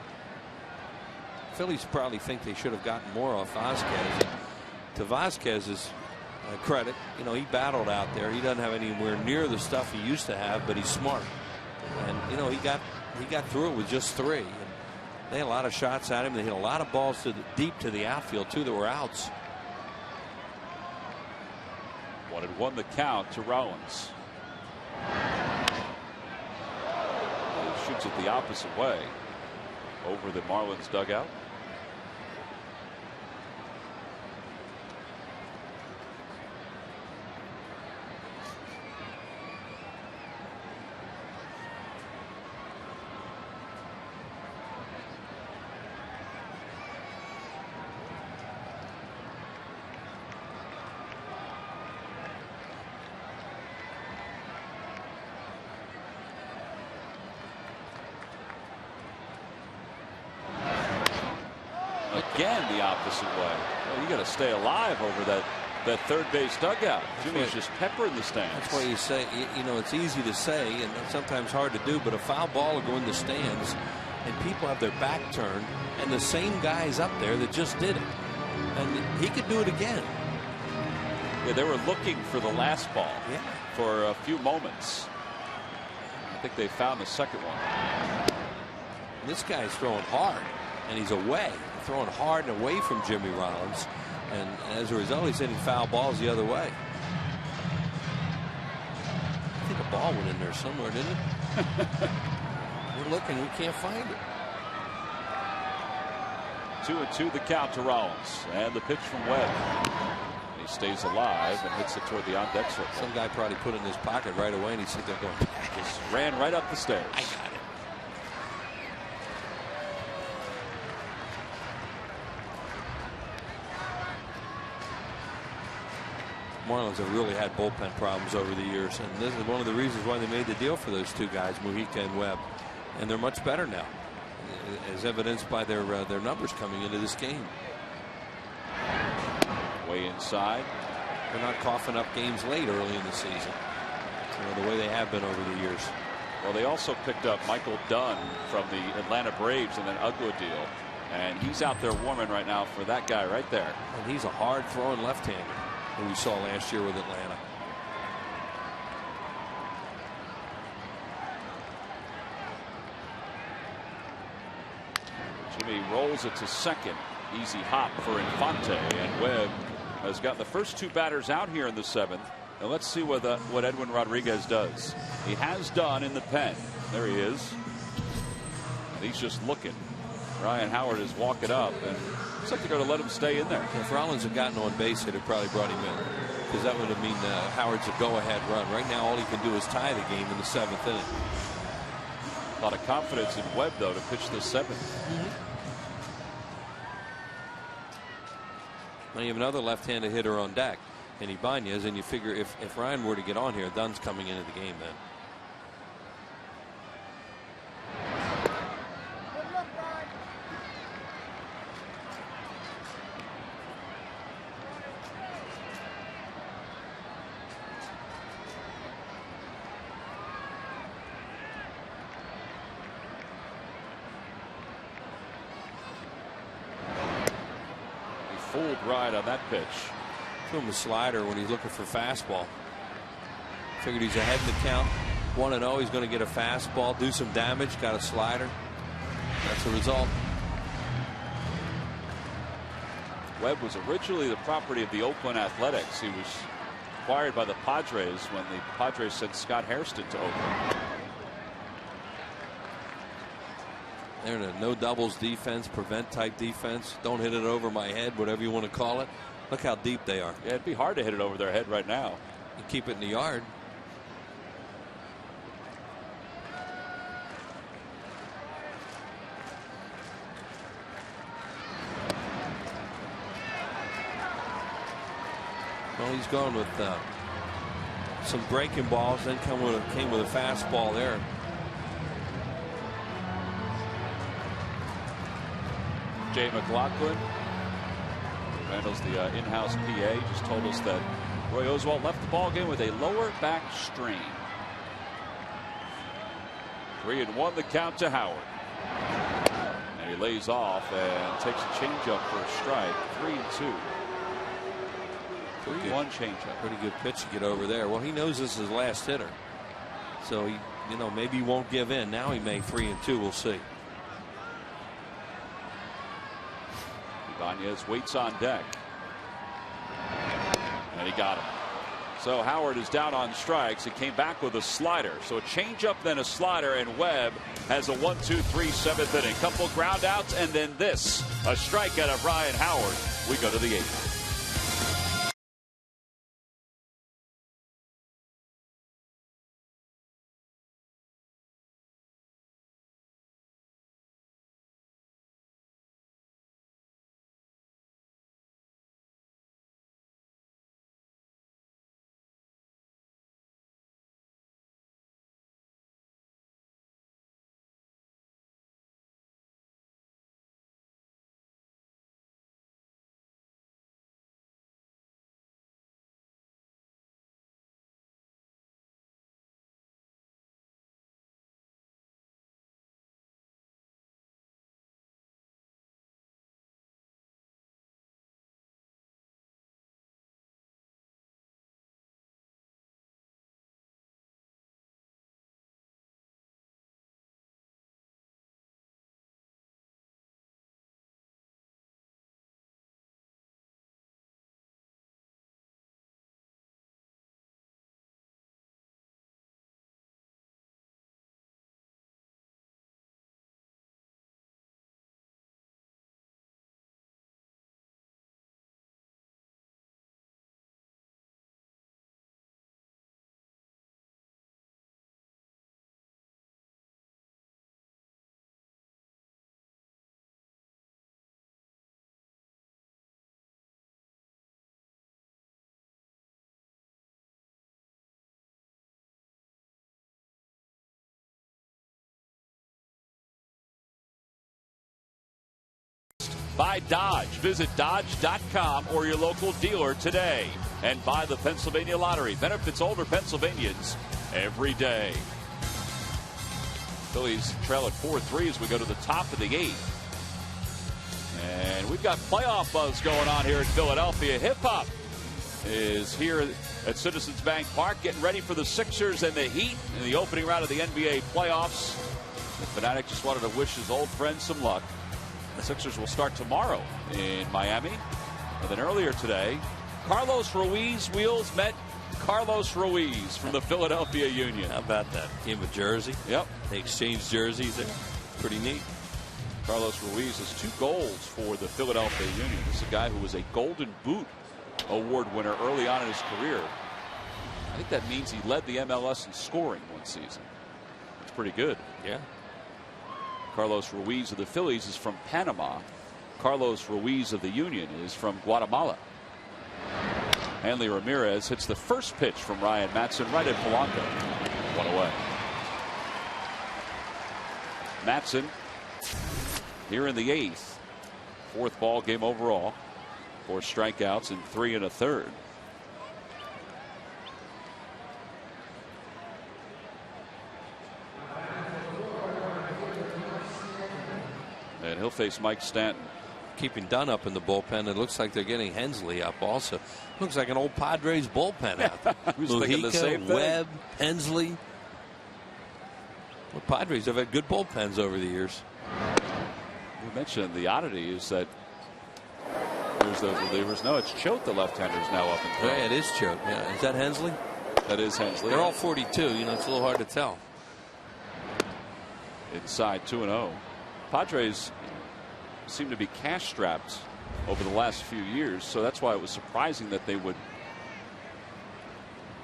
Phillies probably think they should have gotten more off Vasquez. To Vasquez's credit, you know, he battled out there. He doesn't have anywhere near the stuff he used to have, but he's smart, and you know, he got through it with just 3. And they had a lot of shots at him. They hit a lot of balls deep to the outfield too that were outs. 1-1 the count to Rollins. He shoots it the opposite way over the Marlins dugout. Again the opposite way. Well, you got to stay alive over that third base dugout. Jimmy's just peppering the stands. That's why you say, you know, it's easy to say and sometimes hard to do, but a foul ball will go in the stands and people have their back turned, and the same guy's up there that just did it, and he could do it again. Yeah, they were looking for the last ball for a few moments. I think they found the second one. This guy's throwing hard, and he's away, throwing hard and away from Jimmy Rollins, and as a result, he's hitting foul balls the other way. I think a ball went in there somewhere, didn't it? We're looking, we can't find it. 2-2 the count to Rollins, and the pitch from Webb. He stays alive and hits it toward the on-deck circle. Some guy probably put it in his pocket right away, and he's sitting there going, just ran right up the stairs. I got it. Marlins have really had bullpen problems over the years, and this is one of the reasons why they made the deal for those two guys, Mujica and Webb, and they're much better now, as evidenced by their numbers coming into this game. Way inside. They're not coughing up games late early in the season, the way they have been over the years. Well, they also picked up Michael Dunn from the Atlanta Braves in an Ugla deal, and he's out there warming right now for that guy right there. And he's a hard throwing left-hander who we saw last year with Atlanta. Jimmy rolls it to second. Easy hop for Infante, and Webb has got the first two batters out here in the seventh. And let's see what Edwin Rodriguez does. He has done in the pen. There he is. And he's just looking. Ryan Howard is walking up, and looks like they're going to let him stay in there. If Rollins had gotten on base, it had probably brought him in, because that would have mean Howard's a go-ahead run. Right now, all he can do is tie the game in the seventh inning. A lot of confidence in Webb, though, to pitch the seventh. Now you have another left-handed hitter on deck, and Ibanez, and you figure if Ryan were to get on here, Dunn's coming into the game then. Fooled right on that pitch. Threw him a slider when he's looking for fastball. Figured he's ahead in the count. 1-0. He's going to get a fastball, do some damage. Got a slider. That's the result. Webb was originally the property of the Oakland Athletics. He was acquired by the Padres when the Padres sent Scott Hairston to Oakland. They're in a no doubles defense, prevent type defense. Don't hit it over my head, whatever you want to call it. Look how deep they are. Yeah, it'd be hard to hit it over their head right now. You keep it in the yard. Well, he's going with some breaking balls, then came with a fastball there. Jay McLaughlin, handles the in-house PA, just told us that Roy Oswalt left the ball game with a lower back strain. 3-1 the count to Howard. And he lays off and takes a changeup for a strike. 3-2. 3-1 changeup. Pretty good pitch to get over there. Well, he knows this is his last hitter, so he, maybe he won't give in. Now he may 3-2. We'll see. Ibanez waits on deck. And he got him. So Howard is down on strikes. He came back with a slider. So a changeup, then a slider, and Webb has a 1-2-3 7th inning. Couple ground outs, and then this. A strikeout of Ryan Howard. We go to the 8th. by Dodge. Visit Dodge.com or your local dealer today. And buy the Pennsylvania Lottery. Benefits older Pennsylvanians every day. Phillies trail at 4-3 as we go to the top of the 8th. And we've got playoff buzz going on here in Philadelphia. Hip Hop is here at Citizens Bank Park getting ready for the Sixers and the Heat in the opening round of the NBA playoffs. The Fanatic just wanted to wish his old friend some luck. The Sixers will start tomorrow in Miami. And then earlier today, Carlos Ruiz wheels met Carlos Ruiz from the Philadelphia Union. How about that? Game of jersey. Yep. They exchanged jerseys there. Pretty neat. Carlos Ruiz has 2 goals for the Philadelphia Union. This is a guy who was a Golden Boot Award winner early on in his career. I think that means he led the MLS in scoring one season. That's pretty good. Yeah. Carlos Ruiz of the Phillies is from Panama. Carlos Ruiz of the Union is from Guatemala. Hanley Ramirez hits the first pitch from Ryan Matson right at Polanco. 1 away. Matson here in the 8th. 4th ball game overall. 4 strikeouts and 3 1/3. And he'll face Mike Stanton. Keeping Dunn up in the bullpen. It looks like they're getting Hensley up also. Looks like an old Padres bullpen out there. I was thinking the same thing. Webb, Hensley. Well, Padres have had good bullpens over the years. We mentioned the oddity is that there's those relievers. No, it's Choate, the left-hander, is now up and throwing. Yeah, it is Choate. Yeah. Is that Hensley? That is Hensley. They're all 42. You know, it's a little hard to tell. Inside 2-0. Padres seem to be cash strapped over the last few years, so that's why it was surprising that they would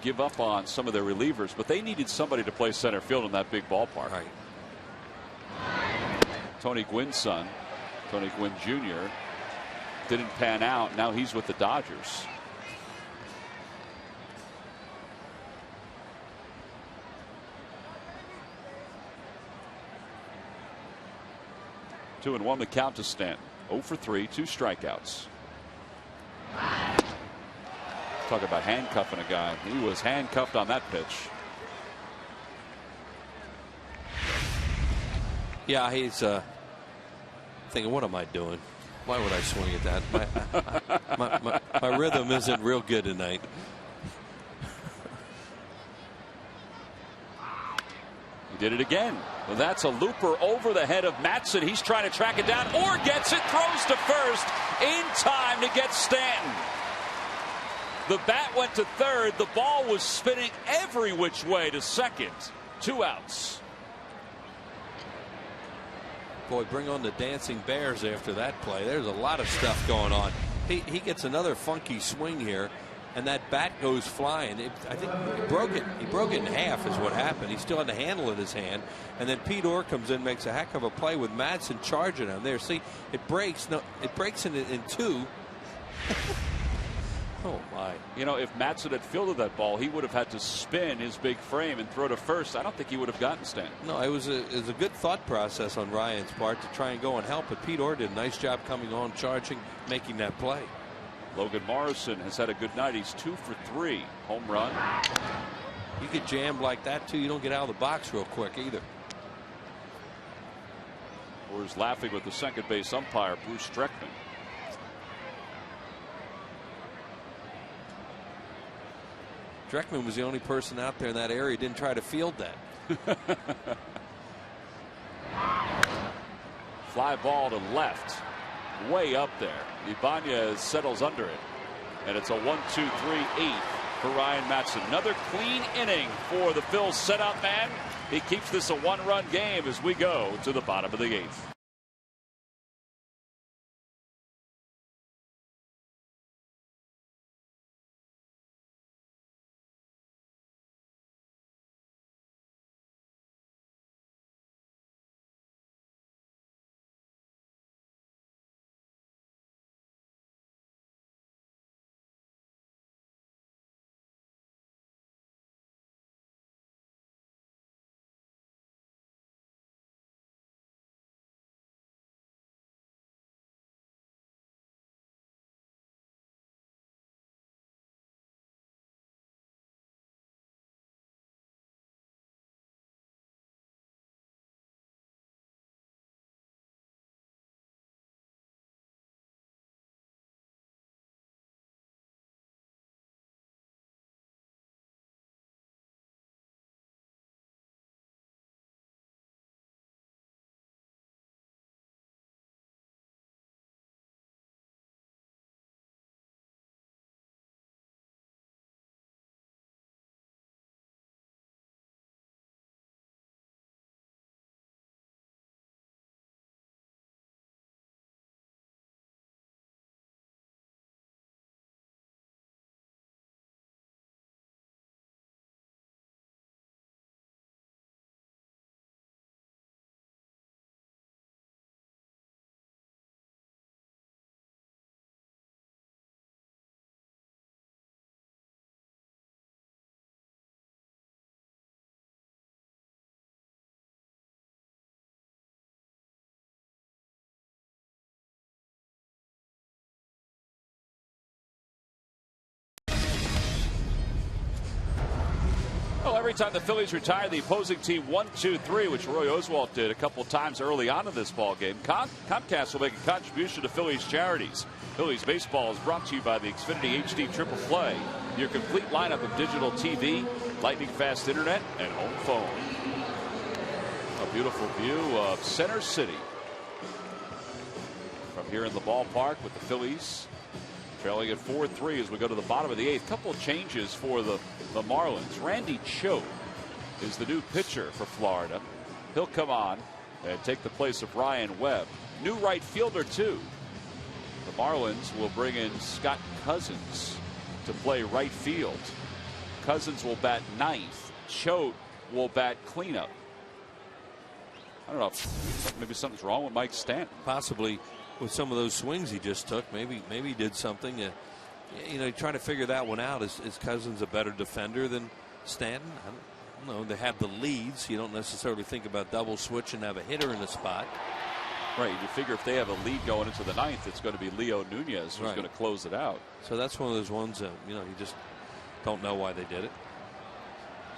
give up on some of their relievers, but they needed somebody to play center field in that big ballpark. Right. Tony Gwynn's son, Tony Gwynn Jr., didn't pan out. Now he's with the Dodgers. Two and 1 the count to Stanton. 0 for 3, 2 strikeouts. Talk about handcuffing a guy. He was handcuffed on that pitch. Yeah, he's thinking, what am I doing? Why would I swing at that? My rhythm isn't real good tonight. He did it again. Well, that's a looper over the head of Matson. He's trying to track it down, or gets it, throws to first in time to get Stanton. The bat went to third. The ball was spinning every which way to second. 2 outs. Boy, bring on the dancing bears after that play. There's a lot of stuff going on. He gets another funky swing here, and that bat goes flying. I think he broke it. He broke it in half is what happened. He still had the handle in his hand, and then Pete Orr comes in, makes a heck of a play with Madsen charging him. There, see, it breaks. No, it breaks in 2. Oh my! You know, if Matson had fielded that ball, he would have had to spin his big frame and throw to first. I don't think he would have gotten Stanton. No, it was a good thought process on Ryan's part to try and go and help, but Pete Orr did a nice job coming on, charging, making that play. Logan Morrison has had a good night. He's 2 for 3. Home run. You get jammed like that too, you don't get out of the box real quick either. Orr's laughing with the second base umpire, Bruce Streckman. Dreckman was the only person out there in that area who didn't try to field that. Fly ball to left, way up there. Ibanez settles under it, and it's a 1-2-3-8 for Ryan Matson. Another clean inning for the Phil's setup man. He keeps this a 1-run game as we go to the bottom of the 8th. Well, every time the Phillies retire the opposing team 1-2-3, which Roy Oswalt did a couple times early on in this ball game, Comcast will make a contribution to Phillies charities. Phillies baseball is brought to you by the Xfinity HD Triple Play, your complete lineup of digital TV, lightning fast internet, and home phone. A beautiful view of Center City from here in the ballpark with the Phillies trailing at 4-3 as we go to the bottom of the 8th. Couple of changes for the Marlins. Randy Choate is the new pitcher for Florida. He'll come on and take the place of Ryan Webb. New right fielder too. The Marlins will bring in Scott Cousins to play right field. Cousins will bat 9th. Choate will bat cleanup. I don't know if maybe something's wrong with Mike Stanton. Possibly with some of those swings he just took. Maybe he did something. You know, trying to figure that one out. Is Cousins a better defender than Stanton? I don't know. They have the leads. You don't necessarily think about double switch and have a hitter in the spot. Right. You figure if they have a lead going into the 9th, it's going to be Leo Nunez who's going to close it out. So that's one of those ones that, you know, you just don't know why they did it.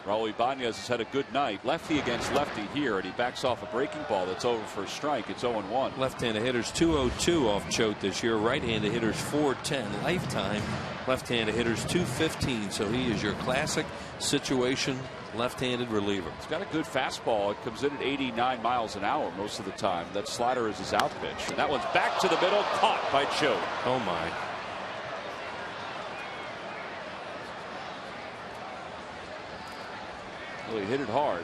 Raul Ibanez has had a good night. Lefty against lefty here, and he backs off a breaking ball that's over for a strike. It's 0-1. Left-handed hitters 202 off Choate this year. Right-handed hitters 410 lifetime. Left-handed hitters 215. So he is your classic situation left-handed reliever. He's got a good fastball. It comes in at 89 miles an hour most of the time. That slider is his out pitch. And that one's back to the middle, caught by Choate. Oh my. Well, he hit it hard.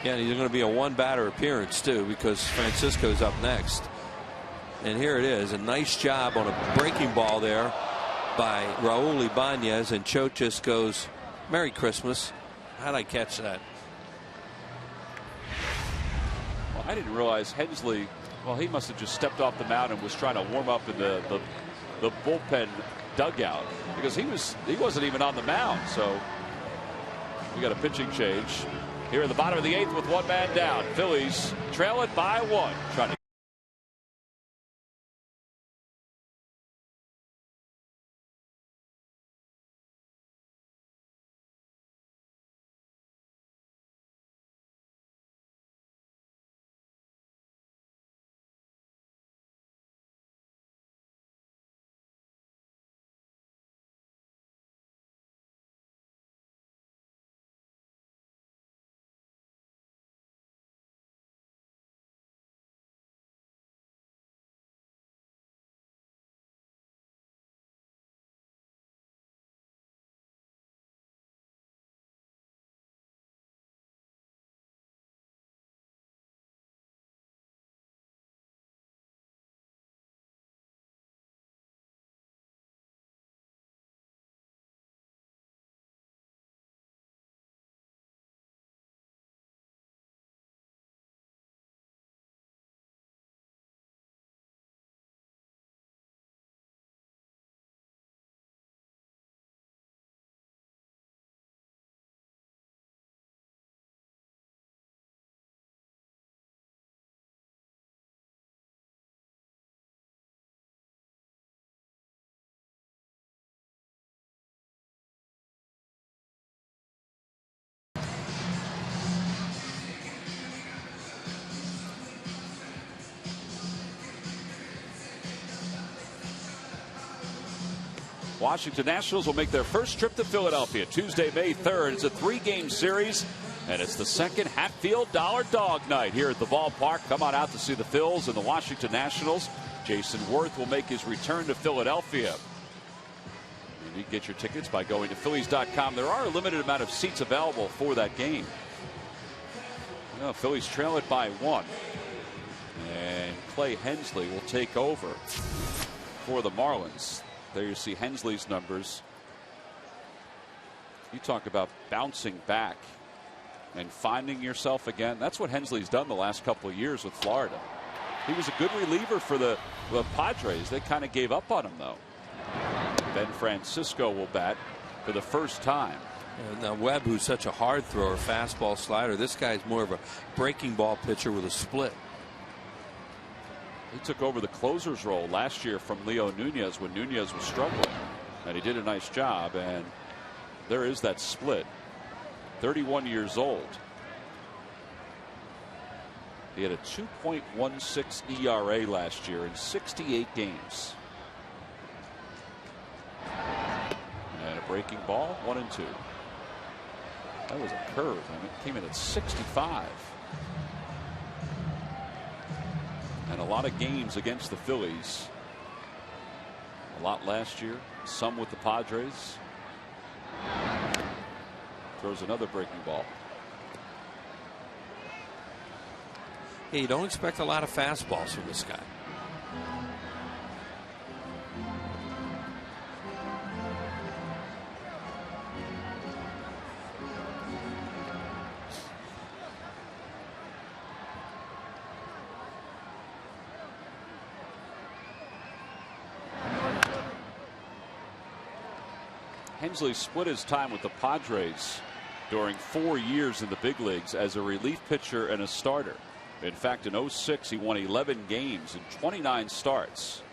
Yeah, and he's going to be a one-batter appearance too, because Francisco's up next. And here it is, a nice job on a breaking ball there by Raul Ibanez, and Choate just goes, "Merry Christmas." How'd I catch that? Well, I didn't realize Hensley. Well, he must have just stepped off the mound and was trying to warm up in the bullpen dugout, because he wasn't even on the mound. So we got a pitching change here in the bottom of the 8th with one man down. Phillies trail it by 1. Trying to Washington Nationals will make their first trip to Philadelphia Tuesday, May 3rd. It's a 3-game series, and it's the second Hatfield Dollar Dog Night here at the ballpark. Come on out to see the Phils and the Washington Nationals. Jason Worth will make his return to Philadelphia. You can get your tickets by going to Phillies.com. There are a limited amount of seats available for that game. Well, Phillies trail it by 1. And Clay Hensley will take over for the Marlins. There you see Hensley's numbers. You talk about bouncing back and finding yourself again. That's what Hensley's done the last couple of years with Florida. He was a good reliever for the Padres. They kind of gave up on him, though. Ben Francisco will bat for the first time. Now Webb, who's such a hard thrower, fastball, slider, this guy's more of a breaking ball pitcher with a split. He took over the closer's role last year from Leo Nunez when Nunez was struggling, and he did a nice job. And there is that split. 31 years old. He had a 2.16 ERA last year in 68 games. And a breaking ball, 1-2. That was a curve, and it came in at 65. And a lot of games against the Phillies. A lot last year, some with the Padres. Throws another breaking ball. Yeah, you don't expect a lot of fastballs from this guy. Hensley split his time with the Padres during 4 years in the big leagues as a relief pitcher and a starter. In fact, in 06, he won 11 games and 29 starts.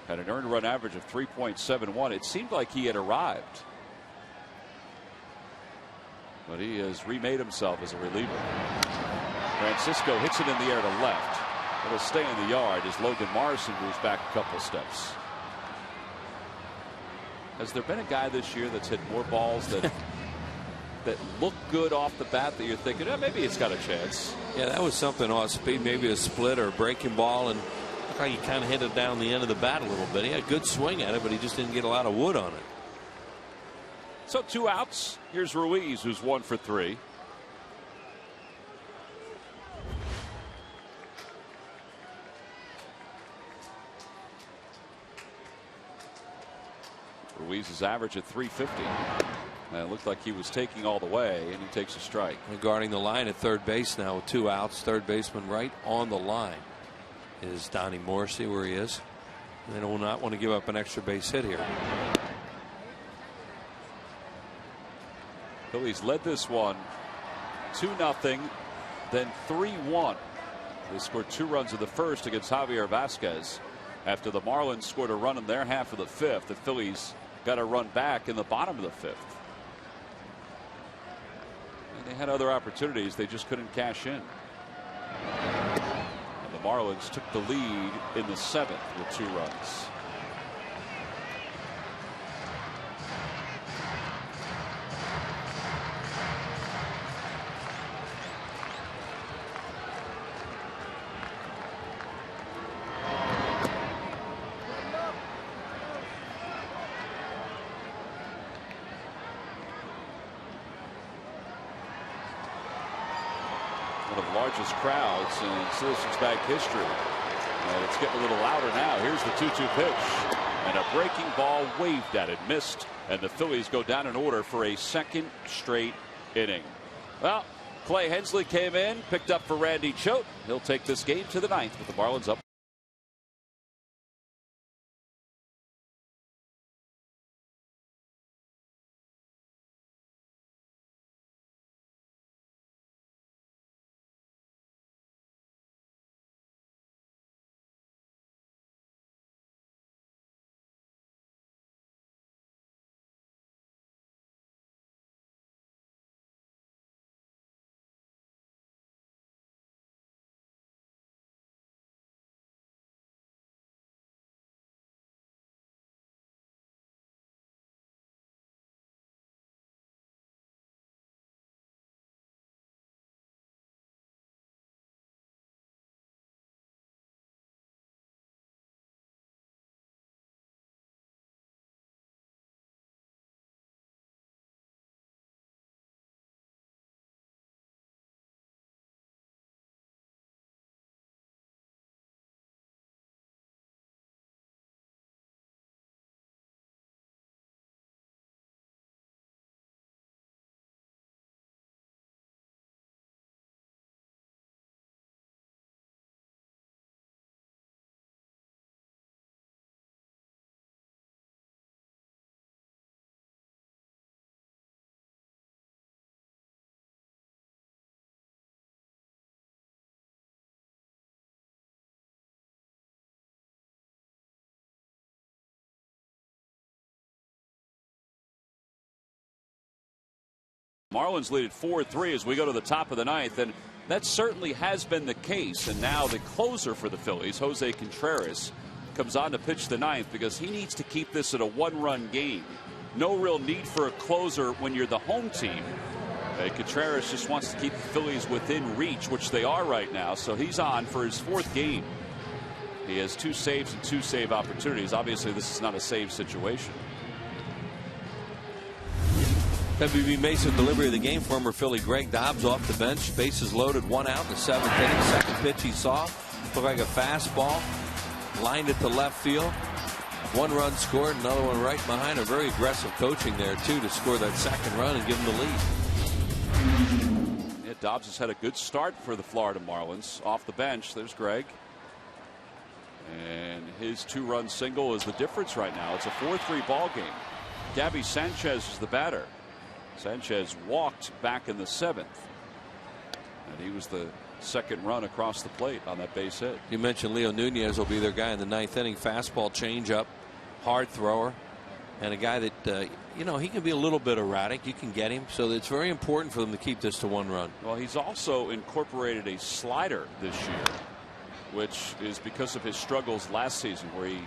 Had an earned run average of 3.71. It seemed like he had arrived. But he has remade himself as a reliever. Francisco hits it in the air to left. It'll stay in the yard as Logan Morrison moves back a couple steps. Has there been a guy this year that's hit more balls that that look good off the bat that you're thinking, oh, maybe it's got a chance? Yeah, that was something off speed, maybe a split or a breaking ball, and looked like he kind of hit it down the end of the bat a little bit. He had a good swing at it, but he just didn't get a lot of wood on it. So 2 outs. Here's Ruiz, who's 1 for 3. Ruiz's average at 350. And it looked like he was taking all the way, and he takes a strike. Regarding the line at third base now with 2 outs, third baseman right on the line is Donnie Morrissey, where he is. They do not want to give up an extra base hit here. Phillies led this one 2-0, then 3-1. They scored 2 runs in the first against Javier Vasquez. After the Marlins scored a run in their half of the 5th, the Phillies got a run back in the bottom of the 5th. And they had other opportunities, they just couldn't cash in. And the Marlins took the lead in the 7th with 2 runs. Largest crowds in Citizens Bank history. And it's getting a little louder now. Here's the 2-2 pitch. And a breaking ball waved at it, missed. And the Phillies go down in order for a 2nd straight inning. Well, Clay Hensley came in, picked up for Randy Choate. He'll take this game to the 9th with the Marlins up. Marlins lead at 4-3 as we go to the top of the ninth, and that certainly has been the case. And now the closer for the Phillies, Jose Contreras, comes on to pitch the ninth because he needs to keep this at a one-run game. No real need for a closer when you're the home team. Contreras just wants to keep the Phillies within reach, which they are right now. So he's on for his fourth game. He has 2 saves and 2 save opportunities. Obviously, this is not a save situation. WB Mason delivery of the game. Former Philly Greg Dobbs off the bench. Bases loaded, 1 out in the 7th inning. Second pitch he saw looked like a fastball. Lined it to left field. 1 run scored, another one right behind. A very aggressive coaching there too to score that second run and give him the lead. Yeah, Dobbs has had a good start for the Florida Marlins. Off the bench, there's Greg. And his 2-run single is the difference right now. It's a 4-3 ball game. Gabby Sanchez is the batter. Sanchez walked back in the 7th. And he was the second run across the plate on that base hit. You mentioned Leo Nunez will be their guy in the 9th inning. Fastball changeup, hard thrower, and a guy that you know, he can be a little bit erratic. You can get him, so it's very important for them to keep this to 1 run. Well, he's also incorporated a slider this year, which is because of his struggles last season, where he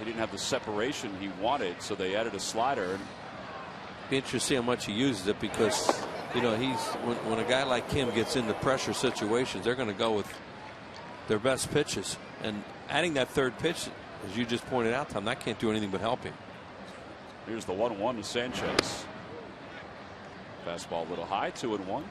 didn't have the separation he wanted, so they added a slider. And be interesting to see how much he uses it, because you know, when a guy like him gets into pressure situations, they're going to go with their best pitches, and adding that 3rd pitch, as you just pointed out, Tom, that can't do anything but help him. Here's the 1-1 to Sanchez. Fastball a little high, 2-1.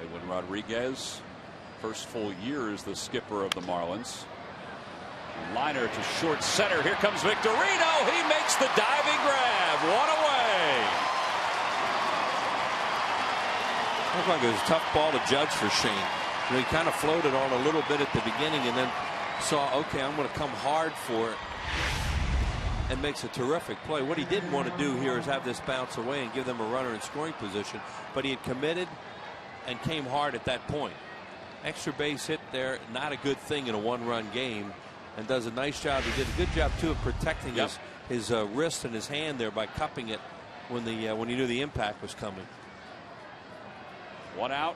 Edwin Rodriguez, first full year as the skipper of the Marlins. Liner to short center. Here comes Victorino. He makes the diving grab. 1 away. Looked like it was a tough ball to judge for Shane. You know, he kind of floated on a little bit at the beginning and then saw, okay, I'm going to come hard for it, and makes a terrific play. What he didn't want to do here is have this bounce away and give them a runner in scoring position, but he had committed and came hard at that point. Extra base hit there, not a good thing in a 1-run game, and does a nice job. He did a good job too of protecting his wrist and his hand there by cupping it when he knew the impact was coming. 1 out,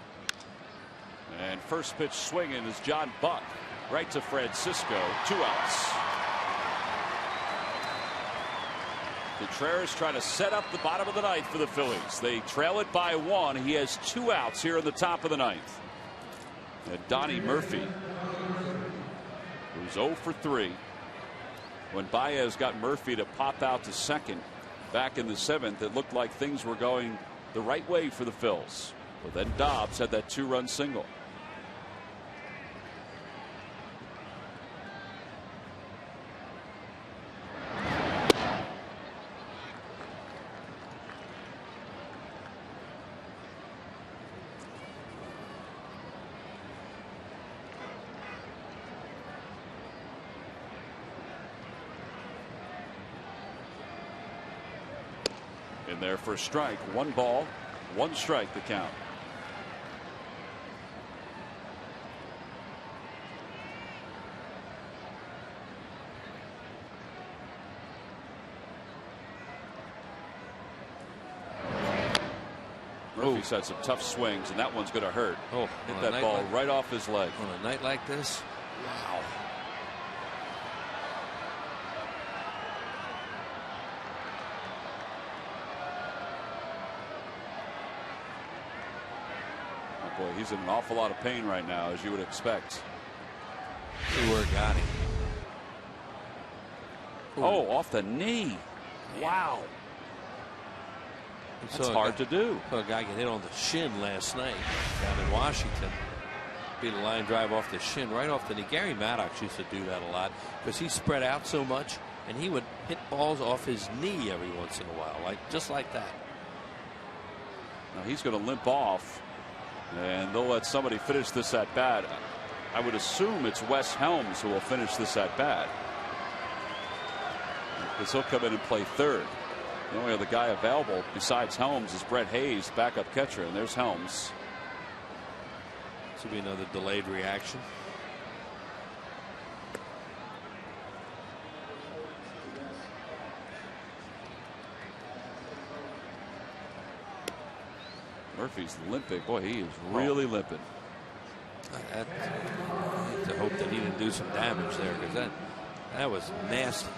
and first pitch swinging is John Buck, right to Francisco. 2 outs. Contreras trying to set up the bottom of the ninth for the Phillies. They trail it by 1. He has 2 outs here in the top of the ninth. And Donnie Murphy, who's 0 for 3. When Baez got Murphy to pop out to second back in the 7th, it looked like things were going the right way for the Phils. But then Dobbs had that 2-run single. In there for a strike. 1 ball, 1 strike to count. Murphy's had some tough swings, and that one's going to hurt. Oh, hit that ball right off his leg. On a night like this, wow. Oh boy, he's in an awful lot of pain right now, as you would expect. See where it got him. Ooh. Oh, off the knee. Wow. That's hard to do. A guy get hit on the shin last night down in Washington. Beat a line drive off the shin, right off the knee. Gary Maddox used to do that a lot because he spread out so much, and he would hit balls off his knee every once in a while, just like that. Now he's going to limp off, and they'll let somebody finish this at bat. I would assume it's Wes Helms who will finish this at bat, because he'll come in and play third. The only other guy available besides Helms is Brett Hayes, backup catcher, and there's Helms. This will be another delayed reaction. Murphy's limping. Boy, he is really limping. I have to hope that he didn't do some damage there, because that was nasty.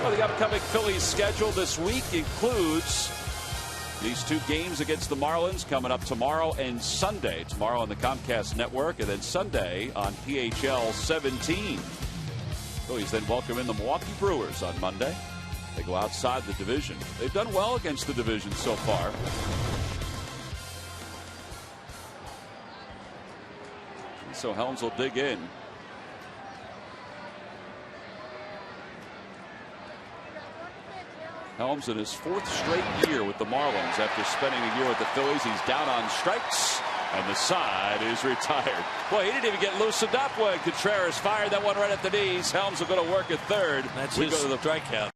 Well, the upcoming Phillies schedule this week includes these 2 games against the Marlins coming up tomorrow and Sunday. Tomorrow on the Comcast Network, and then Sunday on PHL 17. Phillies then welcome in the Milwaukee Brewers on Monday. They go outside the division. They've done well against the division so far. And so Helms will dig in. Helms in his 4th straight year with the Marlins after spending a year with the Phillies. He's down on strikes, and the side is retired. Boy, he didn't even get loosened up when Contreras fired that one right at the knees. Helms will go to work at third. That's his go to the strikeout.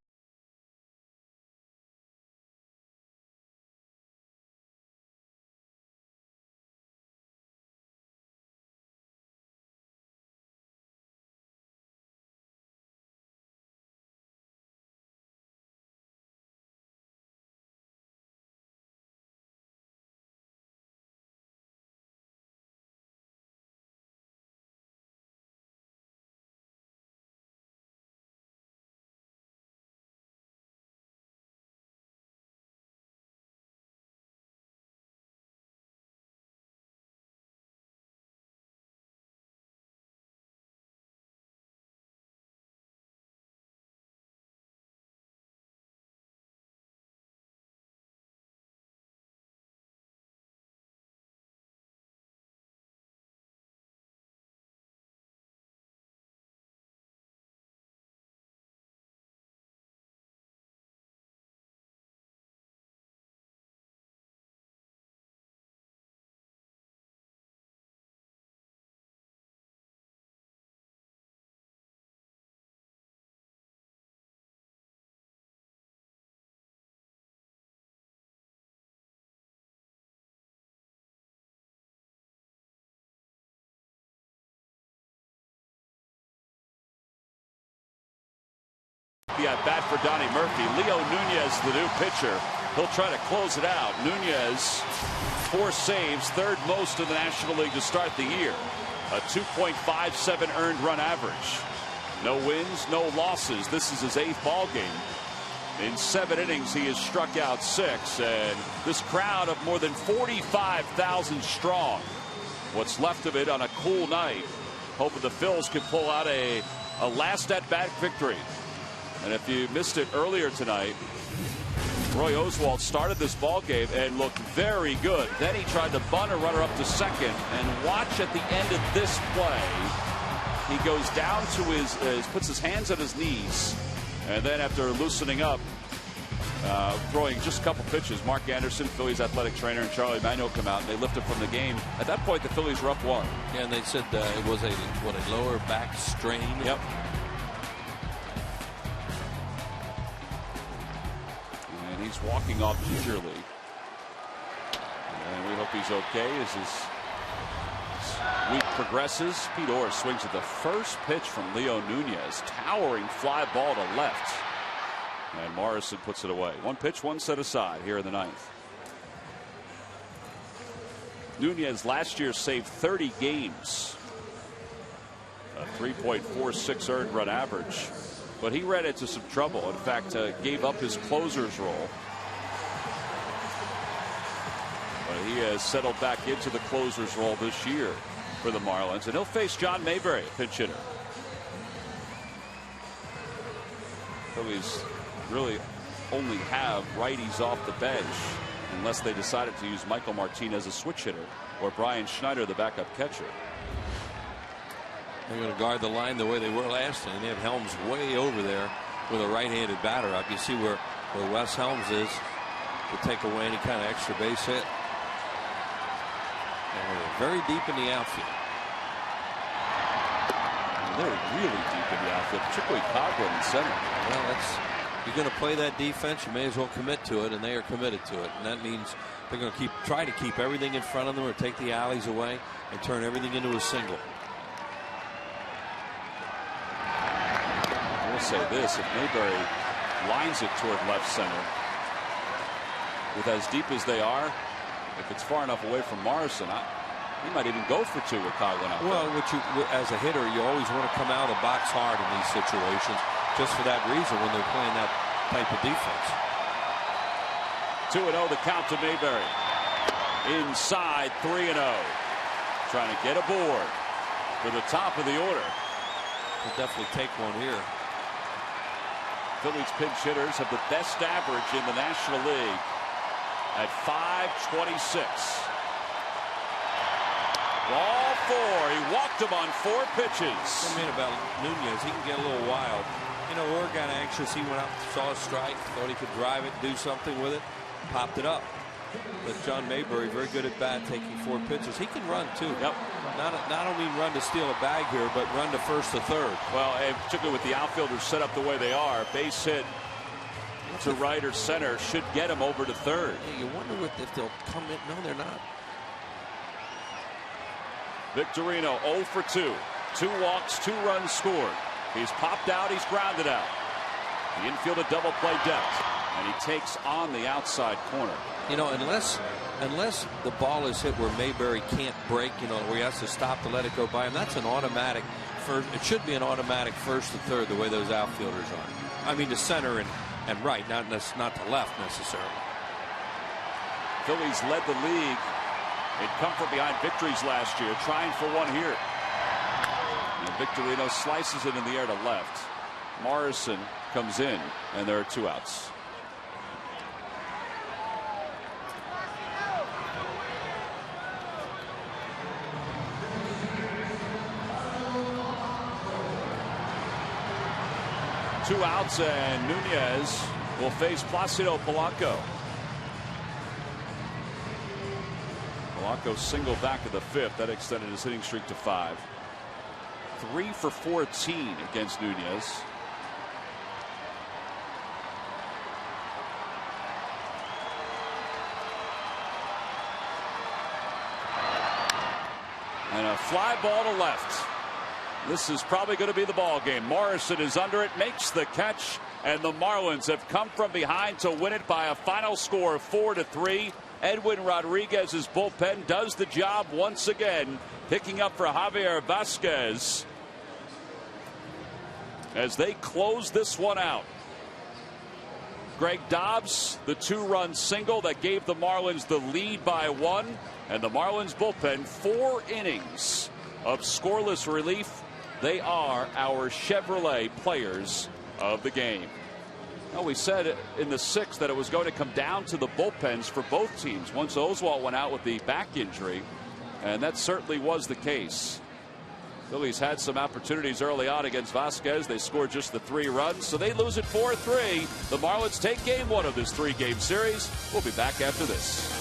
The at bat for Donnie Murphy. Leo Nunez, the new pitcher. He'll try to close it out. Nunez, 4 saves, 3rd most in the National League to start the year. A 2.57 earned run average. No wins, no losses. This is his 8th ball game. In 7 innings, he has struck out 6, and this crowd of more than 45,000 strong. What's left of it on a cool night. Hoping the Phils can pull out a last at bat victory. And if you missed it earlier tonight, Roy Oswalt started this ball game and looked very good. Then he tried to bunt a runner up to second, and watch at the end of this play, he goes down to puts his hands on his knees, and then after loosening up, throwing just a couple pitches, Mark Anderson, Phillies athletic trainer, and Charlie Manuel come out, and they lift him from the game. At that point, the Phillies were up 1. Yeah, and they said it was a lower back strain. Yep. He's walking off gingerly, and we hope he's okay as his week progresses. Pete Orr swings at the first pitch from Leo Nunez, towering fly ball to left, and Morrison puts it away. 1 pitch, 1 set aside here in the 9th. Nunez last year saved 30 games, a 3.46 earned run average. But he ran into some trouble. In fact, gave up his closer's role. But he has settled back into the closer's role this year for the Marlins. And he'll face John Mayberry, pinch hitter. Phillies really only have righties off the bench unless they decided to use Michael Martinez as a switch hitter or Brian Schneider, the backup catcher. They're going to guard the line the way they were last time. They have Helms way over there with a right-handed batter up. You see where Wes Helms is to take away any kind of extra base hit. And they're very deep in the outfield. And they're really deep in the outfield, particularly Coghlan in center. Well, you're going to play that defense, you may as well commit to it, and they are committed to it. And that means they're going to try to keep everything in front of them or take the alleys away and turn everything into a single. Say this, if Mayberry lines it toward left center, with as deep as they are, if it's far enough away from Morrison, he might even go for 2 with Coghlan out there. Well, as a hitter, you always want to come out of the box hard in these situations, just for that reason when they're playing that type of defense. 2-0 the count to Mayberry. Inside 3-0. Trying to get aboard for the top of the order. He'll definitely take one here. Phillies pinch hitters have the best average in the National League at .526. Ball 4. He walked him on 4 pitches. I mean about Nunez, he can get a little wild. You know, Orr got anxious. He went out, saw a strike, thought he could drive it, do something with it, popped it up. But John Mayberry, very good at bat, taking 4 pitches. He can run too. Yep. Not only run to steal a bag here, but run to first to third. Well, and particularly with the outfielders set up the way they are, base hit to right or center should get him over to third. Yeah, you wonder if they'll come in. No, they're not. Victorino 0 for 2. 2 walks, 2 runs scored. He's popped out, he's grounded out. The infield a double play depth, and he takes on the outside corner. You know, unless the ball is hit where Mayberry can't break, you know, where he has to stop to let it go by him, that's an automatic first. It should be an automatic first to third, the way those outfielders are. I mean, to center and right, not to left necessarily. Phillies led the league in come from behind victories last year, trying for one here. And Victorino slices it in the air to left. Morrison comes in, and there are 2 outs. Two outs, and Nunez will face Placido Polanco. Polanco single back of the 5th. That extended his hitting streak to 5. 3 for 14 against Nunez. And a fly ball to left. This is probably going to be the ball game. Morrison is under it, makes the catch, and the Marlins have come from behind to win it by a final score of 4-3. Edwin Rodriguez's bullpen does the job once again, picking up for Javier Vasquez as they close this one out. Greg Dobbs, the 2-run single that gave the Marlins the lead by 1, and the Marlins bullpen 4 innings of scoreless relief. They are our Chevrolet players of the game. Well, we said in the 6th that it was going to come down to the bullpens for both teams once Oswalt went out with the back injury, and that certainly was the case. Phillies had some opportunities early on against Vasquez. They scored just the 3 runs, so they lose it 4-3. The Marlins take game 1 of this 3-game series. We'll be back after this.